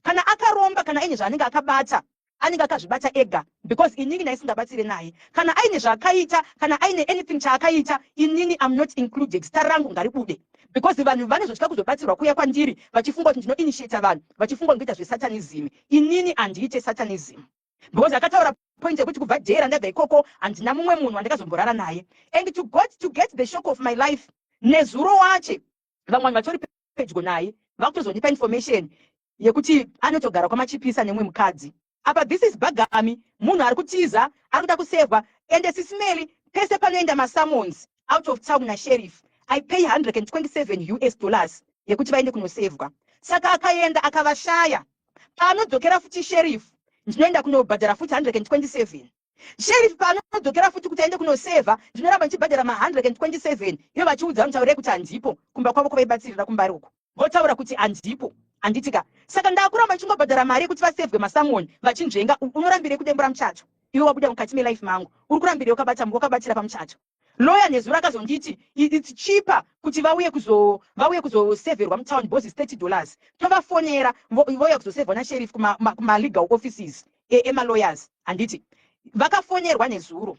kana akaromba kana aine zvaanenge akabata anenge akazvibata ega because inini ndaisingabatsire naye kana aine zvaakaita kana aine anything chaakaita inini am not included zita rangu ngaribude because vanhu vane zvotya kuzobatsirwa kuya kwandiri vachifunga kuti ndino initiate vanhu vachifunga kuita zvesatanism inini handiite satanism because akataura point yekuti kubva dhera ndabva ikoko handina mumwe munhu wandakazomborara naye and to get the shock of my life nezuro wache vamwe vanhu vatori pedyo naye vakutozondipa information yekuti anotogara kwamachipisa nemwe mukadzi apa this is bagami munhu ari kutiza ari kuda kusevha ende sisimeli pese panoenda masummons out of town nasheriff I pay $127 yekuti vaende kunosevhwa saka akaenda akavashaya paanodzokera futi sheriff ndinoenda kunobhadhara futi 127 sheriff paanodzokera futi kuti aende kunosevha ndinoramba ndichibhadhara ma127 iyo vachiudza vanhu taurei kuti handipo kumba kwavo kwavaibatsirira kumbari uko votaura kuti handipo handitika. Saka ndakuramba ndichingobhadhara mari yekuti vasevhwe masamoni vachinzvenga. Unorambirei kudembura muchato? Iwe wabuda mukati melife mangu. Uri kurambirei wakabatira pamuchato? Lawyer nezuro akazonditi it's cheaper kuti vauye kuzosevherwa mutown boss $30. Tovafonera voya kuzosevhwa nasheriff kuma legal offices ema-lawyers. Handiti vakafonerwa nezuro,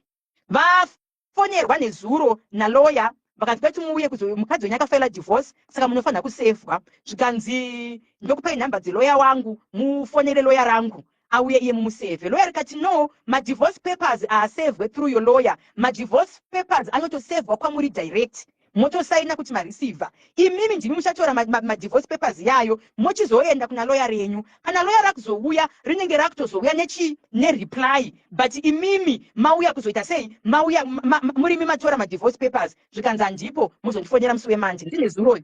vafonerwa nezuro nalawyer vakati kuti muuye mukadzi wenyu akafaila divorce saka munofanira kusevhwa. Zvikanzi ndokupai nhamba dzelawyer wangu mufonere lawyer rangu auye iye mumusevhe. Lawyer rikati no, ma-divorce papers asevhwe through your lawyer. Ma-divorce papers anotosevhwa kwamuri direct, motosaina kuti mareceiver. Imimi ndimi muchatora ma-divorce papers yayo mochizoenda kuna lawyer renyu. Kana lawyer rakuzouya rinenge rakutozouya nereply, but imimi mauya kuzoita sei, mauya murimi matora ma-divorce papers. Zvikanzi ndipo muzondifonera musi wemanje. Ndine zuroyo.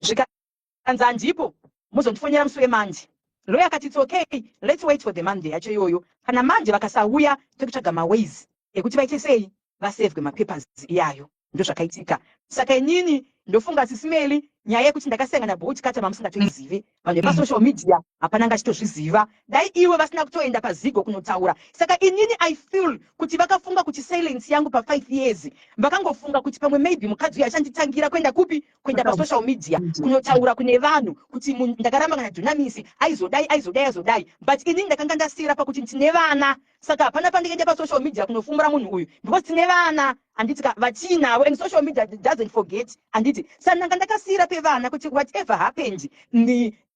Zvikanzi ndipo muzondifonera musi wemanje. Lawyer akati it's okay, let's wait for the Monday yacho iyoyo. Kana manje vakasauya tokutsvaga maways ekuti vaite sei vasevhwe mapapers iyayo. Ndo zvakaitika. Saka inini ndofunga sisimeli nyaya yekuti ndakasenga na Bolt Cutter mamusingatoizive. Vanhu vepasocial media hapana ngachitozviziva. Dai iwe vasina kutoenda pazigo kunotaura. Saka inini I feel kuti vakafunga kuti silence yangu pa 5 years. Vakangofunga kuti pamwe maybe mukadzi uyu achanditangira kwenda kupi? Kwenda pasocial media kunotaura kune vanhu kuti ndakaramba kana Dunamis aizodai. But inini ndakanga ndasira pakuti ndine vana. Saka hapana pandikaenda pasocial media kunofumbura munhu uyu. Because tine vana. Anditika vatinavo, and social media doesn't forget. Anditi sananga ndakasira pevana kuti whatever happened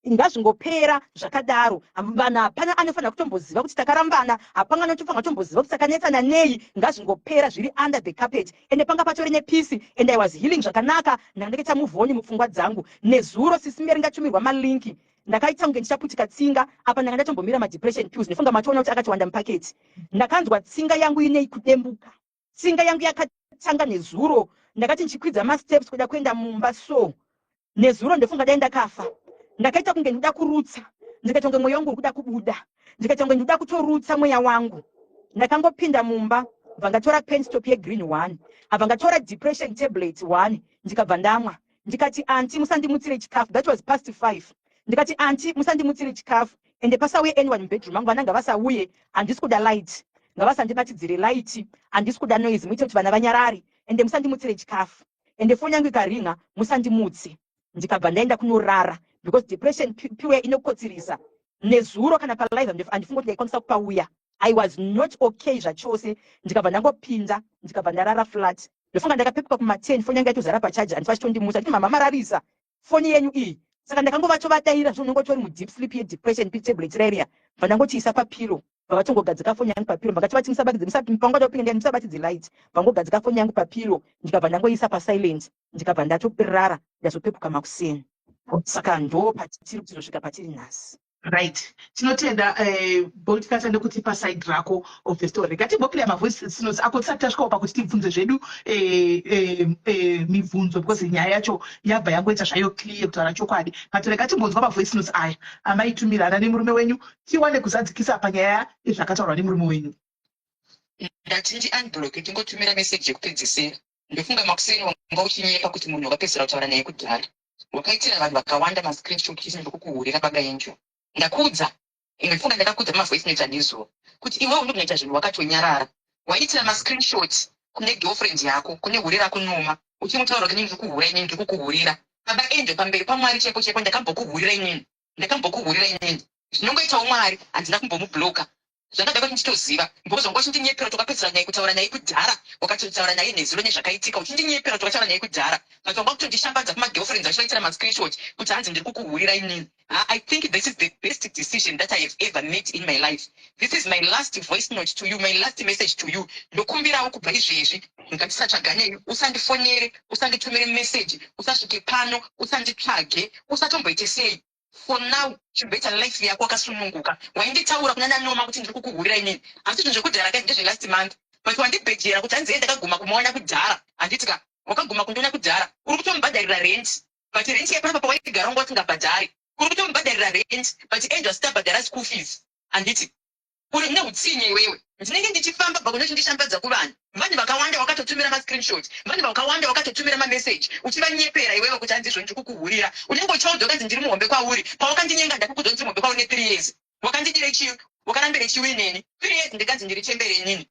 ngazvingopera zvakadaro. Vana hapana anofanira kutomboziva kuti takarambana, hapana anofanira kutomboziva kuti takanetsana nei. Ngazvingopera zviri under the carpet. Ende panga patori nepeace, and I was healing zvakanaka. Ndakaita move on mupfungwa dzangu. Nezuro sisimeri ngatumirwa malinki. Ndakaita kunge ndichaputika tsinga apa ndanga ndatombomira ma-depression pills. Ndifunga matoona kuti akati wanda mupaketi. Ndakanzwa tsinga yangu inei kudembuka. Tsinga yangu yakatanga nezuro. Ndakati ndichikwidza ma-steps kuda kuenda mumba so. Nezuro ndofunga dai ndakafa. Ndakaita kunge ndida kurutsa. Ndikaita kunge mweya wangu kuda kubuda. Ndikaita kunge ndida kutorutsa mweya wangu. Ndakangopinda mumba. Vangatora pen stop green 1. Avangatora depression tablet 1. Ndikabva ndamwa. Ndikati anti musandimutsire chikafu. That was past 5. Ndikati anti musandimutsire chikafu. Ende pasauye anyone bedroom mangu vananga vasauye. Handisi kuda light. Ngavasandibatidzire light. Handisi kuda noise. Muite kuti vana vanyarari. Ende musandimutsire chikafu. Ende foni yangu ikaringa musandimutse. Ndikabva ndaenda kunorara. Because depression piwe inokotsirisa. Nezuro kana pa live andifunga kuti ndaikwanisa kupauya. I was not okay zvachose. Ndikabva ndangopinda. Ndikabva ndarara flat. Ndofunga ndakapepuka kuma 10. Foni yangu yatozara pacharger. Andifachitondimutsa. Nditi mama mararisa. Foni yenyu iyi. Saka ndakangovatovatayira zvonongotori mu deep sleep ye depression tablet area. Vandangotiisa papilo. Vakatongogadzika foni yangu papilo. Vakati vati musabanga ndopinda musabatidze light. Vangogadzika foni yangu papilo. Ndikabva ndangoisa pa silent. Ndikabva ndatopirara ndazopepuka makuseni. Saka ndo patiri kuzosvika patiri nhasi.
Right. Tinotenda Bolt Cutter ndokuti pa side rako of the story. Ngatimbopira ma voice notes ako tisati tasvika pakuti tibvunze zvedu mibvunzo because nyaya yacho yabva yangoita zvayo clear kutaura chokwadi. Ngatori ngatimbonzwa ma voice notes aya amaitumirana nemurume wenyu tiwane kuzadzikisa panyaya yezvakataurwa nemurume wenyu.
Ndachinji unblock tingotumira message yekupedzisira. Ndofunga makuseni wanga uchinyeka kuti munhu wakapedzera kutaura naye kudhara. Wakaitira vanhu vakawanda ma screenshot chisi ndokukuhurira baba yenyu. Ndakuudza ingefunga ndakakuudza ma-voice note andizo kuti iwe unokuita zvinhu wakatonyarara. Waitira ma-screenshot kune girlfriend yako, kune huri rako noma, uchimutaura kuti ndiri kukuhura inini, ndiri kukuhurira. Baba enjo pamberi paMwari cheko ndakambokuhurira inini. Zvinongoitawo Mwari handina kumbomubloka. Zvandada kuti ndichitoziva. Because wanga uchindinyepera tokapedzera naye kutaura naye kudhara, wakatotaura naye nezuro nezvakaitika, uchindinyepera tokataura naye kudhara. Saka wanga kutondishambadza kuma-girlfriends achivaitira ma-screenshot kuti hanzi ndiri kukuhurira inini. I think this is the best decision that I have ever made in my life. This is my last voice note to you, my last message to you. Ndokumbirawo kubva izvezvi, ngatisatsvaga neyi, usandifonere, usanditumire message, usasvike pano, usanditsvage, usatomboite sei. For now, chibeta life yako akasununguka. Wainditaura kuna nanoma kuti ndiri kukuhurira inini. Asi zvinhu zvekudhara kaiti ndezve last month. But wandibhejera kuti hanzi ndakaguma kumaona kudhara. Handitika wakaguma kundiona kudhara. Uri kutomubhadharira rent. But rent yapapa pawaigara wanga usingabhadhari. Uri kutomubhadharira rent. But angel sitabhadhara school fees. Handiti uri neutsinye iwewe. Ndinenge ndichifamba pakunochindishambadza kuvanhu. Vanhu vakawanda wakatoti vakatotumira mascreenshot vanhu vakawanda vakatotumira mamessage uchivanyepera iwewe kuti handizvo ndikukuhurira unenge uchaudza ukanzi ndiri muhombe kwauri pawakandinyenga ndakukudza kuti muhombe kwauri ne3 years wakandidire chiyo wakarambire chiwi neni 3 years ndikanzi ndiri chembere nini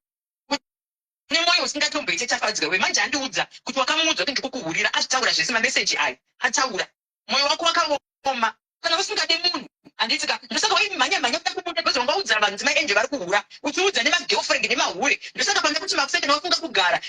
nemwoyo usingatomboite chafadzwa we manje andiudza kuti wakamuudza kuti ndikukuhurira azvitaura zvese mameseji ayo ataura mwoyo wako wakaoma kana usingade munhu handitika ndosaka waimhanya kuda kubuda bcause wangaudza vanhu dzimaenje vari kuhura uchiudza nemagirlfriend nemahure ndosaka panga kuti makuseke nawafunga kugara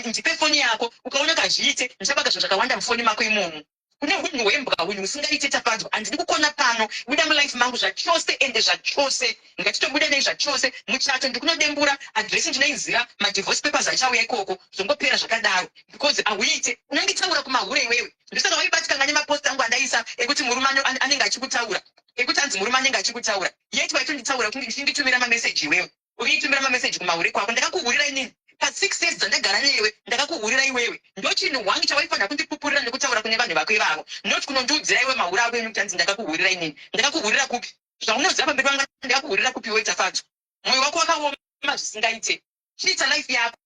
ndipe foni yako ukaona kazviite ndichabaga zvo zvakawanda mufoni mako imomo kune hunhu hwembwa hunhu usingaite tafadzwa handidi kukona pano buda mulife mangu zvachose ende zvachose ngatitobuda nei zvachose muchato ndikunodembura adresi ndinoiziva madivorce papers achauya ikoko zvongopera zvakadaro because hauite unenge taura kumahure iwewe ndosaka waibatika nemapost angu andaisa ekuti murume anenge achikutaura ekuti hanzi murume anenge achikutaura yeti waitonditaura kuti ndichinditumira mameseji iwewe uitumira mameseji kumahure kwako ndakakuhurira inini pa6 years dzandagara newe ndakakuhurira iwewe ndochinhu hwangu chawaifanira kundipupurira nekutaura kune vanhu vako ivavo noti kunondiudzira iwe mahure avo enu kutanzi ndakakuhurira inini ndakakuhurira kupi zvaunoziva pamberi vanga ndakakuhurira kupi iwe tafadzwa mwoyo wako wakaoma zvisingaite chiita life yako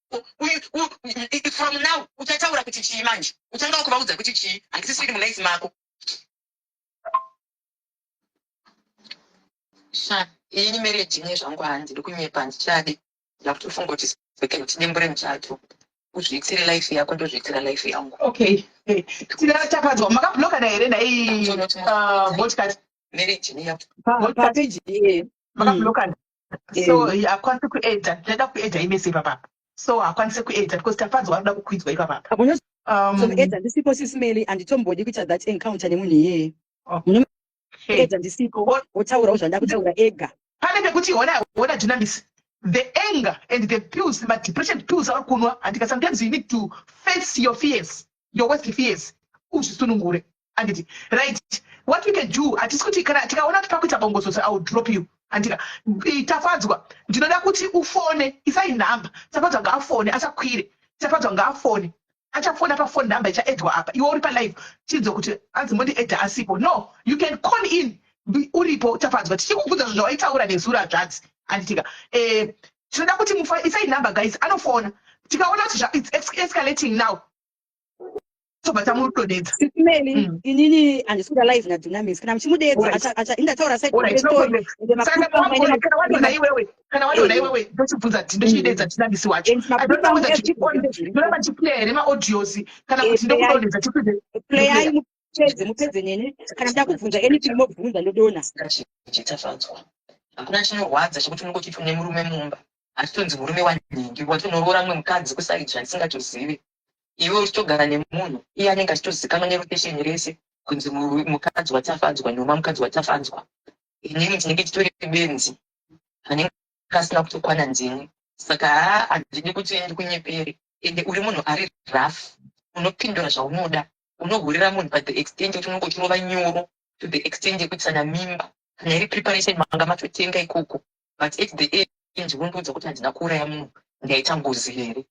from now uchataura kuti chii manje utanga wakuvaudza kuti chii handisisiri mulife mako ini mereji nezvangu handiri kunyepa handichadi ndakutofunga kuti veke uchidembure muchato uzviitire life yako ndozviitira life yangu
okay tinatapadzwa makabloka nahere nai podcast
mereji neya
papeji iye
makabloka so hakwanisi kuedha ndinoda kuedha imese ipapapa so hakwanisi kuedha because tapadzwa anoda kukwidzwa ipapapa
munoedha ndisipo sisimeli handitombodi kuita that encounter nemunhu iyeye munoedha ndisipo wotaurawo zvandida kutaura ega
pane pekuti ona Dunamis, the anger and the pills, but depression pills are kunwa, and sometimes you need to face your fears, your worst fears. Usisunungure. And right, what we can do, at this kuti tikaona tutakuita bongozo, I will drop you. And tafadzwa, ndinoda kuti ufone, isa inamba, tafadzwa ngafone, asakwire, tafadzwa ngafone. Achafona pa phone number cha edwa apa. You uripa live, chidzo kuti azimondi edda asipo. No, you can call in. Uripo tafadzwa. Tichikubvunza zvaitaura nezura drugs. Anditika tinoda kuti isa inamba guys anofona tikaona kuti it's escalating now tobata mudodedza
sisimeli inini handisikuda live naDunamis kana muchimudedza indataura
kana wadona iwewe ndochibvunza ndochidedza Dunamis wacho I don't know whether ndoramba chiplay here maaudios kana kuti ndokudodedza
play mupedze nene kana ndakubvunza anything mobvunza ndodona
chitafadzwa hakuna chinorwadza chekuti unenge uchiti une murume mumba achitonzi murume waningi watonorora mumwe mukadzi kusari zvandisingatozivi iwe uchitogara nemunhu iye anenge achitozikanwa nerotesheni rese kunzi mukadzi watafadzwa noma mukadzi watafadzwa inini tinenge titori benzi anenge asina kutokwana ndini saka handidi kuti endi kunyepere ende uri munhu ari rafu unopindura zvaunoda unohurira munhu paThe extent kuti unenge uchirova nyoro to the extent yekuti sana mimba kana iri preparation manga matotenga ikoko but at the end unondoudza kuti handina kuuraya munhu ndaita ngozi here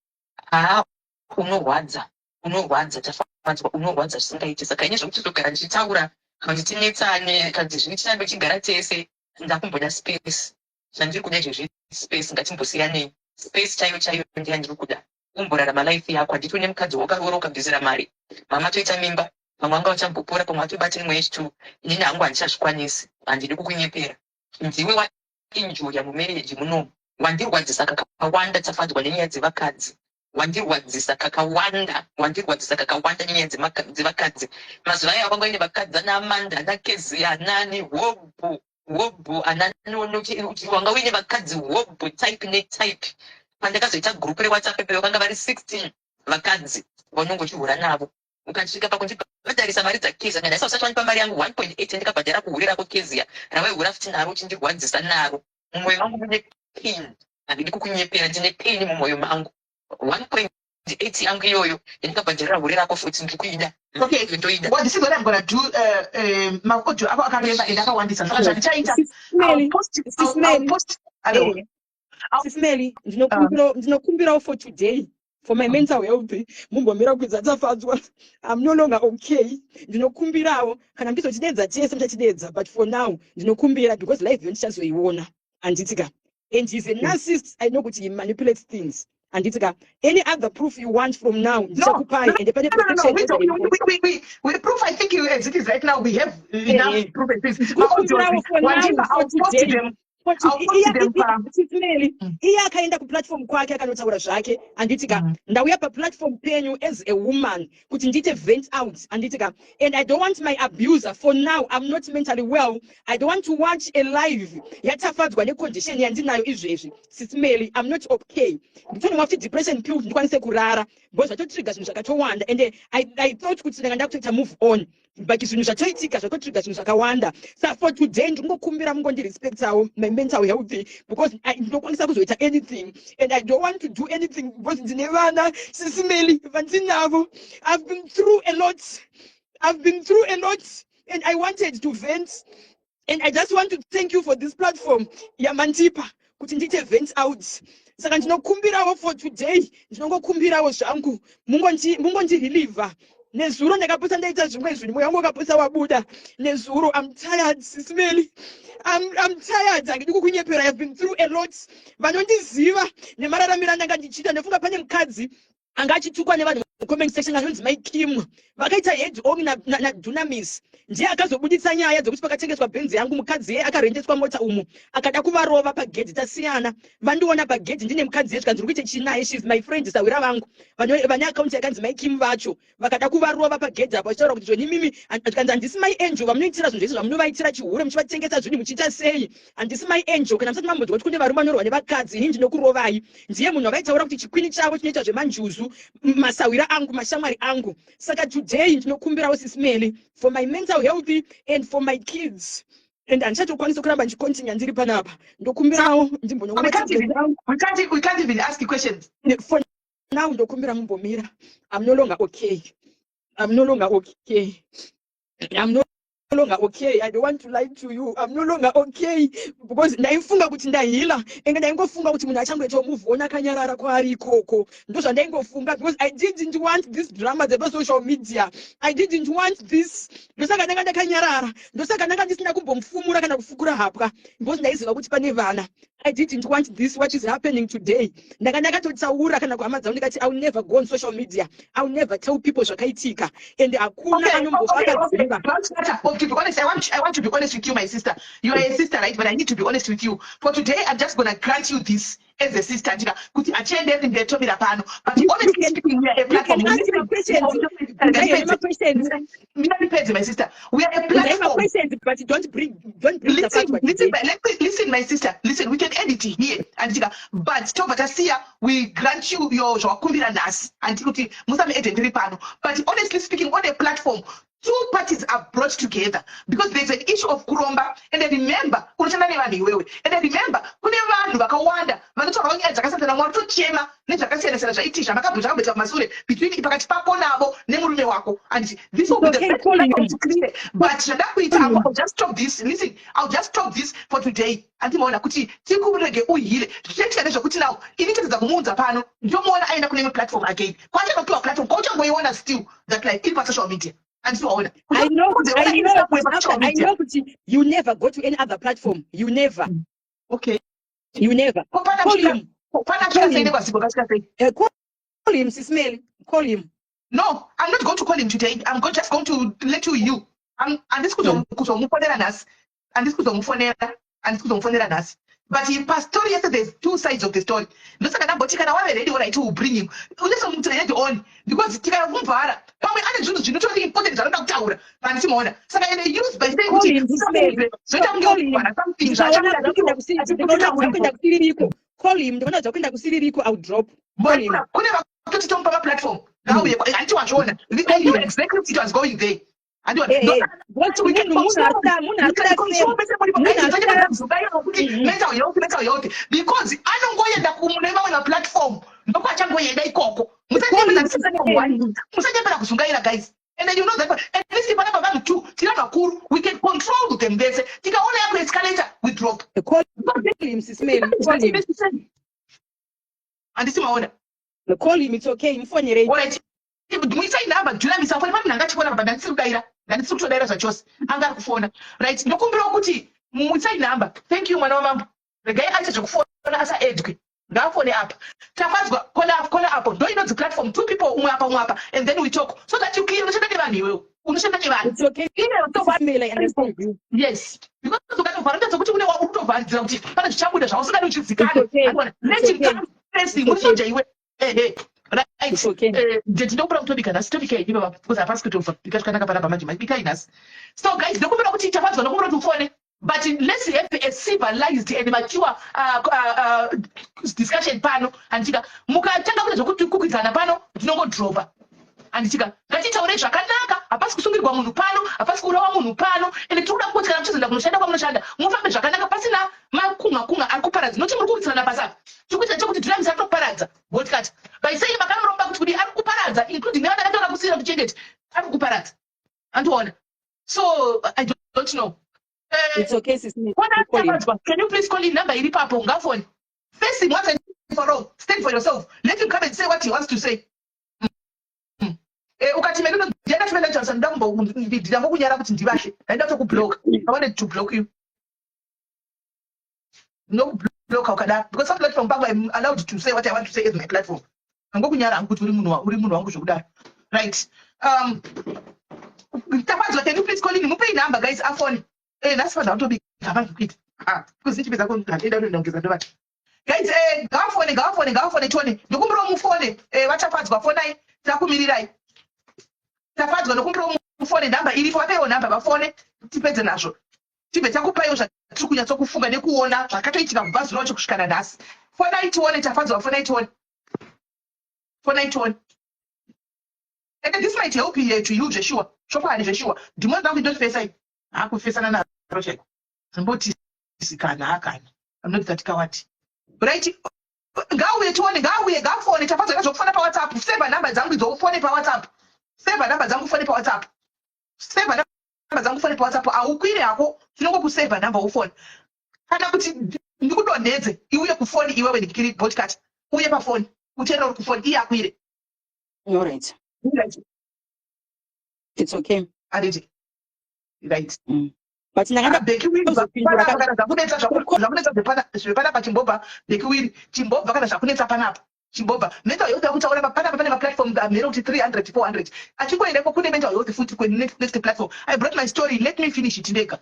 unorwadza tafadzwa unorwadza zvisingaiti saka ine zvokuti togara ndichitaura kuti tinetsane kuti zvitirambe chigara tese ndakumboda space zvandiri kuda izvezvi space ngatimbosiyanei space chaiyo ndiyandiri kuda umborarama life yako handiti une mukadzi wakaroora ukabvisira mari mama toita mimba pamwe anga uchambopora pamwe atobate rimwe yechitu inini hangu handichazvikwanisi handidi kukunyepera ndiwe wainjuya mumereji munomu wandirwadzisa kakawanda tafadzwa nenyaya dzevakadzi wandirwadzisa kakawanda nenyaya dzevakadzi mazuva ayo akangoine vakadzi ana Amanda ana Kezi anani hobhu wanga uine vakadzi hobhu type netype pandakazoita gurupu rewhatsapp pepe vakanga vari 16 vakadzi vaunonge uchihura navo ukasvika pakundibhadharisa mari dzakezia ndandaisa usati wanipa mari yangu 1.8 ndikabhadhara kuhurira kwekezia ravaihura futi naro uchindirwadzisa naro mumwoyo mangu mune pain handidi kukunyepera ndine pain mumwoyo mangu 1.8 yangu iyoyo ndikabhadharira hurira rako futi ndikuida ndoida
what this is what I'm going to do maaudio apa akareba enda akawandisa saka zvandichaita
Sisimeli, ndinokumbirawo for today, for my mental health, mumbomira kwidza tafadzwa. I'm no longer okay. Ndinokumbirawo, kana ndizotidedza tese mutachidedza, but for now, ndinokumbira because life yondichazoiona. Anditika. And he's a narcissist, I know kuti he manipulates things. handitika any other proof you want from now
No,
ndichakupai ende pane
no.
protection
We proof. I think as it is right now, we have enough proof.
ndikukumbirawo for now for today
I'll post them.
Chisimeli iye akaenda kuplatform kwake akanotaura zvake handitika ndauya paplatform penyu as a woman kuti ndiite vent out handitika and I don't want my abuser for now. I'm not mentally well. I don't want to watch a live yatafadzwa necondition yandinayo izvezvi Chisimeli. I'm not okay. Nditonomwa kuti depression pill ndikwanise kurara because zvatotrigger zvinhu zvakatowanda and I thought kuti ndanga ndakutoita move on but zvinhu zvatoitika zvatotrigger zvinhu zvakawanda. So for today ndingokumbira mungondirespectawo my mental health because I ndinokwanisa kuzoita anything and I don't want to do anything because ndine vana Chisimeli vandinavo. I've been through a lot and I wanted to vent and I just want to thank you for this platform yamantipa kuti ndiite vent out. Saka ndinokumbirawo for today ndinongokumbirawo zvangu mungondirelieva nezuro ndakaputsa ndaita zvimwe zvinhu mweya wangu wakaputsa wabuda nezuro. I'm tired Chisimeli. I'm tired. Handidi kukunyepera. I've been through a lot. Vanondiziva nemararamiro andanga ndichiita ndofunga pane mukadzi anga achitukwa nevanhu comment section anonzi Mai Kim vakaita head on na Dunamis ndiye akazobuditsa nyaya dzokuti pakatengeswa bhenzi yangu mukadzi akarendeswa mota umu akada kuvarova pagedhi tasiyana vandiona pagedhi ndine mukadzi yesu kanziri kuite chinaye she's my friend sawira vangu vane akaunti yakanzi Mai Kim vacho vakada kuvarova pagedhi apo vachitaura kuti zvoni mimi kanzi handisi my angel vamunoitira zvinhu zvese zvamunovaitira chihure muchivatengesa zvinhu muchiita sei handisi my angel kana musati mambodzwa kuti kune varume vanorwa nevakadzi ini ndinokurovai ndiye munhu akaitaura kuti chikwini chavo chinoita zvemanjuzu masawira angu mashamwari angu. Saka today ndinokumbirawo Chisimeli for my mental health and for my kids and handichatokwanisa kuramba ndichikontinya ndiri panapa ndokumbirawo ndimbonyo
we can't even ask you questions
for now ndokumbira mumbomira. I'm no longer okay. I'm no longer okay. I don't want to lie to you. I'm no longer okay because ndaifunga kuti ndahila enge ndaingofunga kuti munhu achangoita move on akanyarara kwaari ikoko ndozvandaingofunga because I didn't want this drama dzepa social media. I didn't want this. Ndosaka ndanga ndakanyarara ndosaka ndanga ndisina kumbomufumura kana kufukura hapwa because ndaiziva kuti pane vana. I didn't want this what is happening today. Ndanga ndakatotaura kana kuhama dzangu ndikati I will never go on social media. I will never tell people zvakaitika and hakuna anombovakadziva.
To be honest, I want to be honest with you, my sister. You are a sister, right? But I need to be honest with you. For today, I'm just gonna grant you this as a sister. Kuti achende everything they told me pano. But honestly speaking, we are a platform.
My
sister. We are a platform.
But don't bring
listen, my sister. Listen, we can edit here. But we grant you your kumbira nas and musame edit pano. But honestly speaking, on a platform, two parties are brought together because there's an issue of kuromba and I remember kune vanhu vakawanda vanotaura nyaya dzakasiyana mwana tochema nezvakasiyana siyana zvaitisha makabvunza kabeta kumasure between pakati pako navo nemurume wako and this will be the first time to clear but zvada kuita I'll just stop this. Listen, I'll just stop this for today andimaona kuti tikurege uhile zvichaitika nezvokuti nawo ini tedza kumuudza pano ndomuona aenda kune platform again kwachanopiwa platform kwauchangoiona still that like iri pasocial media. I know, but
you never go to any other platform. You never.
Okay.
You never. Call him. Call him, Chisimeli. Call him.
No, I'm not going to call him today. I'm just going to let you. And this could us. But in pastor yesterday, there's two sides of the story. No sakana botika na wale ready what to bring him. Unless I'm trying to on because tika kumvara. Pamwe ane zvinhu zvinotori important zvanoda kutaura. Pani simona. Saka ene use by saying so tamngopara something
zvakwenda kusiririko. Call him. Ndinoda zvakwenda kusiririko. I'll drop. Call him.
Kune vakati tompa platform. Ngawe anti wachona. I knew exactly it was going there. I don't know. Because I don't go in the platform. No kwachangoenda ikoko. Musajembera kusungaira guys. And then you know that at least if I have two, we can control them. There's a only have escalator, we drop.
Call him, Chisimeli.
And this is my order.
Call him, it's okay.
Alright. Muisai namba Dunamis afoni mami nangachikona baba ndisikudaira ndandisikutodaira zvachose anga kufona right ndokumbira kuti muisai namba thank you mwana wamambo regai acha zvekufona asa edwe ngafone apa tafadzwa kola apo ndo inodzi platform two people umwe apa and then we talk so that you clear unoshanda nevanhu iwewe unoshanda nevanhu
It's okay. I understand you.
yes because ukatovhara ndatso kuti une wakutovharidzira kuti pane zvichabuda zvausikadi
It's
uchidzikane
okay.
let
It's
him
okay.
come facing
It's okay.
unoshanja iwe ehe
It's okay.
ndinokura kutobika nhasi tobika ivi baba because hapasi kutofa bika zvakanaka panapa manje mabikai nhasi so guys ndokumbira kuti tafadzwa nokumbira kuti ufone but let's have a civilized and mature discussion pano handitika mukatanga kuita zvokuti kukwikwidzana pano ndinongodropa handitika ngatitaure zvakanaka hapasi kusungirwa munhu pano hapasi kurova munhu pano ende tinoda kukotikana muchizoenda kunoshanda kwamunoshanda mufambe zvakanaka pasina makunga ari kuparadza noti muri kukwikwidzana basa chikuita chekuti dhirams ari kuparadza podcast by saying makanoromba kuti kudi ari kuparadza including nevana vatoda kusiyira kuchengeti ari kuparadza andiona so I don't know.
It's okay, sis.
Can you please call in number iri papo ngafoni face him once and for all stand for yourself let him come and say what he wants to say ukati mene ndienda chimene chansa ndambokunyara kuti ndivashe ndaenda kutokublock I wanted to block you no block ukada because some platform pangu I'm allowed to say what I want to say as my platform angokunyara angu kuti uri munhu wangu zvokudaro right tafadzwa can you please call in mupe number guys afoni nhasi vanhu vatobika havazvikuita kuzichipedza kungatenda ndongeza ndovati guys ngavafone tone ndokumbira mufone vatafadzwa fonai takumirirai tafadzwa ndokumbira mufone nhamba iripo vapeiwo nhamba vafone tipedze nazvo tibve takupaiwo zvatiri kunyatsokufunga nekuona zvakatoitika kubva zuva racho kusvikana nhasi fonai tione tafadzwa fonai tione and this might help you to you Joshua chokwadi Joshua ndimoni zangu ndotofesai hakufesana nazvo chaiko zimbotisikana hakana anoti tatikawati right ngauye tione ngafone tafadzwa nezvokufona pawhatsapp seva nhamba dzangu idzo pawhatsapp seva nhamba dzangu ufone pawhatsapp seva nhamba dzangu ufone pawhatsapp aukwiri hako tinongokuseva nhamba ufone kana kuti ndikudonhedze iuye kufoni iwewe ndikiri podcast uye pafoni utenda uri kufoni iye akwire
All right. It's okay.
Aditi. Right.
But
zvakunetsa zvepana pachimbobva bekiwiri chimbobva kana zvakunetsa panapa chimbobva mental health yakutaura panapa pane maplatform amhera kuti 300 400 achingoendeko kune mental health futi next platform I brought my story let me finish it ndega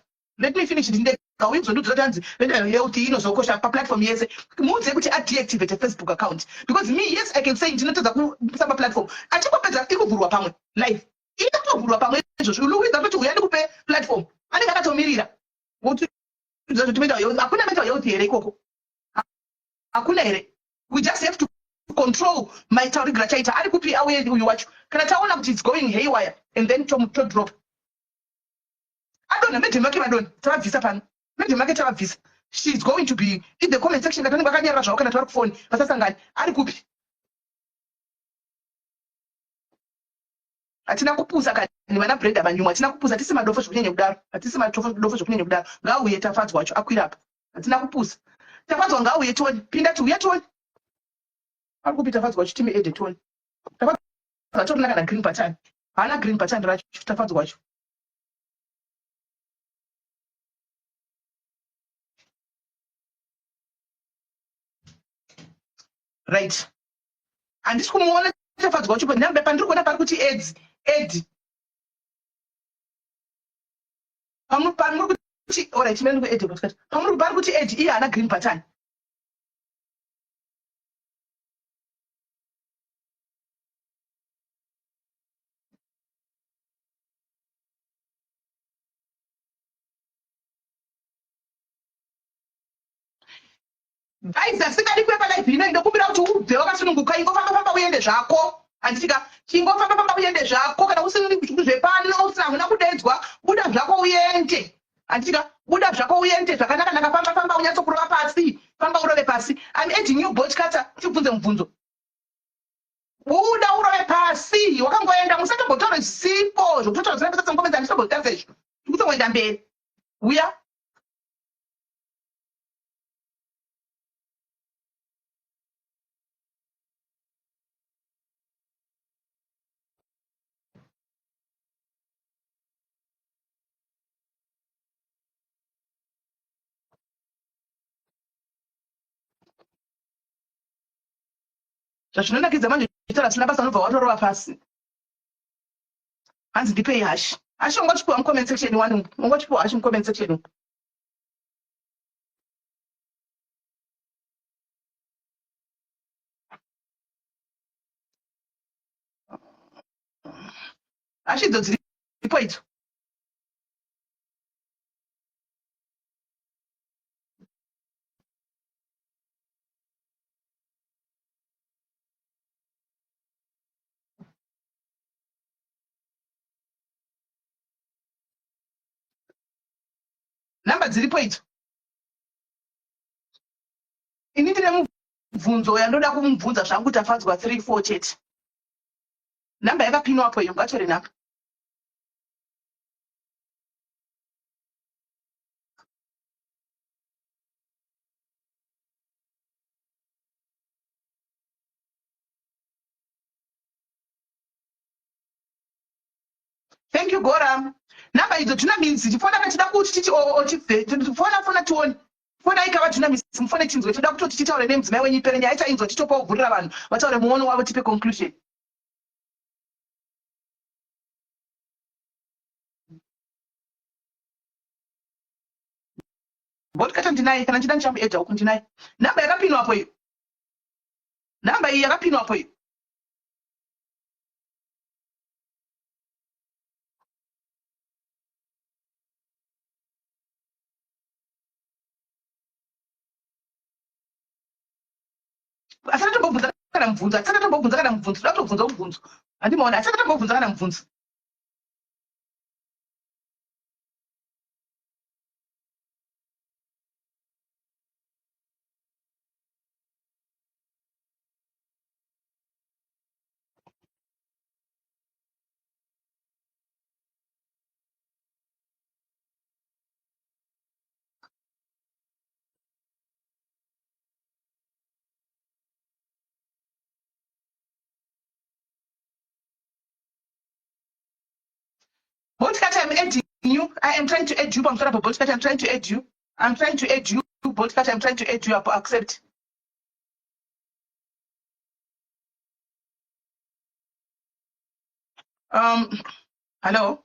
uye kuzondiudza kuti hanzi mental health inozokosha paplatform yese muudze kuti adeactivate Facebook account because me yes I can say ndinotedza kusamba platform achingopedza ikuvhurwa pamwe live ikatovhurwa pamwe izvozvo uluwidza kuti uya ndikupe platform anenge akatomirira hakuna mental health here ikoko hakuna here we just have to control my taurigira chaita ari kupi auye uyu wacho kana taona kuti it's going haywire and then todrop adonha medhemu yake vadonha tavabvisa pano medhemu yake tavabvisa she's going to be in the comment section katonenge vakanyarara zvavo kana tavari kufoni vasasangani ari kupi hatina kupusa kani vana breda manyumwe hatina kupusa hatisi madofo zvokunyanya kudaro hatisi madofo zvokunyanya kudaro ngauye tafadzwa wacho akwira apa hatina kupusa tafadzwa ngauye toni pinda tiuya toni ari kupi tafadzwa wacho timi ede toni tafadzwa torina kana green button haana green button racho tafadzwa wacho right handisi kumuona tafadzwa wacho panhambe pandiri kuona pari kuti edi pamuri kuti alright mene ndikuedhe podcast pamuri pari kuti edi iye haana green button guys asingadi kuya palive ino ndokumbira kuti ubve wakasununguka ingofamba uende zvako handitika chingofamba uende zvako kana usini zvepano usina huna kudedzwa buda zvako uende handitika buda zvako uende zvakanaka famba unyatsokurova pasi famba urove pasi I'm adding you botcata tibvunze mubvunzo buda urove pasi wakangoenda musatombotaura zisipo zvokutotaura zina pesa ngomedza handitombotaura izvo tikutongoenda mberi uya zvazvinonakidza manje chitaura sina basa unobva watorova pasi hanzi ndipei hashi hashi ungochipiwa mucomment section one ungochipiwa hashi mucomment section hashi idzo dziripo idzo namba dziripo idzo ini ndine mubvunzo yandoda kumubvunza zvangu tafadzwa 3-4 chete namba yakapinwapo iyo ngatore namba thank you Gora namba idzo tuna minzi tifona katida kuti titi tifona tione fona ikava tuna minzi mufone chinzwe toda kutoti titaure nemudzimai wenyu ipere nyaya chainzwa tichopa kuvhurira vanhu vataure muono wavo tipe conclusion botikata ndinaye kana ndida ndichamuedha uku ndinaye namba yakapinwapo iyo namba iyi yakapinwapo iyo asati tombobvunza kana mubvunzo asati tombobvunza kana mubvunzo toda kutobvunza mubvunzo handimaona asati tombobvunza kana mubvunzo Botikata, I'm adding you. I am trying to add you. Botikata, I'm trying to add you. I'm trying to add you. Botikata, I'm trying to add you. Accept. Hello.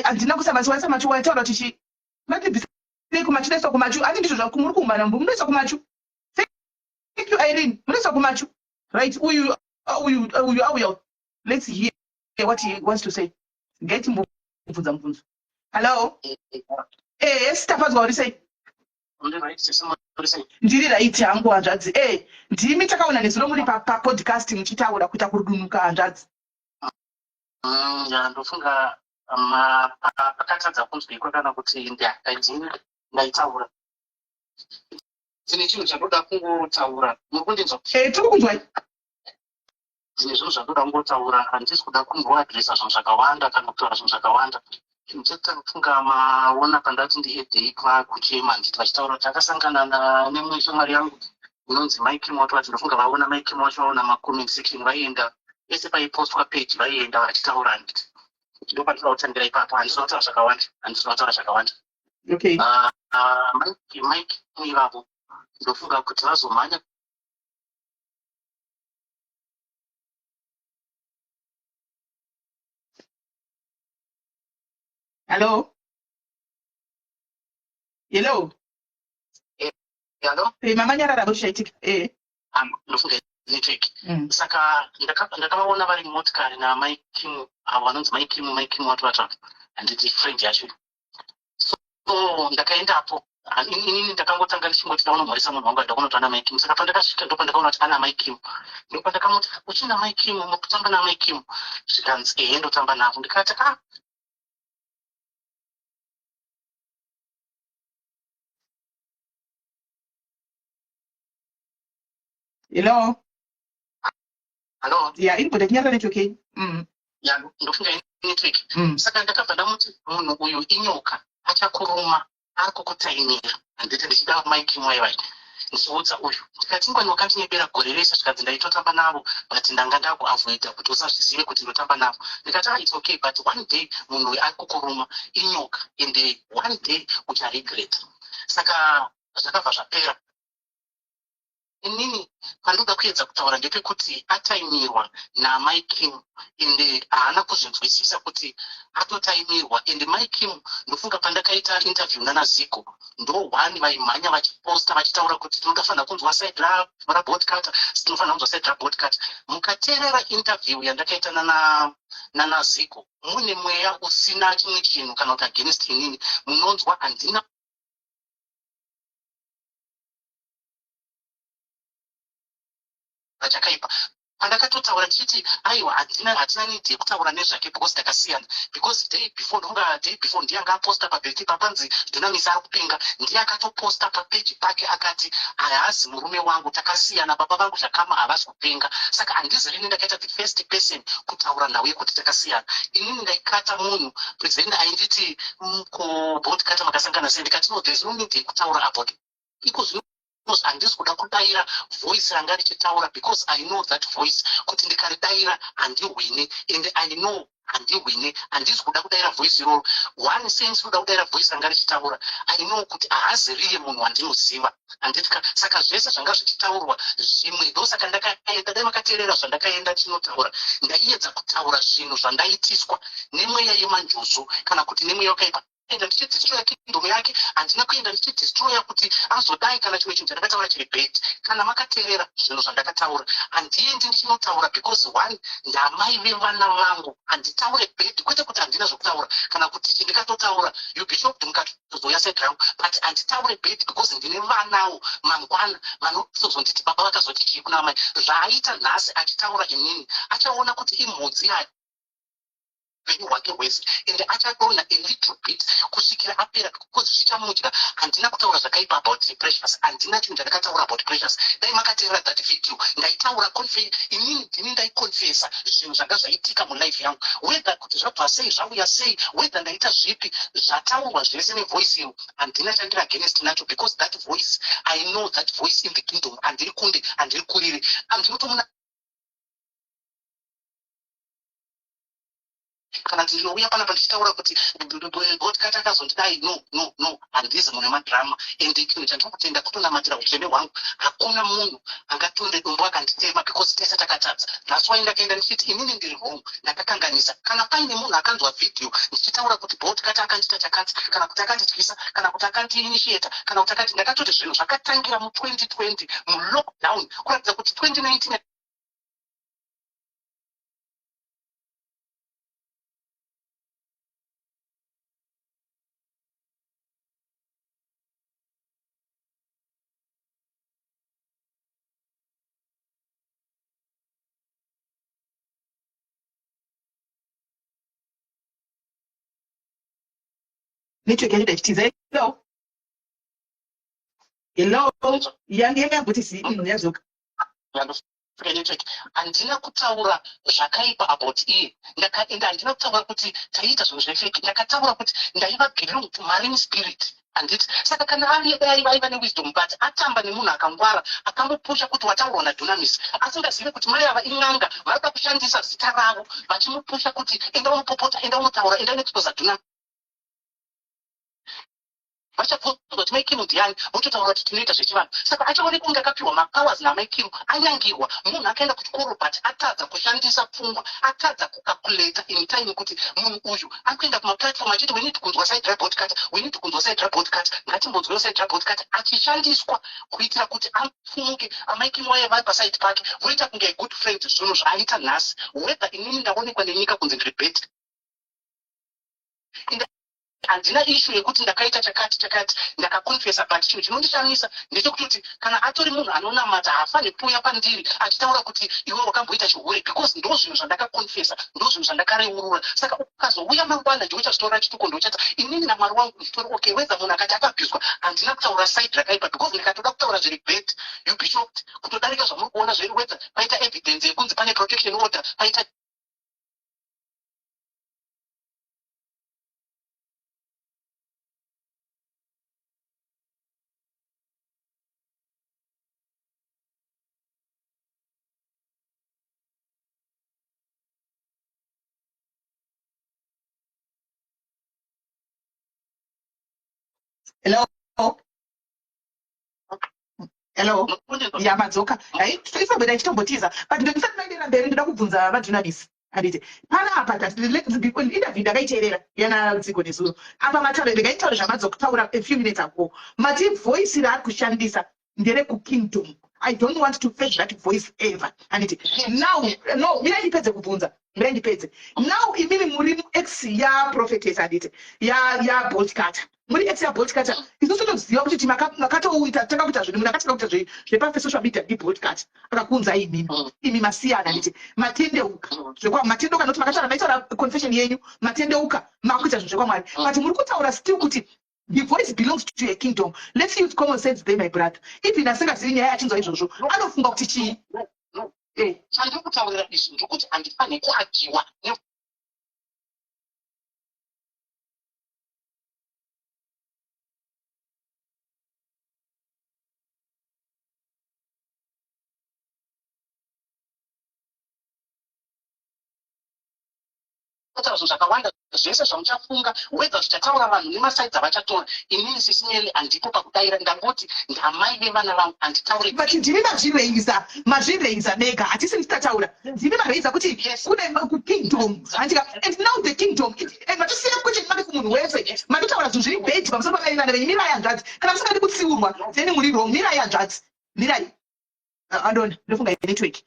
Andina kusema siwasema tu waitoro tishi. Mati bisi kumachisa kumachu. Ati ndisho kumuru kumana mbu. Mnesa kumachu. Thank you Irene. Mnesa kumachu. Right. Uyu. Let's hear what he wants to say. Get him mubvunza. Hello. Yes, tafadzwa what you say. Ndiri right hangu hanzvadzi. Ndimi takaona nezuro muri pa podcast muchitaura kuita kurudunuka hanzvadzi.
Ndofunga pakatadza kunzwikwa kana kuti ndini ndaitaura. Dzine chinhu chandoda kungotaura. Mukundinzwa?
Tiri kunzwai.
Dzine zvinhu zvandoda kungotaura. Handisi kuda kungoadresa zvinhu zvakawanda kana kutaura zvinhu zvakawanda. Chinhu chete ndinofunga maona pandati ndiedhei kuchema nditi vachitaura kuti akasangana nemwe shamwari yangu inonzi Mike Moto vati ndofunga vaona Mike Moto vaona macomment section vaienda ese paipostwa page vaienda vachitaura nditi ndopandinoda kutangira ipapo handisi kutaura zvakawanda.
Okay.
Mike ivavo ndofunga kuti vazomhanya
Hello. Hello.
Hello.
Mama nyarara boshaitika.
Ndofunga network. Saka ndakavaona vari motikari na Mike avo vanonzi Mike watu vatsvaka handiti friend yacho. So ndakaendapo inini ndakangotanga ndichingoti ndaona mhoresa munhu wangu ndakunotoana Mike saka pandakasvika ndopandakaona kuti ana Mike ndopandakamoti uchina Mike mukutamba na Mike zvikanzi ndotamba navo ndikati
Hello.
Hello.
Yeah, input nyarara network.
Yeah, ndofunga network. Saka ndakabva ndamuti munhu uyu inyoka achakuruma ari kukutaimira handiti ndichida Mike waiwai ndichiudza uyu ndikati ngwani ndinebera gore rese zvikadzi ndaitotamba navo but ndanga ndakuavoida kuti usazvizive kuti ndinotamba navo ndikati it's okay but one day munhu uyu ari kukuruma inyoka and one day ucharegreta. Saka zvakabva zvapera. Inini pandoda kuedza kutaura ndepekuti ataimirwa naMike Kim ende haana kuzvinzwisisa kuti atotaimirwa. Ende Mike Kim ndofunga pandakaita interview naNaziko ndo one vaimhanya vachiposta vachitaura kuti tinofanira kunzwa side raBolt-Carter, tinofanira kunzwa side raBolt-Carter. Mukateerera interview yandakaita naNaziko mune mweya usina chimwe chinhu kana kuti against inini, munonzwa handina chakaipa. Pandakatotaura ndichiti aiwa hatina need yekutaura nezvake because takasiyana, because day before ndiyanga aposta pabheti papanzi Dunamis ari kupenga, ndiye akatoposta papeji pake akati haazi murume wangu, takasiyana, baba vangu zvakama havasi kupenga. Saka handizi rini ndakaita the first person kutaura nawe kuti takasiyana. Inini ndaikata munhu, president ainditi kuBolt-Carter makasangana sei, ndikati no, there is no need yekutaura about iko handisi kuda kudaira voice ranga richitaura because I know that voice kuti ndikaridaira handihwine, and I know handihwine, handisi kuda kudaira voice iroro. One sense kuda kudaira voice ranga richitaura, I know kuti haazi riye munhu wandinoziva, handitka. Saka zvese zvanga zvichitaurwa zvimwe ndosaka ndakaenda, dai makateerera zvandakaenda chinotaura, ndaiedza kutaura zvinhu zvandaitiswa nemweya yemanjozo kana kuti nemweya wakaipa. Enda ndichidestroya kingdom yake, handina kuenda ndichidestroya kuti azodai kana chimwe chinhu chandakataura chiri bad. Kana makateerera zvinhu zvandakataura, handiendi ndichinotaura because one, ndamai vevana vangu, handitaure bad, kwete kuti handina zvokutaura kana kuti ndikatotaura you be shocked mukatozoya side rangu, but handitaure bad because ndine vanawo mangwana vanozonditi baba vakazoti chii kuna mai. Zvaaita nhasi achitaura inini, achaona kuti imhodzi yayo upenyu hwake hwese, ende achadona a little bit kusvikira apera because zvichamudya. Handina kutaura zvakaipa about the Precious, handina chinhu chandakataura about Precious. Dai makateerera that video ndaitaura inini ndini ndaikonfesa zvinhu zvanga zvaitika mulife yangu, whether kuti zvabva sei zvauya sei, whether ndaita zvipi, zvataurwa zvese nevoice iyo, handina chandiri against nacho because that voice, I know that voice in the kingdom. Handiri kunde, handiri kuriri, ndinotomuna kana ndinouya panapa ndichitaura kuti Bolt-Carter akazondidai, no, handizi munhu wemadhirama. Ende chinhu chandinokutenda kutonamatira utsvene hwangu, hakuna munhu angatonde dombo akanditema because tese takatadza. That's why ndakaenda ndichiti inini ndiri wrong, ndakakanganisa. Kana paine munhu akanzwa video ndichitaura kuti Bolt-Carter akandita chakati, kana kuti akandityisa, kana kuti akandiinitiata, kana kuti akati, ndakatoti zvinhu zvakatangira mu2020 mulockdown kuratidza kuti 2019
network yangu ndaitiza. Hello, yanga kuti si yazoka
network. Handina kutaura zvakaipa about iye, ndakaenda handina kutaura kuti taita zvinhu zvefeki, ndakataura kuti ndaiva belong to marine spirit. Handiti saka kana aiva newisdom but atamba nemunhu akangwara akamupusha kuti wataurwa naDunamis, asingazive kuti mai ava in'anga varikuda kushandisa zita ravo vachimupusha kuti enda unopopota, enda unotaura, enda unoexposa Dunamis. Vachapfunzwa kuti Mike Kim ndiani, vototaura kuti tinoita zvechivanhu. Saka achaoneka kunge akapiwa mapowers naMike Kim, anyangirwa. Munhu akaenda kuchikoro but atadza kushandisa pfungwa, atadza kukakuleta in time kuti munhu uyu akuenda kumaplatform achiti we need kunzwa side raBolt-Carter, we need kunzwa side raBolt-Carter, ngatimbonzwewo side raBolt-Carter, achishandiswa kuitira kuti apfunge Mike Kim waye vari paside pake, voita kunge a good friend. Zvinhu zvaaita nhasi, whether inini ndaonekwa nenyika kunzi ndiri bad, handina issue yekuti ndakaita chakati ndakakonfesa, but chinhu chinondishamisa ndechekuti kana atori munhu anonamata hafaniri kuuya pandiri achitaura kuti iwe wakamboita chihure because ndo zvinhu zvandakakonfesa, ndo zvinhu zvandakareurura. Saka ukazouya mangwana ndiwe chazvitora chituko ndochata inini namwari wangu nditori okay, whether munhu akati akabviswa, handina kutaura side rakaipa because ndikatoda kutaura zviri bad you be shocked kutodarika zvamuri kuona zviri, whether paita evidence yekunzi pane protection order, paita
hello. Hello. Ya madzoka. Hai toisabeda chitombotiza. But ndisati maendera mberi ndoda kubvunza vajournalist. Anditi pana apa interview ndakaiteerera yana dziko nezuro apa matauro ndikaitaura zvamadzokutaura a few minutes ago mati voice raari kushandisa ndere kukingdom. I don't want to face that voice ever. Anditi now no mina ndipedze kubvunza mina ndipedze now imimi muri ex ya prophetess anditi ya Bolt Carter muri ex ya Bolt Carter isusu toziva kuti makatouita tanga kuita zvinhu munakatanga kuita zvepa social media ndi Bolt Carter akakunza imi masiyana nditi matendeuka zvekwa matendeuka noti makataura maitaura confession yenyu matendeuka makuita zvinhu zvekwamwari but muri kutaura still kuti the voice belongs to a kingdom. Let's use common sense there, my brother. If in a single thing, I change izvozvo anofunga kuti chii
chandikutaurira izvi ndikuti handifane kuakiwa kutaura zvinhu zvakawanda zvese zvamuchafunga whether zvichataura vanhu nemasaidzi avachatora inini sisinyeri handipo pakudayira ndangoti ndamai vevana vangu handitauri
but ndiri mazvireiza mega hatisi nditataura ndiri mareiza kuti kune kukingdom handika and now the kingdom matisiya kuti mati kumunhu wese matitaura zvinhu zviri bhedi pamusoro pamairana venyu mirai hanzvadzi kana musingadi kutsiurwa then muri wrong mirai hanzvadzi mirai andoni ndofunga network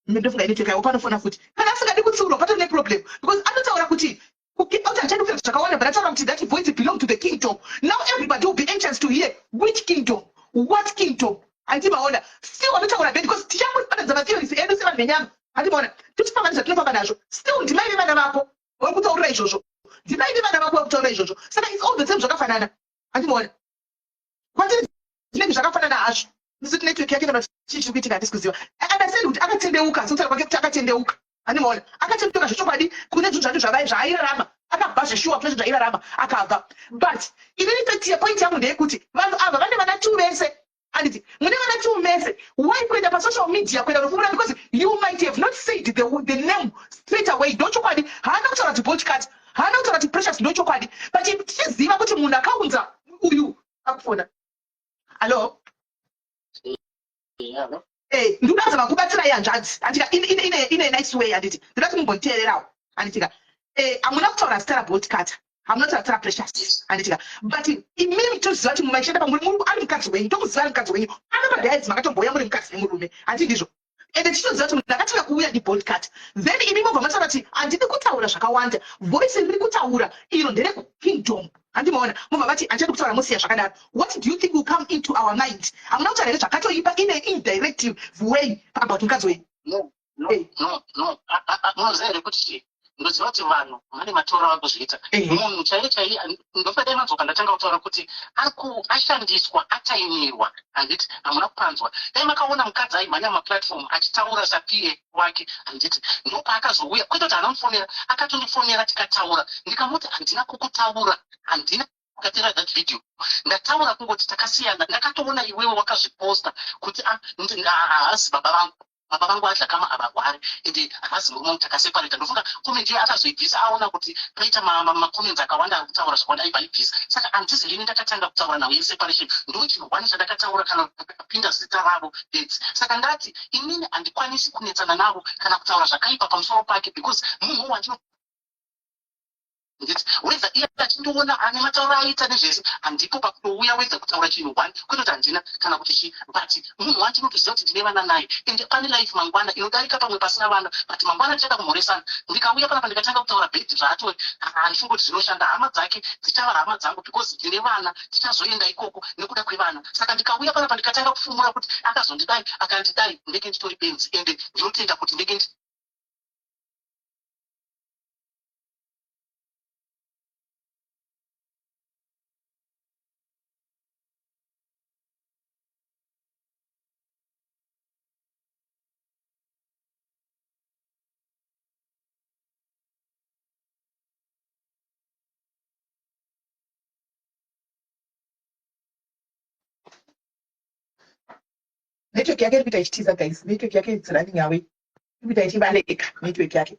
ndofunga network ayo panofona futi kana asingadi kutsiurwa pato ne problem because anotaura kuti zvakawanda but ataura kuti that voice belong to the kingdom. Now everybody will be anxious to hear which kingdom, what kingdom. Antimaona still anotaura bed because tichamufananidza matheories edu sevanhu venyama antimaona tichipambanisa tinofamba nazvo still ndimai vevana vako uri kutaurira izvozvo ndimai vevana vako uri kutaurira izvozvo saka it's all the same zvakafanana antimaona kwatiri zvinenge zvakafanana hazvo ndisiti network yake kana chii chiri kuitika handisi kuziva understand kuti akatendeuka sokutaura kwake kuti akatendeuka andimaona akatendeuka zvechokwadi kune zvinhu zvacho zvaairarama akabva zveshuwa kune zvinhu zvaairarama akabva but inini fetiye point yangu ndeyekuti vanhu ava vane vana tu vese anditi mune vana tu mese why kuenda pasocial media kuenda kufungura because you might have not said the name straight away ndochokwadi haana kutaura kuti Bolt Carter haana kutaura kuti Precious ndochokwadi but tichiziva kuti munhu akaunza uyu akufona hallo ndikudazama kubatsira ihanzvadzi andika ine nice way anditi ndinoti mumbonditeererawo anditika hamuna kutaura zita raBolt Carter hamuna kutaura zita raPrecious anditika but imimi toziva kuti mumaishanda pamuri ari mukadzi wenyu tomuziva ari mukadzi wenyu anobadhaidzi makatomboya muri mukadzi nemurume handi ndizvo ende tichitoziva kuti munhu akatanga kuuya ndiBolt Carter then imimi mobva mataura kuti handidi kutaura zvakawanda voice riri kutaura iro ndere kingdom handimaona mobva vati handidi kutaura musiya zvakadaro what do you think will come into our mind hamuna kutaura here zvakatoipa in an indirective way about mukadzi wenyu
munoziva here kuti ndoziva kuti vanhu vane matoro avakuzviita munhu chaiye chaiye ndofadai madzoka ndatanga kutaura kuti ashandiswa ataimirwa handiti hamuna kupanzwa dai makaona mukadzi aimhanya maplatform achitaura saPA wake handiti ndopaakazouya kwete kuti anamufonera akatondifonera tikataura ndikamuti handina kukutaura handina kukatira that video ndataura kungoti takasiyana ndakatoona iwewe wakazviposta kuti haasi baba vangu atla kama avarwari ende haasi murume takaseparata ndofunga komenti akazoibvisa aona kuti paita makomenti akawanda ari kutaura zvakawanda aivaibvisa saka handisi lini ndakatanga kutaura nawo yeseparation ndochirwani chandakataura kana akapinda zita ravo bedzi saka ndati inini handikwanisi kunetsana navo kana kutaura zvakaipa pamusoro pake because munhu wandino whether iye achindoona ane matauro aita nezvese handipo pakutouya whether kutaura chinhu one kwete kuti handina kana kuti chii but munhu wandinotoziva kuti ndine vana naye ende pane life mangwana inodarika pamwe pasina vana but mangwana tichada kumhoresana ndikauya panapa ndikatanga kutaura bhedhi zvaatori handifungi kuti zvinoshanda hama dzake dzichava hama dzangu because ndine vana tichazoenda ikoko nekuda kwevana saka ndikauya panapa ndikatanga kufumura kuti akazondidai akandidai ndenge nditori benzi ende ndinotenda kuti ndenge
network yake iri kuita ichitiza guys network yake it's running away iri kuita ichibaleka network yake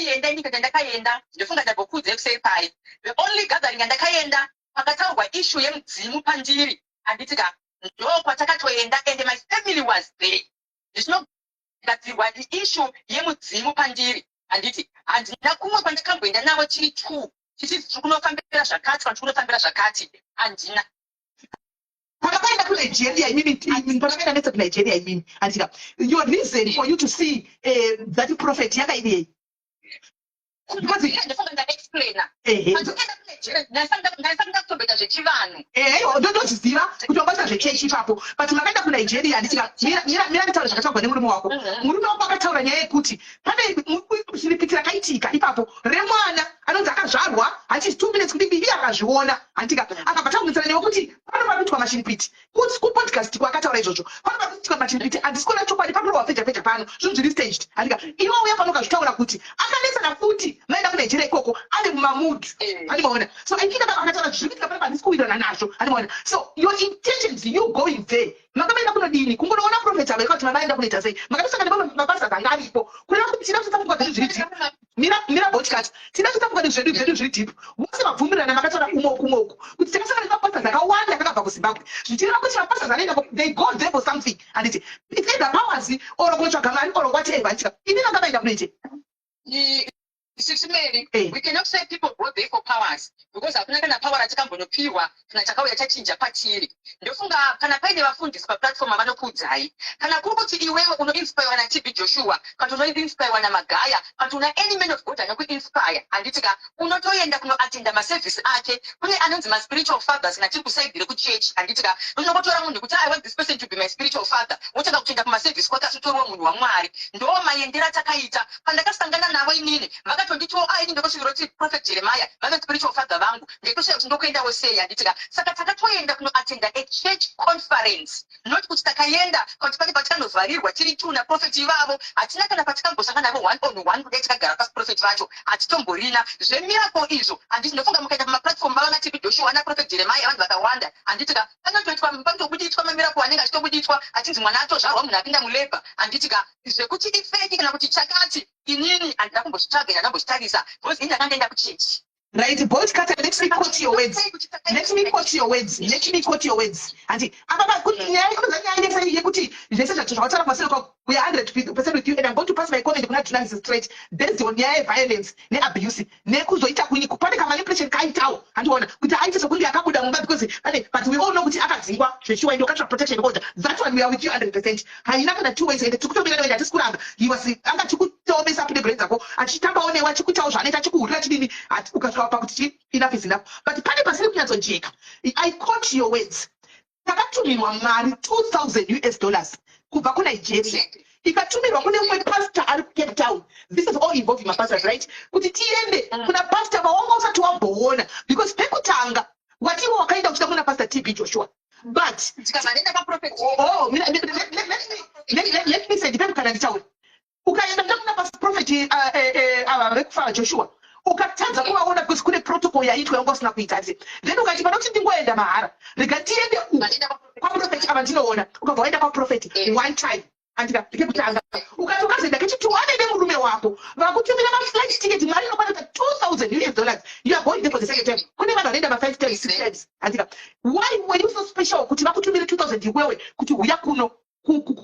ndakaenda inyika ndandakaenda ndofunga ndambokudze kusei pai. The only gathering yandakaenda pakataurwa issue yemudzimu pandiri. Handitika ndo kwatakatoenda and my family was there. Ndichinogadzirwa issue yemudzimu pandiri. Handiti handina kumwe kwandakamboenda navo chiri two. Chichi kunofambira zvakati vantu kunofambira zvakati. Handina.
Pakaenda ku Nigeria, I mean, pakaenda to Nigeria, I mean, Antika, your reason for you to see that prophet yanga iye.
Because ndofanga ndaexplaina. Andikaenda ku Nigeria, ndasanga kutobeta zvechivanhu.
Ndoziva kuti wabata zvechechi ipapo, but makaenda ku Nigeria Antika, mira kutaura zvakataurwa nemurume wako. Murume wako akataura nyaya yekuti pane chiripiti rakaitika ipapo remwana anonzi akazvarwa hachi 2 minutes kudii iye akazviona Antika akabatauridzana newe kuti pano pakuitwa mashiripiti kuti kupodcast kwakataura izvozvo pano pakuitwa mashiripiti handisikona chokwadi pakurova peja pano zvinhu zviri staged Antika iwe uya pano ukazvitaura kuti akanesana futi maenda ku Nigeria ikoko ane mumamood andimaona so aikida akataura zvirikitika pano pandisikuwirirana nazvo andimaona so your intentions you going there makaenda kunodini kungonoona profeta ava kuti mavaenda kunoita sei makatosangana nevamwe mabasa anga aripo kureva kuti tina kutotsamuka zvedu zviri deep mira podcast tina kutotsamuka zvedu zviri deep vose vabvumirana makataura kumwoku kuti takasangana nemabasa akawanda akabva kuZimbabwe zvichireva kuti mabasa anoenda they go there for something handiti it's either powers or kunotsvaga mari or whatever handika ini vangavaenda kunoite
Mary, we cannot say people go there for powers because hakuna kana power ratakambonopiwa kana chakauya chachinja patiri. Ndofunga kana paine vafundisi paplatform avanokudzai kana kuri kuti iwewe unoinspire na TB Joshua kana unoinspire na Magaya kana una any man of God anokuinspire handitika unotoenda kunoattenda maservice ake kune anonzi ma spiritual fathers na chiri kusaidire kuchurch handitika unototora munhu kuti I want this person to be my spiritual father wotanga kutoenda kuma service kwakasutoriwa munhu waMwari ndo maendera takaita pandakasangana navo inini vakatonditiwo aini ndokosviroti prophet Jeremiah vave spiritual father vangu ndekosvika kuti ndokuenda wosei handitika saka takatoenda kunoattenda a church conference not kuti takaenda kuti pane patikanovharirwa tiri tu na prophet ivavo hatina kana patikambosangana navo one on one kudai tikagara pasi prophet vacho hatitomborina zvemiracle izvo handiti ndofunga mukaenda pamaplatform vavana TB Joshua na prophet Jeremiah vanhu vakawanda handitika panotobuditswa mamiracle anenge achitobuditswa achinzi mwana atozvarwa munhu apinda muleba handitika zvekuti ifeki kana kuti chakati inini handina kumbozvitsvaga ndakambozvitarisa because ini ndakandaenda kuchechi.
Right, both Kata, let me quote your words. Let me quote your words. Auntie, we are 100% with you, and I'm going to pass my comment on that straight. Based on violence, abuse, manipulation, and one with the because but we all know which protection order. That's why we are with you 100%. I know 2 ways, and took to me that school. He was up in the brain, and she told me what you could tell Janet enough is enough. But I caught your words. Takatumirwa mari $2,000 kubva ku Nigeria. Ikatumirwa kune umwe pastor ari Cape Town. This is all involving my pastors, right? Kuti tiende kuna pastor vawanga usati wamboona because pekutanga watiwo wakaenda kuchita kuna pastor TB Joshua. But let me say depend kana nditauri. Ukaenda kuna pastor prophet vekufara Joshua. Ukatadza kuvaona because kune protocol yaitwa yanga usina kuita then ukati pana kuti ndingoenda mahara rega tiende kwaprofeti ava ndinoona ukabva waenda kwaprofeti one time andika ndikekutanga ukati ukazoenda kechiti wanede murume wako vakutumira maflight ticket mari inokwanisa $2,000 you are going there for the second time kune vanhu vanoenda ma5 times 6 times andika why were you so special kuti vakutumire 2,000 iwewe kuti uya kuno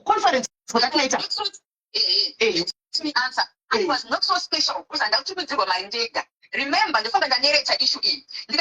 conference for that later
me answer. I was not so special because I don't my ndega. Remember, the fact that narrator issue is the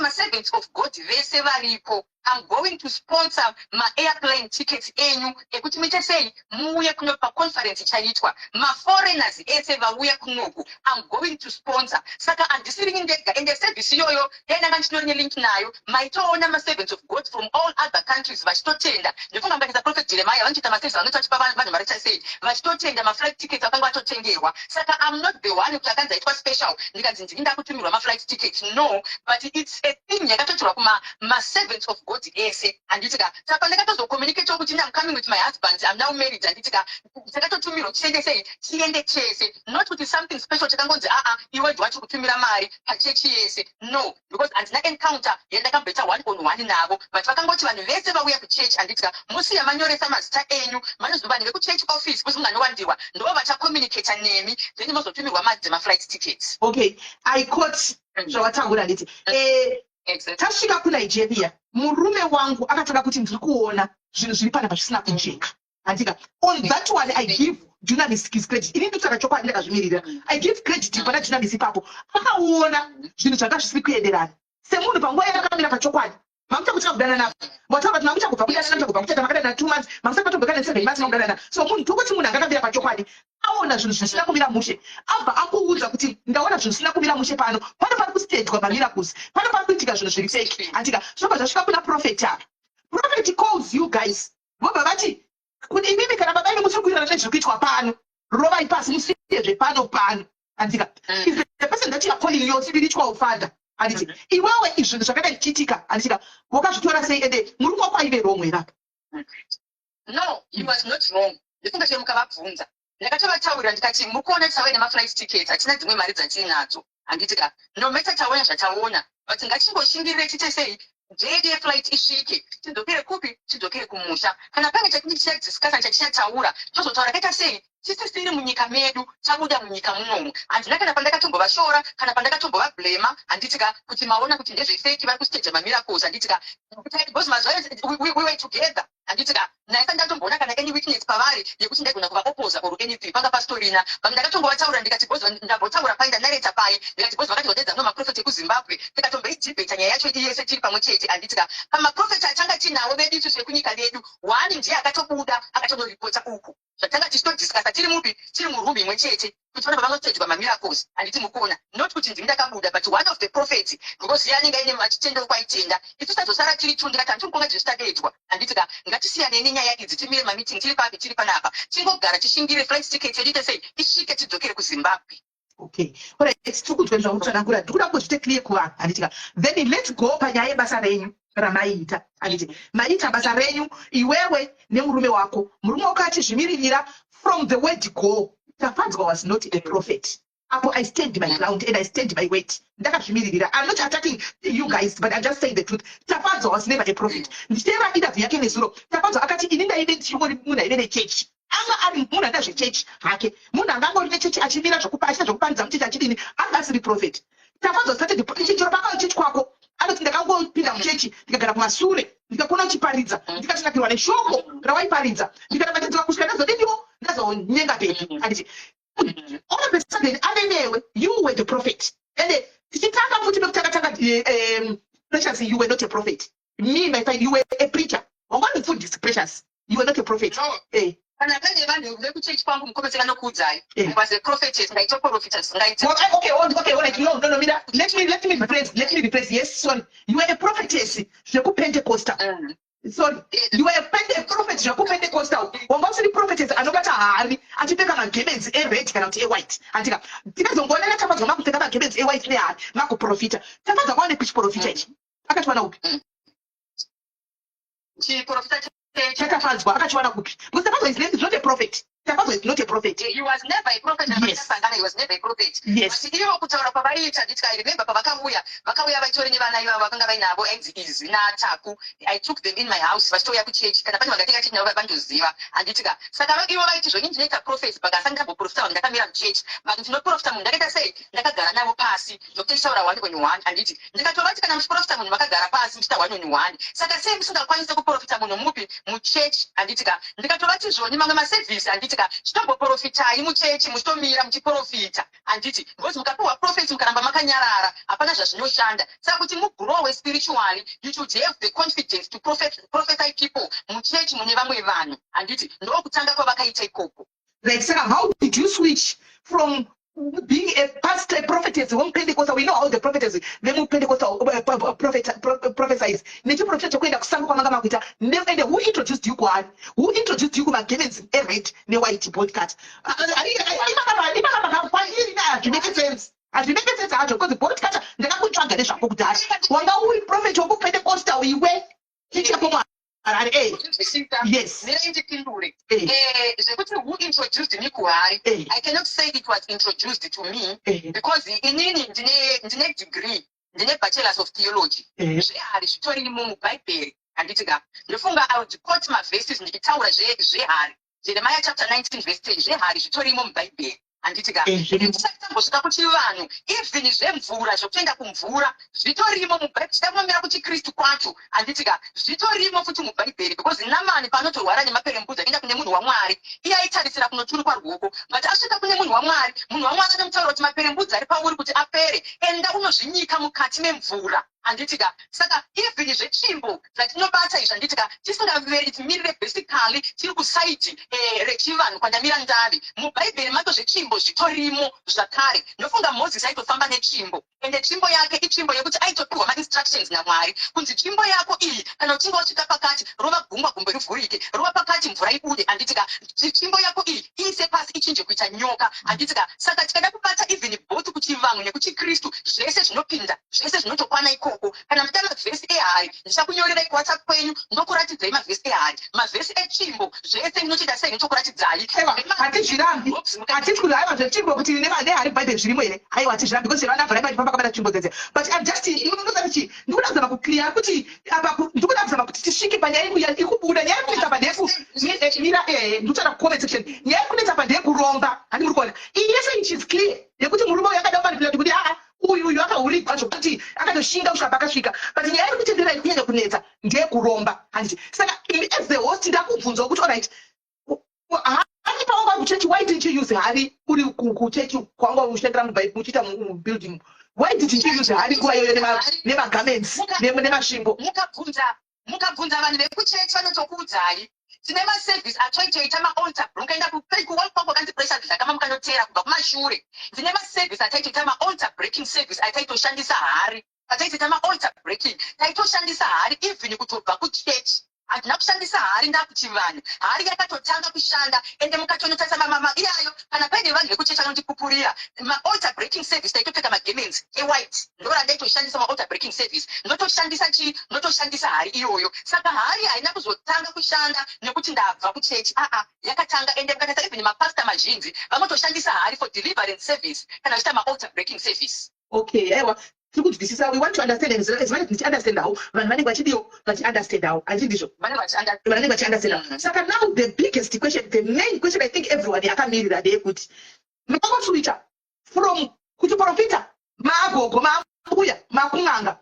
servants of God, vese varipo. I'm going to sponsor my airplane tickets enyu ekuti say muye kuno pa conference chaitwa ma foreigners ese vauya kunoku I'm going to sponsor saka andisiri ndega and the service yoyo yena ngandinonye link nayo maitoona ma servants of God from all other countries vachitotenda ndifunga mbakisa prophet Jeremiah vanchita ma service vanotati pa vanhu varicha say vachitotenda ma flight tickets akanga atotengerwa saka I'm not the one who akanza itwa special ndikanzi ndinda kutumirwa ma flight tickets no but it's a thing yakatotirwa kuma ma servants of God ese anditika saka ndakatozo communicate ukuthi I'm coming with my husband I'm now married anditika ndakatotumira chiende chese not with something special chakangonzi iwe ndiwacho kutumira mari pachechi yese no because andina encounter yandakambeta one on one navo but vakangoti vanhu vese vauya kuchechi handitika musiya manyoresa mazita enyu manonzi vanhu vekuchechi office kuzi munganovandirwa ndo vachakomunicata nemi then mozotumirwa maflight tickets.
Okay, I caught zvawataura nditi tasvika kuNigeria murume wangu akataura kuti ndiri kuona zvinhu zviri panapa zvisina kujeka handika on that one I give journalist his credit ini nditaura chokwadi ndakazvimirira I give credit pana journalist ipapo akaona zvinhu zvanga zvisiri kuenderana semunhu panguva yakamira pachokwadi makuta kuti kudana napo wataura kuti makuta kubva kudana napo kubva kuchata makadana 2 months makuta patombekana 7 months makudana so munhu tokuti munhu angakamira pachokwadi aona zvinhu zvisina kumira mushe abva akuudza kuti ndaona zvinhu zvisina kumira mushe pano pari kusitedwa mamiracles pano pari kuitika zvinhu zviri fake handika zvobva zvasvika kuna prophet apa prophet calls you guys vobva vati kuti imimi kana baba ine musiri kuirana nezviri kuitwa pano rovai pasi musiyezve pano handika is the person that you are calling your spiritual father handiti iwewe izvinhu zvakadai zvichiitika handika wakazvitora sei ende murume wako aive wrong here apa
no he was not wrong ndifunga kuti mukavabvunza ndakatovatauira ndikati mukuona tawene maflight tickets hatina dzimwe mari dzatinadzo handitika nometa taona zvataona but ngatingoshingirire tite sei ndege yeflight isvike tidzokere kupi tidzokere kumusha kana pange chatichadiskasa chatichataura tozotaura kaita sei tisisiri munyika medu tabuda munyika munomu handina kana pandakatombovaashora kana pandakatombovablema handitika kuti maona kuti ndezvefeki vari kusiteja mamiracles handitika because mazuva we were together handitika naisa ndatomboona kana any weakness pavari yekuti ndaigona kuvaopoza or anything panga pastorina pamwe ndakatombovataura ndikati bozo ndambotaura pai ndanareta pai ndikati bozo vakati vodedza nomaprofeti ekuzimbabwe tikatomboidhibheta nyaya yacho yese tiri pamwe chete handitika pamaprofeti atanga tinawo vedu isusu vekunyika yedu wani ndiye akatobuda akatonyoripota uku zvatanga tichitodiskasa tiri mupi tiri murumbi imwe chete kuti vana vavanosedwa mamiracles handiti mukuona not kuti ndini ndakabuda but one of the prophets because yanenge aine machitendero kwaitenda isu tazosara tiri tu ndikati handitomukonga zvechitadedzwa handitika ngatisiyanei nenyaya idzi timire mamiting tiri papi tiri panapa tingogara tishingire flight ticket yedite sei isvike tidzokere kuzimbabwe.
Okay, alright, tiri kunzwa zvamutsanangura ndiri kuda kuzvite clear kuvanhu handitika then let's go panyaya yebasa renyu ramaiita handiti maita basa renyu iwewe nemurume wako achizvimiririra from the word go Tafadzwa was not a prophet apo I stand my ground and I stand my weight ndakazvimiririra I'm not attacking you guys but I'm just saying the truth Tafadzwa was never a prophet ndichiteva interview yake nezuro Tafadzwa akati ini ndaide ndichingori munhu aine nechechi anga ari munhu aida zvechechi hake munhu angangori nechechi achimira achita zvokuparidza muchechi achidini anga asiri prophet Tafadzwa started chiro pakao chechi kwako anoti ndakangopinda muchechi ndikagara kumashure ndikakona uchiparidza ndikatinakirwa neshoko rawaiparidza ndikatabatedzwa kusvika ndazodiniwo ndazonyenga pepi handiti all of a sudden ave newe you were the prophet and tichitanga futi pekutanga Precious you were not a prophet me my friend you were a preacher wangandifundisa Precious you were not a prophet
kana pane vanhu vekuchechi kwangu mukometsera nokuudzai was a prophetess ngaitoprofita zvingaita
okay all right no mina let me rephrase yes sorry you were a prophetess zvekupentecostal sorry you were a prophet zvekupentecostal wanga usiri prophetess anobata hari achipfeka magemenzi ered kana kuti ewhite handika tikazongoona Tafadzwa makupfeka magemenzi ewhite nehari makuprofita Tafadzwa kwaone kuchiprofita ichi akatiwana upi
chiprofita
Tafadzwa akachiwana kupi because Tafadzwa is not a prophet Tafadzwa is not a prophet
he was never a prophet he was never a prophet
yes
but ivo kutaura kwavaiita nditika I remember pavakauya vaitori nevana ivo vakanga vainavo ainzi Izi naTaku I took them in my house vachitouya kuchechi kana pane vakatenga chiti navo vandoziva handitika saka ivo vaiti zvoni ndinoita prophet pakasanga ndamboprofita vanhu ndakamira muchechi vanhu ndinoprofita munhu ndakaita sei ndakagara navo pasi ndokuti tichaura 1 on 1 handiti ndikatovati kana muchiprofita munhu makagara pasi muchita 1 on 1 saka sei musingakwanise kuprofita munhu mupi muchechi handitika ndikatovati zvoni mamwe masevhisi handitika chitomboprofitai muchechi muchitomira muchiprofita handiti because mukapiwa prophet mukaramba makanyarara hapana zvazvinoshanda saka kuti mugrowe spiritually you should have the confidence to prophesy people muchechi mune vamwe vanhu handiti ndokutanga kwavakaita ikoko
right saka how did you switch from being a pastor, a prophetess, one Pentecostal, we know all the prophetess, the Pentecostal prophesies. Nature prophet kwenda kusanga kwa manga makuita. And who introduced you kwa? Who introduced you kwa Givens Everett ne white podcast? As we make sense out because the podcast ndakakutsvaga nezvako kudhara. Wanga uri prophet woku Pentecostal iwe. Chicha kwa yes.
Who introduced me kuhari? I cannot say it was introduced to me because inini ndine degree, ndine bachelor's of theology. Zvihari zvitori muBhayibheri. handitika ndofunga I would quote maverses ndichitaura zvehari Jeremiah chapter 19 verse 10 zvehari zvitorimo mubhaibheri handitika tisatambosvika kuti vanhu even zvemvura zvokuenda kumvura zvitorimo mubhaibheri tidakunomira kuti kristu kwacho handitika zvitorimo futi mubhaibheri because Namani panotorwara nemaperembudzi akaenda kune munhu waMwari iye aitarisira kunoturikwa ruoko but asvika kune munhu waMwari anomutaura kuti maperembudzi ari pauri kuti apere enda unozvinyika mukati memvura handitika saka even zvetsvimbo zvatinobata izvi handitika tisingaveri timirire basically tiri kusaiti rechivanhu kwandamira ndavi mubhaibheri mato zvetsvimbo zvitorimo zvakare ndofunga Moses aitofamba netsvimbo ende tsvimbo yake itsvimbo yekuti aitopirwa mainstructions naMwari kunzi tsvimbo yako iyi kana uchinge wasvika pakati rova gungwa gumbo rivhurike rova pakati mvura ibude handitika tsvimbo yako iyi iise pasi ichinje kuita nyoka handitika saka tikada kubata even both kuchivanhu nekuchikristu zvese zvinopinda zvese zvinotokwana ikoko kana muta mavhesi ehari ndichakunyorerai kuwhatsapp kwenyu ndokuratidzai mavhesi ehari mavhesi etsvimbo zvese inotoita sei ndokuratidzai
hatizvirambi hatiti kuti haiwa zvetsvimbo kuti nehari bhaibheri zvirimo here haiwa hatizvirambi because chero anabhara paipamba kabata tsvimbo dzese but I'm just ndikuda kuzama kuclear kuti ndikuda kuzama kuti tisvike panyaya ikubuda nyaya yekunetsa panhefu mira ndikutsvaka kucomment section nyaya yekunetsa panhekuromba handi muri kuona iyi yese ichis clear yekuti murume uyu akada kumanipulate kuti uyu akaurigwa zvokuti akatoshinga kusvika pakasvika but nyaya iri kutendera kunyanya kunetsa ndeyekuromba handiti saka as the host ndakubvunza kuti alright hani pawanga kuchechi why didn't you use hari uri kuchechi kwanga ushandira muchiita mubuilding why didn't you use hari nguva iyoyo nemagarments nemasvimbo
mukabvunza vanhu vekuchechi vanotokuudzai tine maservice atoitoita maaltar ukaenda kuwall kwako kanzi pressure zvakama mukanotera kubva kumashure tine maservice ataitoita maaltar breaking service ataitoshandisa hari ataitoita maaltar breaking taitoshandisa hari even kutobva kuchechi hatina kushandisa hari ndakuchivanhu hari yakatotanga kushanda ende mukatonotarisa iyayo kana paine vanhu vekuchechi vanotipupurira maaltar breaking service taitopfeka magemens ewhite ndora ndaitoshandisa maaltar breaking service ndotoshandisa hari iyoyo saka hari haina kuzotanga kushanda nekuti ndabva kuchechi yakatanga ende mukatata even mapasta mazhinji vanotoshandisa hari for deliverance service kana vachiita maaltar breaking service
okay aiwa we want to understand as many as understand how vanhu vanenge vachiunderstand how andindizvo vanenge vachiunderstand saka now the biggest question the main question I think everyone yakamirira ndeyekuti makangoswitcha from kuchiprofita maagogo maambuya makun'anga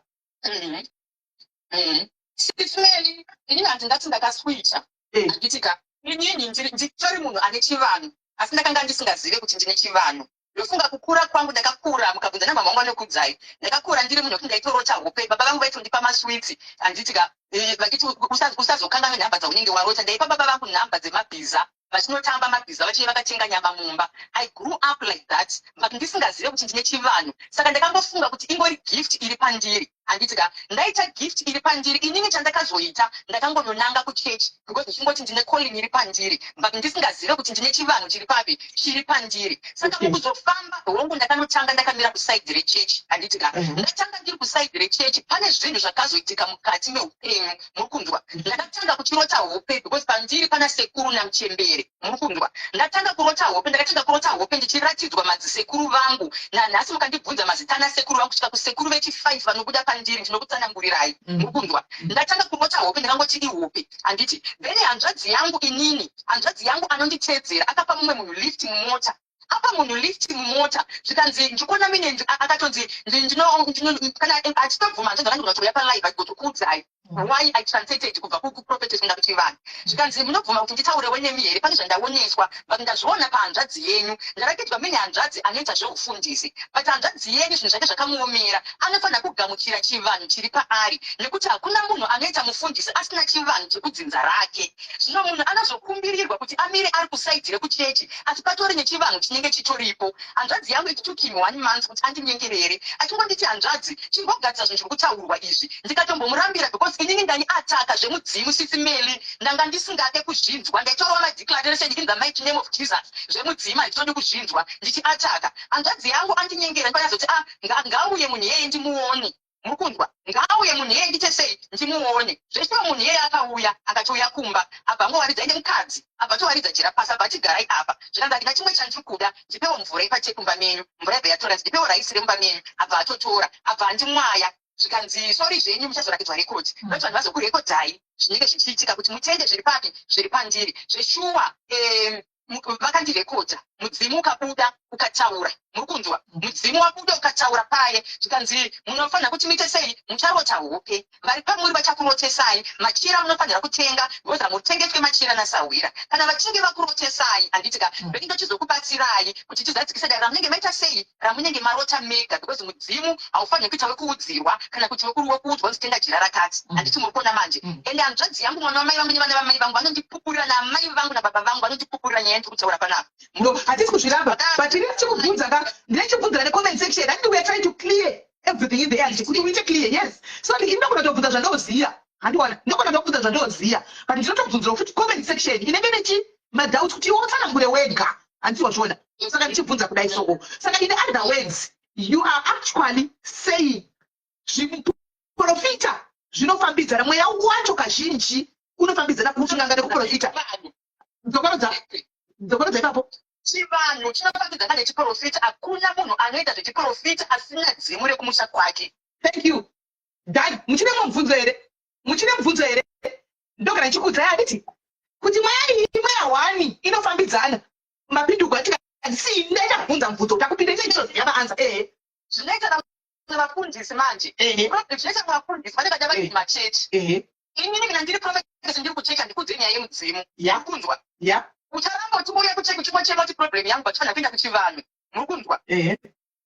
sifumeli inini handingati ndakaswitcha handitika inini nditori munhu ane chivanhu asi ndakanga ndisingazive kuti ndine chivanhu ndofunga kukura kwangu ndakakura mukabvunza namama wangu anokudzai ndakakura ndiri munhu wekuti ndaitorota hope baba vangu vaitondipa maswitsi handitika vachiti usazokanga nhamba dzaunenge warota ndaipa baba vangu nhamba dzemabhiza vachinotamba mabhiza vachine vakatenga nyama mumba I grew up like that but ndisingazive kuti ndine chivanhu saka ndakangofunga kuti ingori gift iri pandiri handitika ndaita gift iri pandiri inini chandakazoita ndakangononanga kuchechi because ndichingoti ndine calling iri pandiri but ndisingazive kuti ndine chivanhu chiri papi chiri pandiri saka mukuzofamba hongu ndakanotanga ndakamira kusaidi rechechi handitika ndatanga ndiri kusaidi rechechi pane zvinhu zvakazoitika mukati meupenyu muri kunzwa ndakatanga kuchirota hope because pandiri pana sekuru namuchembere muri kunzwa ndatanga kurota hope ndakatanga kurota hope ndichiratidzwa madzisekuru vangu nanhasi mukandibvunza mazita anasekuru vangu kusvika kusekuru vechi5 vanobuda pandiri ndinokutsanangurirai muri kunzwa ndatanga kurota hope ndakangoti ihope handiti then hanzvadzi yangu inini hanzvadzi yangu anonditeedzera akapa mumwe munhu lift mumota apa munhu lift mumota zvikanzi ndikona mine akatonzi kana achitobvuma ndozvakandigona kuuya palive agotokuudzai why I translated kubva kuprophetess kuenda kuchivanhu zvikanzi munobvuma kuti nditaurewo nemi here pane zvandaoneswa but ndazviona pahanzvadzi yenyu ndaratidzwa mine hanzvadzi anoita zveufundisi but hanzvadzi yenyu zvinhu zvake zvakamuomera anofanira kugamuchira chivanhu chiri paari nekuti hakuna munhu anoita mufundisi asina chivanhu chekudzinza rake zvino munhu anozokumbirirwa kuti amire ari kusaidhi rekuchechi asi patori nechivanhu chinenge chitoripo hanzvadzi yangu it took him 1 month kuti andinyengerere achingonditi hanzvadzi chimbogadzira zvinhu zviri kutaurwa izvi ndikatombomurambira because inini ndani ataka zvemudzimu sisimeli ndanga ndisingade kuzvinzwa ndaitorowa madeclaration in the mighty name of Jesus zvemudzimu handitodi kuzvinzwa ndichi ataka hanzvadzi yangu andinyengera ndikanyazoti ngauye munhu yeye ndimuone mukundwa ngauye munhu yeye ndite sei ndimuone zvese munhu yeye akauya akatouya kumba abva angowaridza ine mukadzi abva towaridza jira pasi abva achigarai apa zvikanzi handina chimwe chandikuda ndipewo mvura ipache kumba menyu mvura yabva yatora ndipewo raisi remumba menyu abva atotora abva andimwaya zvikanzi sori zvenyu muchazorakidzwa rekodi noti vanhu vazokurekodhai zvinenge zvichiitika kuti mutende zviri papi zviri pandiri zveshuwa vakandirekodha mudzimu ukabuda ukataura muri kunzwa mudzimu wabuda ukataura paye zvikanzi munofanira kuti muite sei mucharota hope vari pamuri vachakurotesai machira munofanira kutenga goza mutengetwe machira nasawira kana vachinge vakurotesai handitika ndindochizokubatsirai kuti tizadzikisa dai ramunenge maita sei ramunenge marota mega because mudzimu haufaniri kuita wekuudzirwa kana kuti wekuudzwa nzitenga jira rakati handiti muri kuona manje ende hanzvadzi yangu mwana wamai vangu nevana vamai vangu vanondipupurira namai vangu nababa vangu vanondipupurira nyaya ndiri kutaura panapa
no hatisi kuzviramba but ndinechibvunza necomment section and we are trying to clear everything in the end kuti uite clear yes so ndinogona tobvunza zvandoziya handiwana ndogona tobvunza zvandoziya but ndinotobvunzira kuti comment section inenge nechi madoubt kuti iwe utsanangure wega handisi wazviona saka ndichibvunza kudai soko saka in other words you are actually saying zviprofita zvinofambidzana mweya wacho kazhinji unofambidzana kumusunganga nekuprofita dzokorodza ipapo
chivanhu chinofambidzana nechiprofita hakuna munhu anoita zvechiprofita asina dzimu rekumusha kwake.
Thank you dad muchine mubvunzo here ndogara ndichikuudzai handiti kuti mweya iyi mweya wani inofambidzana mapinduko atika si ndaita kubvunza mubvunzo takupinda neizvozvo yamaanza
zvinoita navafundisi manje zvinoita navafundisi vanenge vari machechi inini kana ndiri profesa ndiri kuchecha ndikudzei nyaya yemudzimu yakunzwa ucharamba uchibuya kucheka uchimbochema kuti problem yangu vachifanira kuenda kuchivanhu muri kunzwa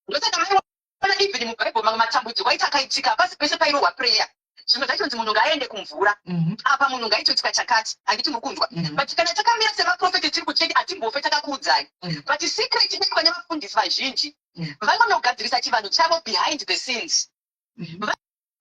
ndosaka maiona even mubhaibheri mamwe matambudziko aiti akaitika pasi pese pairohwa prayer zvimwe zvaitonzi munhu ngaaende kumvura apa munhu ngaitoitika chakati handiti muri kunzwa but kana takamira semaprofeti tiri kucheki hatimbofe takakuudzai but secret inekwa nevafundisi vazhinji vanonogadzirisa chivanhu chavo behind the scenes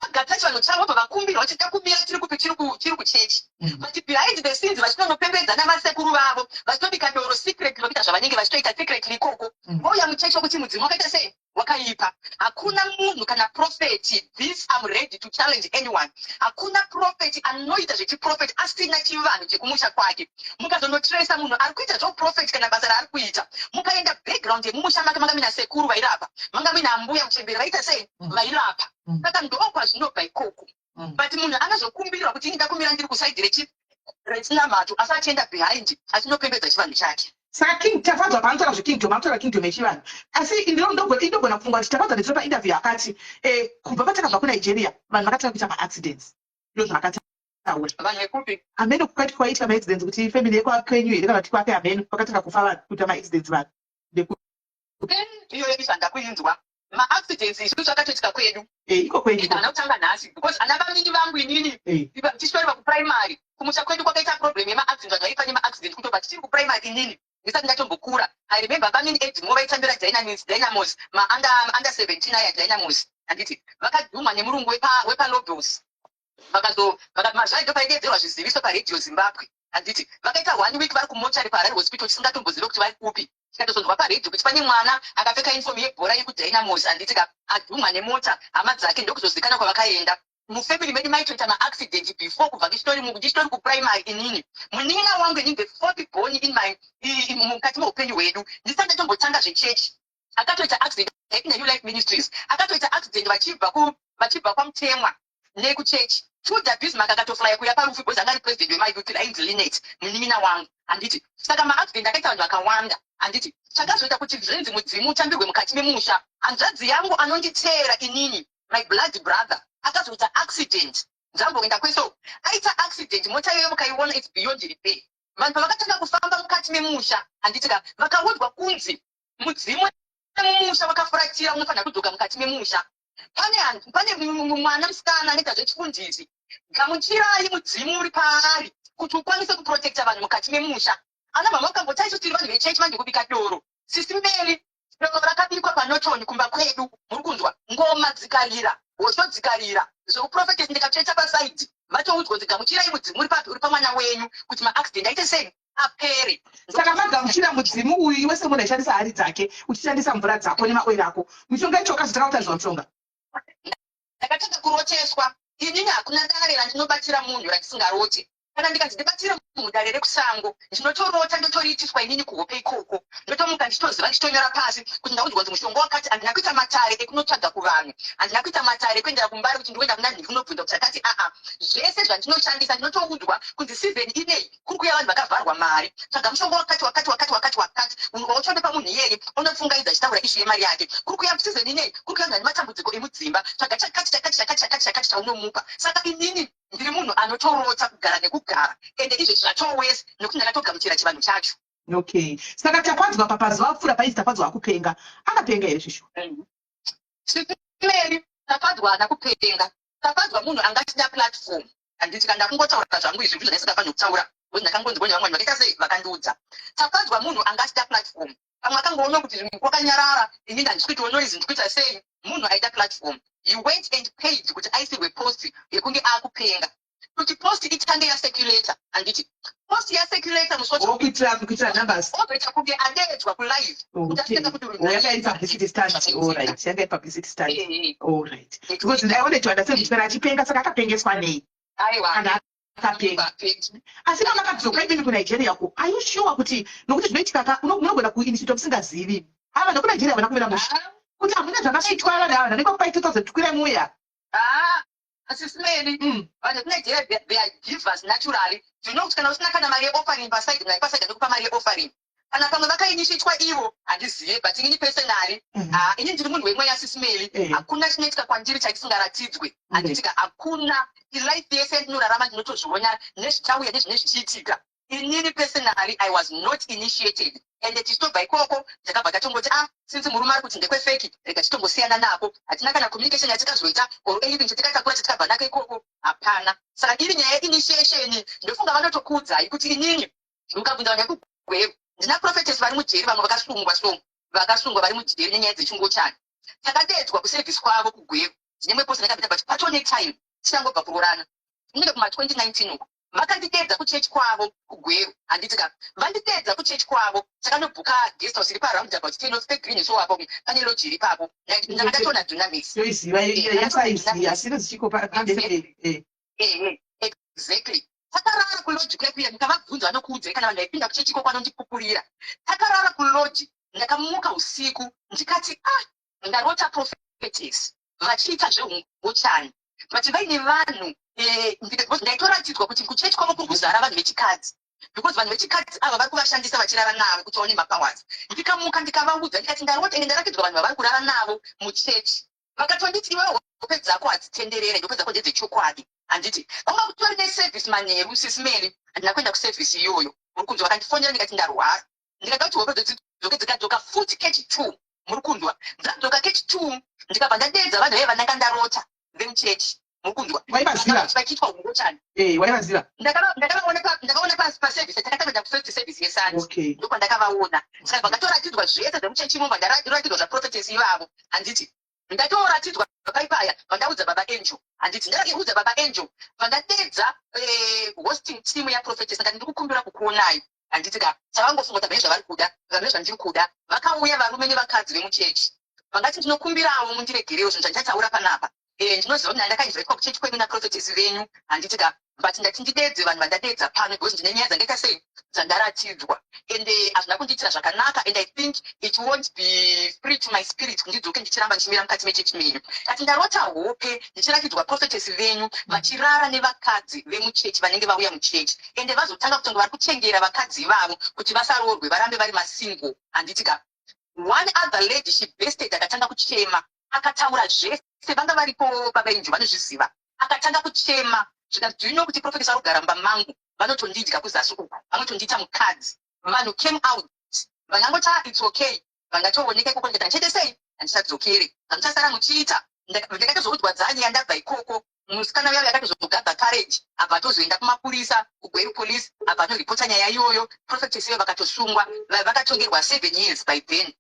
vagadzira chivanhu chavo pavakumbirwa kuti takumbira tiri kuchechi but behind the scenes vachinonopembedza navasekuru vavo vachinobika doro secret rokuita zvavanenge vachitoita secret ikoko vouya muchechi wokuti mudzimu wakaita sei wakaipa hakuna munhu kana profeti this I'm ready to challenge anyone hakuna profeti anoita zvechiprofeti asina chivanhu chekumusha kwake mukazonotresa munhu ari kuita zvoprofeti kana basa raari kuita mukaenda background yemumusha make manga mina sekuru vairapa manga mina mbuya muchemberi vaita sei vairapa saka ndokwazvinobva ikoko but munhu anozokumbirwa kuti ndakumbira ndiri kusaidhi rechinamato asi achienda behind achinopembedza chivanhu chake
saka king tafadzwa paanotaura zvekingdom anotaura kingdom yechivanhu asi indogona kufunga kuti tafadzwa nditiro painterview akati kubva patakabva kunigeria vanhu vakatanga kuita maaccidents ndo zvaakataura
vanhu vekupi
ameno kukati kwaitika maaccidents kuti family yekwakwenyu here kana kuti kwake ameno kwakatanga kufa vanhu kuita maaccidents vanhu
iyoyo isanda kuinzwa maaccidents isu zvakatoitika kwedu
iko kwenyu
ana kutanga nhasi because ana vamini vangu inini tichitoriva kuprimary kumusha kwedu kwakaita problem yemaaccident vanhu vaifa nemaaccident kutobva tichiri kuprimary inini ndisati ndatombokura I remember vamini edimo vaitambira dynamos under 17 aya dynamos handiti vakadhuma nemurungu wepalobos vakazvaido paidedzerwa zviziviso paredio zimbabwe handiti vakaita 1 week vari kumochari paharare hospital tisingatomboziva kuti vari kupi tikatozonzwa paredio kuti pane mwana akapfeka uniform yebhora yekudynamos handiti adhumwa nemota hama dzake ndokuzozikana kwavakaenda mufamily medu maitoita maaccident before kubva ndichitori kuprimary inini munina wangu inini the fourth born mukati meupenyu hwedu ndisati ndatombotanga zvechechi akatoita accident new life ministries akatoita accident vachibva kwamutemwa nekuchechi Tudor Bismarck akatoflya kuya parufu because anga ari president wemayuth ainzi Linet munina wangu handiti saka maaccident akaita vanhu vakawanda handiti chakazoita kuti zvinzi mudzimu utambirwe mukati memusha hanzvadzi yangu anonditeera inini my blood brother akazoita accident ndamboenda kweso aita accident mota iyoyo mukaiona its beyond repair vanhu pavakatanga kufamba mukati memusha handitika vakaudzwa kunzi mudzimu mumusha vakafuratira unofanira kudzoka mukati memusha pane mwana musikana anoita zvechifundisi gamuchirai mudzimu uri paari kuti ukwanise kuprotecta vanhu mukati memusha ana mama vakambotaiso tiri vanhu vechechi vanje kubika doro sisi mberi doro rakabikwa panotoni kumba kwedu muri kunzwa ngoma dzikarira hosho dzikarira zveuprofetesi ndikatsvetsa pasaidhi vatoudzwa kuti gamuchirai mudzimu uri papi uri pamwana wenyu kuti maaccident aite sei apere
saka magamuchira mudzimu uyu iwe semunhu aishandisa hari dzake uchishandisa mvura dzako nemaoiri ako mishonga ichoka zvitakautanzwa mushonga
ndakatanga kuroteswa inini hakuna dare randinobatsira munhu randisingarote kana ndikanzi ndibatire mudare rekusango ndinotorota ndotoriitiswa inini kuhope ikoko ndotomuka ndichitoziva ndichitonyora pasi kuti ndaudzwa kunzi mushonga wakati handina kuita matare ekunotsvaga kuvanhu handina kuita matare ekuendera kumbari kuti ndikuenda kuna nhivi unobvunza kuti akati zvese zvandinoshandisa ndinotoudzwa kunzi sizeni inei kuri kuya vanhu vakavharwa mari tsvaga mushonga wakati unochonepa munhu iyeye unofungaidza achitaura ishu yemari yake kuri kuya sizeni inei kuri kuya vanhu vane matambudziko emudzimba tsvaga chakati chaunomupa saka inini ndiri munhu anotorota kugara nekugara ende izvi zvatowese nekuti ndakatogamuchira chivanhu chacho.
Okay, saka takwadzwa papazuva apfuura paisi takwadzwa akupenga akapenga here shishu
siperi takwadzwa nakupenga takwadzwa munhu angatida platform handiti kana kungotaura zvangu izvi zvizvo ndaisingafanira kutaura kuti ndakangonzi vamwe vanhu vakaita sei vakandiudza takwadzwa munhu angatida platform pamwe akangoona kuti zvinhu kwakanyarara ini ndandisikuitawo noizi ndikuita sei munhu aida platform you went and paid kuti aisirwe post yekunge akupenga kuti post itange yaseculator handiti post yaseculator
kuitira numbers
ozoita kunge adedzwa kulive
yakaita publicity stunt alright yakaita publicity stunt alright because ndaione joandase muchipera achipenga saka akapengeswa nei
aiwa
akapenga asi kana makadzoka imini kunigeria ko are you sure kuti nokuti zvinoitika unogona kuinstitute musingazivi ava ndokunigeria vana kuvera musha kuti hamuna zvakaitwa vanhu ava ndandikakupai 2000 tukwire muya
asisimeni vanhu venigeria they are givers naturally zvinokuti kana usina kana mari yeoffering pasaidi pasaidi anokupa mari yeoffering kana pamwe vakainishitwa ivo handizive but inini personally ini ndiri munhu wemwe yasisimeli hakuna chinoitika kwandiri chachisingaratidzwe handitika hakuna ilife yese yandinorarama ndinotozviona nezvichauya nezvine zvichiitika inini personally I was not initiated ende tichitobva ikoko ndakabva tatongoti since murume ari kuti ndekwefeki rega chitombosiyana napo hatina kana communication yatikazoita or anything chatikatakura chatikabva nako ikoko hapana saka iri nyaya yeinitiation ndofunga vanotokudzai kuti inini mukabvunza vanhu yakugweru ndina prophetess vari mujeri vamwe vakasungwa vari mujeri nenyaya dzechungo chani takadedzwa kuservice kwavo kugweru ndinemwe posi ndakapita but patone time tichangobva kuroorana inenge kuma 2019 uko vakanditedza kuchechi kwavo kugweru handitika vanditedza kuchechi kwavo takanobhuka guest house iri paraundabout 10 of the green so apo pane lodge iri papo ndakatona dunamis
yoiziva yasaiziva asiri zichikopa
exactly takarara kulodge kuya ndikavabvunza vanokuudzai kana vanhu vaipinda kuchechi koko vanondipupurira takarara kulodge ndakamuka usiku ndikati ndarota prophetess vachiita zveungo chani but vaine vanhu ndaitoratidzwa kuti kuchechi kwavo kuri kuzara vanhu vechikadzi because vanhu vechikadzi ava vari kuvashandisa vachirara navo kuti vaone mapowers ndikamuka ndikavaudza ndikati ndarota ende ndaratidzwa vanhu vavari kurara navo muchechi vakatonditi iwe hope dzako hadzitenderere hope dzako ndedzechokwadi handiti vanga kutori neservice manheru sisimeli handina kuenda kuservice iyoyo muri kunzwa vakandifonera ndikati ndarwara ndikada kuti hope dzoke dzikadzoka futi kechi 2 muri kunzwa dzadzoka kechi 2 ndikabva ndadedza vanhu vaiva ndanga ndarota vemuchechi mukundwa vachiitwa hungo chani
waivaziva
ndakaona paservice takatanga kufirst service yesati ndokwandakavaona saka vangatoratidzwa zvese zvemuchechimo vandaratidzwa zvaprophetess ivavo handiti ndatoratidzwa paipaya vandaudza baba angel handiti ndakaudza baba angel vandadedza hosting team yaprophetess ndikati ndiri kukumbira kukuonai handitika savangofunga kuti vamene zvavari kuda vamene zvandiri kuda vakauya varume nevakadzi vemuchechi vangati ndinokumbirawo mundiregerewo zvinhu zvanditaura panapa ndinoziva kuti ndakainvaitwa kuchechi kwenu naprophetess venyu handitika but ndati ndidedze vanhu vandadedza pano because ndine nyaya dzangaita sei dzandaratidzwa ende hazvina kundiitira zvakanaka and I think it won't be free to my spirit kundidzoke ndichiramba ndichimira mukati mechechi menyu kati ndarota hope ndichiratidzwa prophetess venyu vachirara nevakadzi vemuchechi vanenge vauya muchechi ende vazotanga kutonga vari kuchengera vakadzi vavo kuti vasaroorwe varambe vari masingle handitika one other lady she bested akatanga kuchema akataura zvese vanga varipo pabenju vanozviziva akatanga kuchema zvikati do you know kuti prophetess arogara mumba mangu vanotondidya kuzasi uku vanotondiita mukadzi vanhu came out vangangoti it's okay vangatooneka ikoko ndikati chete sei handisadzokere vandichasara muchiita ndakatozoudzwa dzanyi yandabva ikoko musikana uyavo yakatozogabva courage abva atozoenda kumapurisa kugweru police abva anoripota nyaya iyoyo prophetess iyoyo vakatosungwa vakatongerwa 7 years by then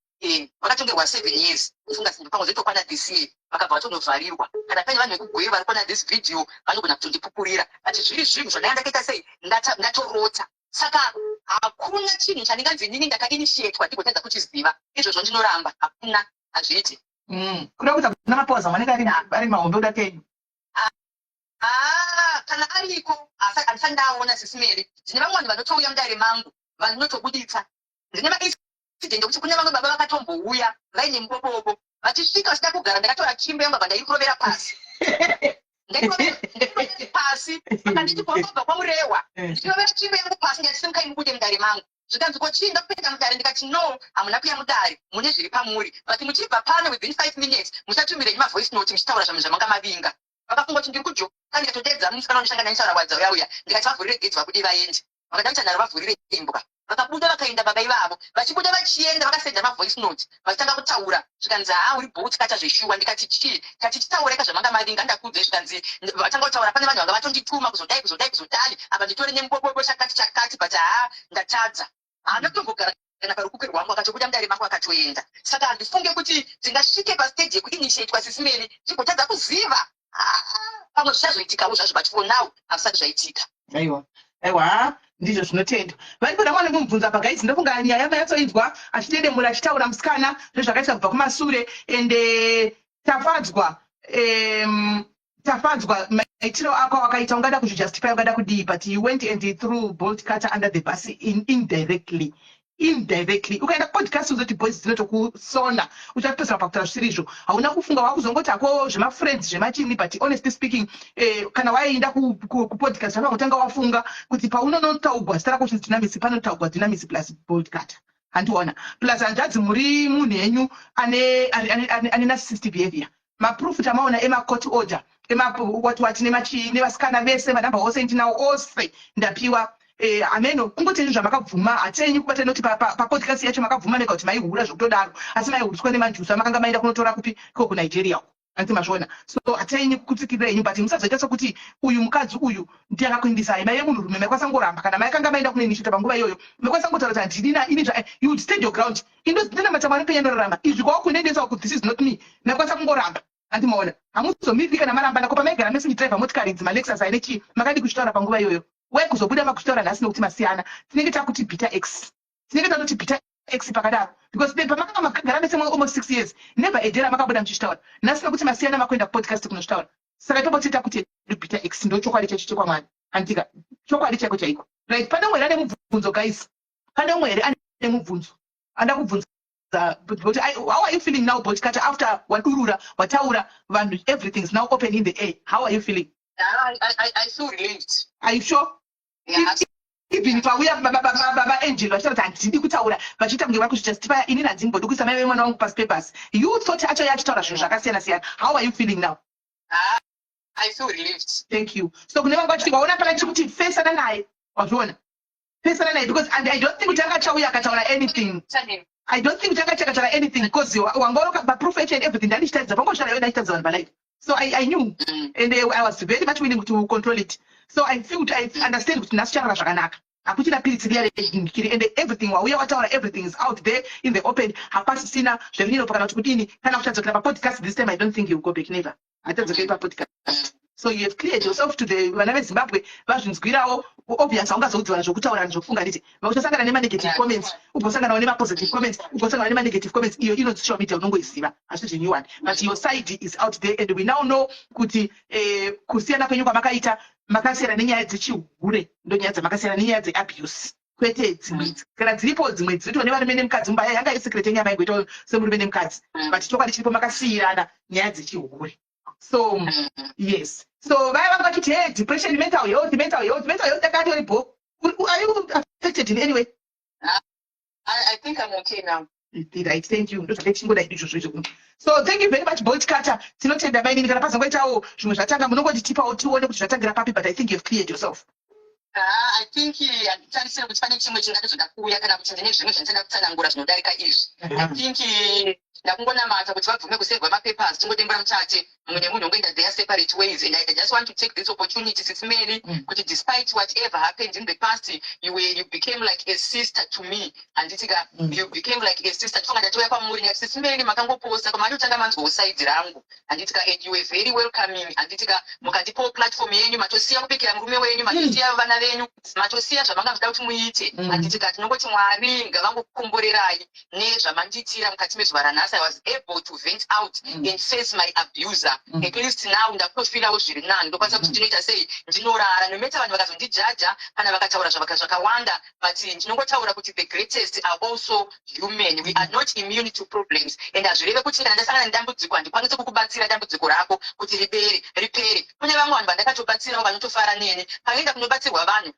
vakatongerwa 7 years kufunga sindu pamwe zvetokwana this year vakabva vatonovharirwa kana paine vanhu vekugweru vari kuona this video vanogona kutondipupurira ati zviri zvinhu zvandanga ndakaita sei ndatorota saka hakuna chinhu chandinganzi inini ndakainitiatwa ndigotadza kuchiziva izvozvo ndinoramba hakuna hazviiti
kuda kuita kuna mapoza manenge ari mahombe kuda kenyu
kana ariko andisandaona sisimeri ndine vamwe vanhu vanotouya mudare mangu vanotobuditsa ndine maincident kuti kune vamwe baba vakatombouya vaine mubobobo vachisvika vasida kugara ndakatora chimbo yangu vandaikurovera pasi ndairovera pasi vakanditi kwambabva kwamurewa ndichirovera chimbo yangu pasi ndatisimkai mubude mudare mangu zvikanzi kochinda kupinda mudare ndikati no hamuna kuya mudare mune zviri pamuri but muchibva pano within 5 minutes muchatumirenyi mavoice note muchitaura zvamwe zvamanga mavinga vakafunga kuti ndiri kujoka ndikatodedza musikana unoshanga naisara wadza uyauya ndikati vavhurire gedzi vabude vaende vakada kuti anharo vavhurire imbwa vakabuda vakaenda baba ivavo vachibuda vachienda vakasenda mavoice note vachitanga kutaura zvikanzi uri bolt kata zveshuwa ndikati chii tatichitaura ika zvamanga mavinga ndakudze zvikanzi vatanga kutaura pane vanhu vanga vatondituma kuzodai apa nditore nemubobobo chakati but ndatadza ndatombogara kana parukupe rwangu akatobuda mudare mangu akatoenda saka handifunge kuti tingasvike pastage yekuinitiate kwasisimeni tigotadza kuziva pamwe zvichazoitikawo zvazvo but for now hazvisati zvaitika.
aiwa ndizvo zvinotendwa varipoda mwana mumubvunza pagaizi ndofunga nyaya yatsoinzwa achitendemura achitaura musikana zvezvakaita kubva kumasure ende tafadzwa maitiro ako akaita ungada kuzvijustify ungada kudii but you went and threw bolt cutter under the bus indirectly ukaenda kupodcast uzoti boys dzinotokusona uchatopesera pakutaura zvisirizvo hauna kufunga wakuzongoti ako zvemafriends zvemachini but honestly speaking kana waenda kupodcast vakangotanga wafunga kuti paunonotaugwa zita rako chinzi dynamics panotaugwa dynamics plus bolt cutter handiona plus hanzvadzi muri munhu henyu ane narcissistic behavior maproof tamaona emacourt order emawati nevasikana vese vanamba ose ndinawo ose ndapiwa ameno kungoti izvo zvamakabvuma hatenyi kubata noti papodcast yacho makabvuma nega kuti maihura zvokutodaro asi maihuriswa nemanjusa makanga maenda kunotora kupi ko kunigeria uko anti mazvona so hatenyi kutsikirira henyu but musazoita sokuti uyu mukadzi uyu ndiye akakuindisai mai yemunhurume maikwanisa kana maikanga maenda kunenishita panguva iyoyo maikwanisa kungotaura kuti ndinina ini you stand your ground ndinamata mwari penyandorarama izvi kwawakunoendesa kuti this is not me maikwanisa kungoramba andimaona hamuzomiriri kana maramba ndako pamaigara mese muchidriva motikari idzi malexus aine chii makadi kuchitaura panguva iyoyo wekuzobuda makuchitaura nhasi nokuti masiyana tinenge takuti beta x tinenge tatoti beta x pakadaro because pamakanga makagara mese almost 6 years never edera makabuda muchichitaura nhasi nokuti masiyana makuenda kupodcast kunochitaura saka tombotita kuti beta x ndo chokwadi chacho chekwamwari andika chokwadi chako chaiko right pane umwe ane mubvunzo guys pane umwe ane mubvunzo anda kubvunza but how are you feeling now bolt cutter after wadurura wataura vanhu everything is now open in the air how are you feeling?
I feel relieved.
Are you sure?
Yeah.
Even if we have baba angel vachitaura kuti handidi kutaura vachiita kunge vari kuzvijustifya inini handimbodukuisa mai vemwana wangu pasi papers you thought acho yachitaura zvinhu zvakasiyana siyana how are you feeling now?
I feel relieved.
Thank you. So kune vangu vachiti waona pakati kuti fesana naye wazviona fesana naye because and I don't think kuti angachauya akataura anything. I don't think kuti angachakataura anything because wangaona maproof each and everything ndandishitadza pangoshara yo ndachitadza vanhu palive. So I knew and I was very much willing to control it. So I feel I understand kuti ndasichara zvakanaka. Akuchina piritsi riya redindikiri and everything wauya wataura everything is out there in the open. Hapasisina zveviniro pakana kuti kudini kana kuchadzokera papodcast this time I don't think you will go back never. Atadzokera papodcast. So you have cleared yourself to the vana veZimbabwe vazvinzwirawo obvious haungazoudza zvokutaura nezvokufunga nditi uchasangana nema-negative comments ugosanganawo nema-positive comments ugosangana nema-negative comments iyo inonzi social media unongoiziva hazvizvi new one but your side is out there and we now know kuti kusiyana kwenyu kwamakaita makasiyana nenyaya dzechihure ndonyaya dzamakasiyana nenyaya dzeabuse kwete dzimwe kana dziripo dzimwe dzinoitwa nevarume nemukadzi mumba yanga isekret yenyama yangoitawo semurume nemukadzi but chokwadi chiripo makasiyirana nyaya dzechihure. So yes. So vaya vanga kuti hey depression mental health takati oripo are you affected in any way?
I think I'm okay now.
Right, thank you. So thank you very much bolt cutter. Tinotenda maini kana pazongoitawo zvimwe zvatanga munongotipawo tione kuti zvatangira papi but I think you've cleared yourself.
I think handitarisire kuti pane chimwe chingade zvoda kuuya kana kuti ndine zvimwe zvandinoda kutsanangura zvinodarika izvi. I think ndakungonamata kuti vabvume kusevha mapapers tingodembera mutate mumwe nemunhu ungoenda their separate ways and I just want to take this opportunity Sisimeli kuti despite whatever happened in the past you became like a sister to me handitika you became like a sister tonga ndatoya pamuri ngati Sisimeli makangoposta koma ndotanga manzwa side rangu handitika and you were very welcoming handitika mukandipawo platform yenyu matosiya kupekera murume wenyu matosiya vana venyu matosiya zvamanga muchida kuti muite handitika tinongoti Mwari ngavangokukomborerai nezvamandiitira mukati mezuva ranhasi I was able to vent out and face my abuser at least now ndakutofirawo zviri nani ndokwanisa kuti ndinoita sei ndinorara nometa vanhu vakazondijaja kana vakataura zvakawanda but ndinongotaura kuti the greatest are also human. We are not immune to problems and hazvireve kuti kana ndasangana nedambudziko handikwanisi kukubatsira dambudziko rako kuti ripere. Kune vamwe vanhu vandakatobatsirawo vanotofara neni panoenda kunobatsirwa vanhu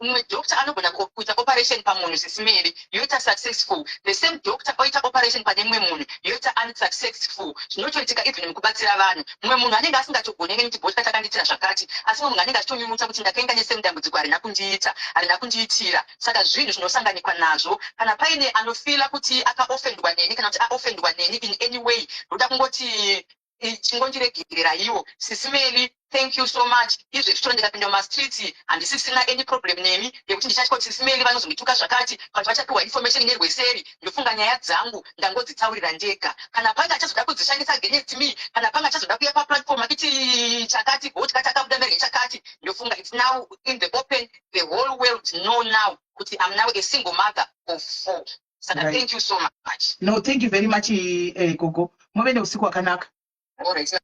mumwe doctor anogona kuita operation pamunhu sisimeri yoita successful, the same doctor oita operation pane mumwe munhu yoita unsuccessful. Zvinotoitika even mukubatsira vanhu. Mumwe munhu anenge asingatogoni kuti bhoti takanditira zvakati asi mumwe munhu anenge achitonyumutsa kuti ndakaenda nesemu dambudziko harina kundiitira. Saka zvinhu zvinosanganikwa nazvo kana paine anofila kuti akaofendwa neni kana kuti aofendwa neni in any way ndoda kungoti chingondiregerera iwo sisimeri. Thank you so much. Izvo zvitoro ndikapinda mumastreet handisisina any problem nemi yekuti ndichatya kuti sisimeri vanozondituka zvakati vanhu vachapiwa information inerweseri ndofunga nyaya dzangu ndangodzitaurira ndega. Kana panga achazoda kudzishandisa against me kana panga achazoda kuya paplatform akiti chakati bhoti kati akabuda mberi chakati ndofunga it's now in the open, the whole world know now kuti I'm now a single mother of 4. Saka thank you so much.
No, thank you very much Gogo. Muve neusiku wakanaka.
Alright.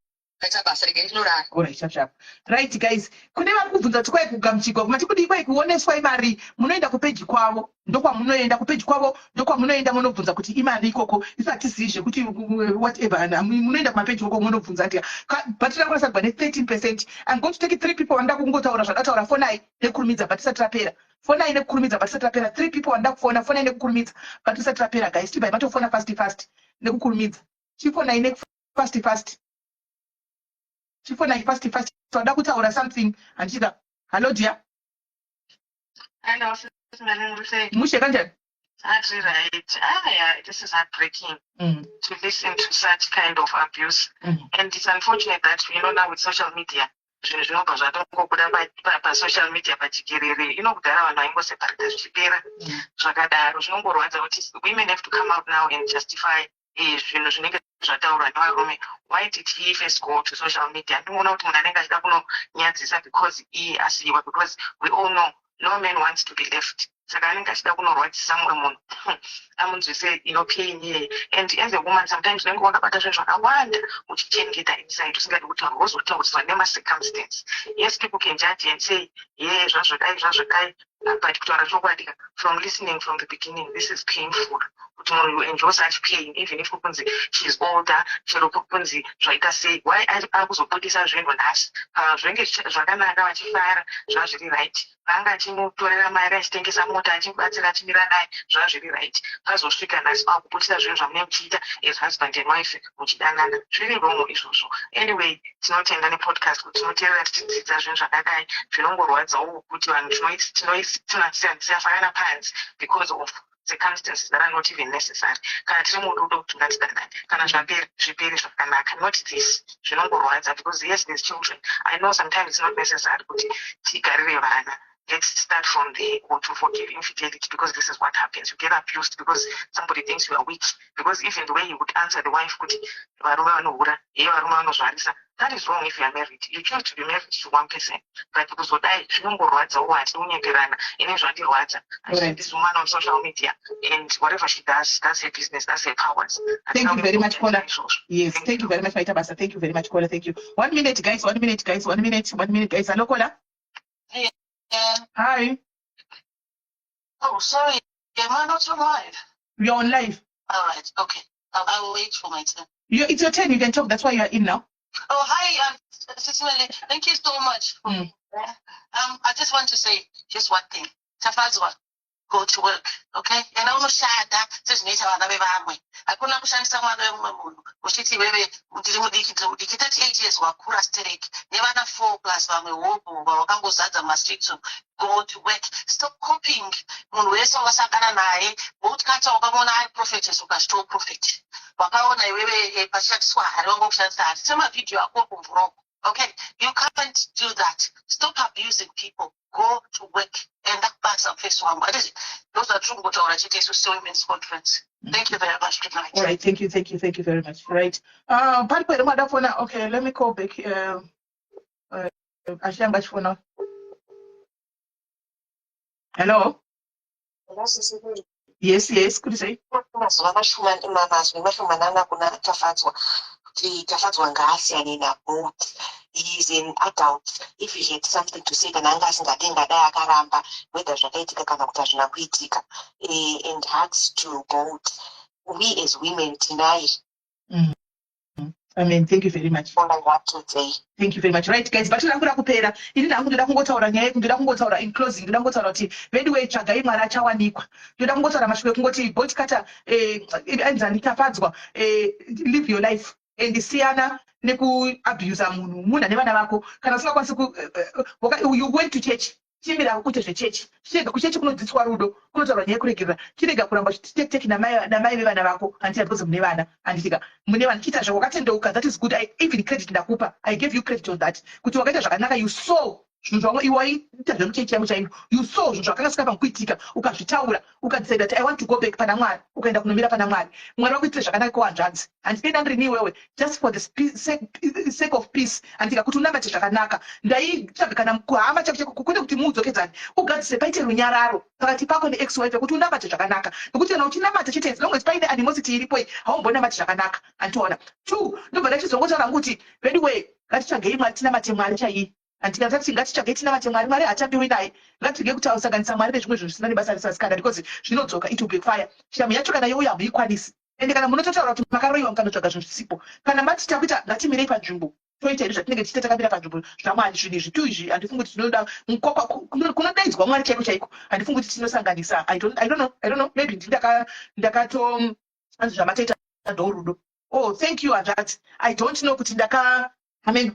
Sharp. Right guys, kune vari kubvunza kuti kwai kugamuchirwa kumati kudi kwai kuoneswa imari munoenda kupeji kwavo ndokwamunoenda kupeji kwavo ndokwamunoenda munobvunza kuti imari ikoko isatizivi zvekuti whatever munoenda kumapeji kwako munobvunza ati but takakurasagwa ne13%. I'm going to take 3 people wanda kungotaura zvakataura fonai nekurumidza but isati rapera. Fonai nekukurumidza but isati rapera. 3 people wanda kufona fonai nekukurumidza but isati rapera guys. Tibai matofona fast nekukurumidza. Chifonai fast. Chifona fast. So wanda kutaura something andichida. Hello dear.
Hello,
Mushe kanjani?
that's right. Yeah, this is heartbreaking to listen to such kind of abuse. And it's unfortunate that, now with social media, zvinobva zvatongobuda pasocial media pachikerere kudhara vanhu vaingoseparata zvichipera zvakadaro. Zvinongorwadza kuti women have to come out now and justify zvinhu zvinenge zvataurwa nevarume. Why did he first go to social media? Ndinoona kuti munhu anenge achida kunonyadzisa because iye asiyiwa, because we all know no man wants to be left. Saka anenge achida kunorwadzisa mumwe munhu amunzwise pain here. And as a woman sometimes unenge wakabata zvinhu zvakawanda uchichengeta inside usingadi kutaura wozotauriswa nemacircumstance. Yes, people can judge and say zvazvodai but kutaura chokwadi from listening from the beginning, this is painful. Kuti munhu you enjoy such pain even if kukunzi she's older chero kukunzi zvaita sei. Why akuzobudisa zvinhu nhasi zvinenge zvakanaka vachifara zvazviri right. Vanga achimutorera mari achitengesa mota achimubatsira achimira naye zvazviri right. Pazosvika nhasi pakubudisa zvinhu zvamunenge muchiita as husband and wife muchidanana zviri wrong izvozvo. Anyway, tinotenda nepodcast kuti tinoteerera tichidzidza zvinhu zvakadai zvinongorwadzawo kuti vanhu tinofanana pansi because of circumstances that are not even necessary. Kana tiri mududo kuti ngatidanane kana zviperi zvakanaka, not this zvinongorwadza because yes, there's children. I know sometimes it's not necessary kuti tigarire vana. Let's start from there, or to forgive infidelity because this is what happens. You get abused because somebody thinks you are weak. Because even the way you would answer the wife, that is wrong if you are married. You choose to be married to one person. But because this woman on social media and whatever she does, that's her business, that's her powers.
Thank you very much, Kola. Yes, thank you very much, Maita Basa. Thank you very much, Kola. Thank you. 1 minute, guys. 1 minute, guys. 1 minute, guys. Hello, Kola. Hi.
Oh, sorry. Am I not on live?
You're on live.
All right. Okay. I will wait for my turn.
It's your turn. You can talk. That's why you're in now.
Oh, hi, Cecilia. Thank you so much. I just want to say just one thing. Tafadzwa, go to work, okay? And I almost shada says nature of the way. I couldn't understand some other woman. Ushiti baby, dikita 8 years wa kura steak. Never 4+ family walk over Kango Sada Mastrit to go to work. Stop copying. Munweso wasakana nae, both kata okamona prophetess uka prophet. Wakaona wewe pashat swa harongo kushansa. Sema video yako kumvuro. Okay, you can't do that. Stop abusing people. Go to work and that backs up face one. What is it? Those are true what our to women's conference. Thank you very much. Good night.
All right, thank you very much. Right. Okay, let me call back. Ashanga phone. Hello?
Yes,
could you say?
tafadzwa ngaasiyane naBolt. He is an adult. If he had something to say, kana anga asingatenga dai akaramba whether zvakaitika kana kuti hazvina kuitika. And hugs to Bolt. We as women tonight.
I mean, thank you very much.
All I want to say.
Thank you very much. Right, guys, but ndakura kupera. Ini nangu ndoda kungotaura nyaya, ndoda kungotaura in closing, ndoda kungotaura kuti anyway tsvagai mwari achawanikwa. Ndoda kungotaura mashure kungoti Bolt Carter anzani tafadzwa live your life and siyana neku-abuse munhu ane vana vako kana usingakwanisi you went to church chimira kuite zvechechi chirega kuchechi kunodzidziswa rudo kunotaurwa nyaya yekuregerera chirega kuramba chitekiteki namai vevana vako handiti because mune vana handitika mune vana chiita zvawakatendeuka that is good. I even credit ndakupa, I gave you credit on that kuti wakaita zvakanaka, you saw zvinhu zvamwe iwaita zvemuchechi yamo chaino, you saw zvinhu zvakanga singapa mukuitika ukazvitaura ukadecide that I want to go back pana Mwari ukaenda kunomira pana Mwari. Mwari wakuitire zvakanaka kuhanzvadzi handipenda ndirini iwewe just for the sake of peace handika kuti unamate zvakanaka ndaitsvaga kana kuhama chako chako kwete kuti muudzokedzane ugadzise paite runyararo pakati pako neex wife kuti unamate zvakanaka nokuti kana uchinamata chete as long as paine animosity iripo haumbonamati zvakanaka handitoona. 2 ndobva ndachizongotaura kuti anyway ngatitsvagei Mwari tinamate Mwari chaiye handika tati ngatitsvagei tinamate Mwari. Mwari hatambiwi naye, ngatirege kusanganisa Mwari nezvimwe zvinhu zvisina nebasa risasikana because zvinodzoka it will backfire. Shamo yacho kana youya hamuikwanisi ende kana munototaura kuti makaroiwa mukanotsvaga zvinhu zvisipo kana mati takuita ngatimirei panzvimbo toita izvi zvatinenge tichita takamira panzvimbo zvamwari zvinhu izvi tu izvi handifungi kuti tinoda mukokwa kunodaidzwa Mwari chaiko chaiko handifungi kuti tinosanganisa. I don't know maybe ndakato anzi zvamataita ndorudo. Oh, thank you hanzvadzi. I don't know kuti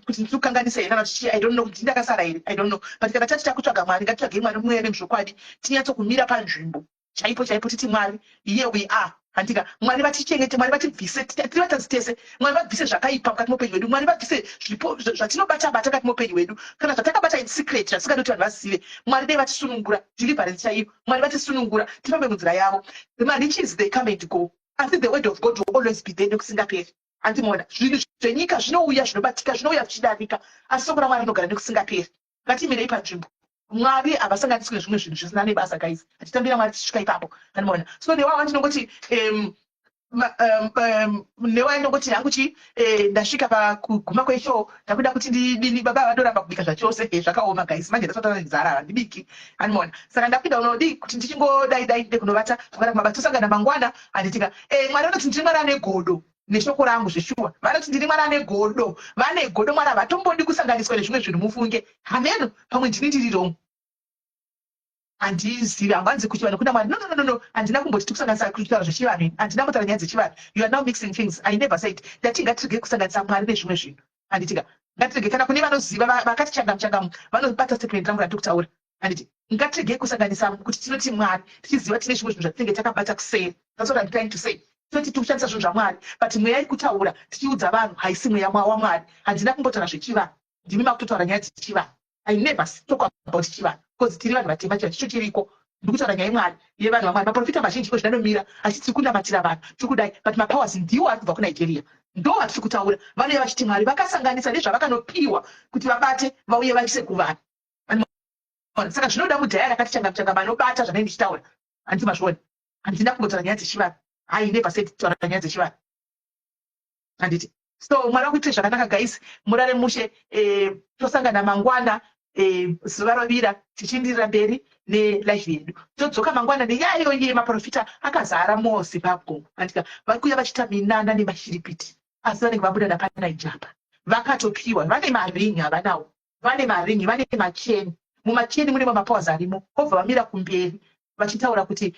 kuti ndikukanganisa here kana kuti I don't know kuti ndakasara here, I don't know, but kana tati takutsvaga Mwari ngatitsvagei Mwari mweya nemuzvokwadi tinyatsokumira panzvimbo chaipo chaipo titi Mwari here we are handika Mwari vatichengete, Mwari vativhise tiri vatadzi tese, Mwari vabvise zvakaipa mukati moupenyu hwedu, Mwari vabvise zvipo zvatinobata mukati moupenyu hwedu kana zvatakabata in secret zvatisingadi kuti vanhu vazive. Mwari dai vatisunungura deliverance chaiyo, Mwari vatisunungura tifambe munzira yavo. The riches they come and go, asi the word of God will always be there nekusingaperi. Andimona zvinhu zvenyika zvinouya zvinobatika zvinouya zvichidarika asi soko raMwari rinogara nekusingaperi. Ngatimirei panzvimbo. Mwari havasanganiswi nezvimwe zvinhu zvisina nebasa guys, hatitambira Mwari tichisvika ipapo andimona. So newawa ndinongoti newawa ndinongoti hangu ndasvika pakuguma kweshow ndakuda kuti ndidini baba vadoramba kubika zvachose zvakaoma guys, manje ndasatana nenzara handibiki andimona. Saka ndapinda unodi kuti ndichingodai ndekunovata zvakana kumaba tosangana mangwana handitika Mwari vanoti ndiri Mwari ane godo neshoko rangu zveshuwa vanoti ndiri Mwari ane godo, vane godo Mwari havatombodi kusanganiswa nezvimwe zvinhu mufunge hameno pamwe ndini ndiri wrong handizivi hanganzi kuchivanhu kuna Mwari no handina kumboti tikusanganisa kutaura zvechivanhu handina kutaura nyaya dzechivanhu. You are now mixing things. I never said ndati ngatirege kusanganisa Mwari nezvimwe zvinhu handitika ngatirege kana kune vanoziva vakati changamu vanobata statement rangu randikutaura handiti ngatirege kusanganisa kuti tinoti Mwari tichiziva tine zvimwe zvinhu zvatinenge takabata kusei. That's what I'm trying to say. Toti tikushandisa zvinhu zvaMwari but mweya irikutaura tichiudza vanhu haisi mweya waMwari. handina kumbotaura zvechivanhu, ndimi makutotaura nyaya dzechivanhu. I never talk about chivanhu because tiri vanhu vatema chicho chiriko. Ndikutaura nyaya yeMwari yevanhu vaMwari. Maprofita mazhinji ko zvinanomira achiti kunamatira vanhu tikudai but mapowers ndiwo ari kubva kuNigeria ndo vatiri kutaura. Vanouya vachiti Mwari vakasanganisa nezvavakanopiwa kuti vabate vauye vaise kuvanhu. Saka zvinoda mudhaya rakati changam vanobata zvanenge ndichitaura handiti mazviona. Handina kumbotaura nyaya dzechivanhu. I never said taura nyaya dzechivanhu handiti. So Mwari wakuitire zvakanaka guys, murare mushe. Tosangana mangwana zuva rovira tichindirira mberi nelife yedu. Todzoka mangwana neyayo yemaprofita akazara muZimbabwe handika vakuya vachita minanda nemashiripiti asi vanenge vabuda napanaijapa vakatopiwa. Vane maringi havanawo, vane maringi, vane macheni. Mumacheni mune mapowers arimo obva vamira kumberi vachitaura kuti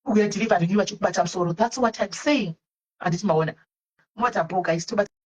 we are delivering you vachikubata musoro. That's what I'm saying handiti maona. What a ball guys.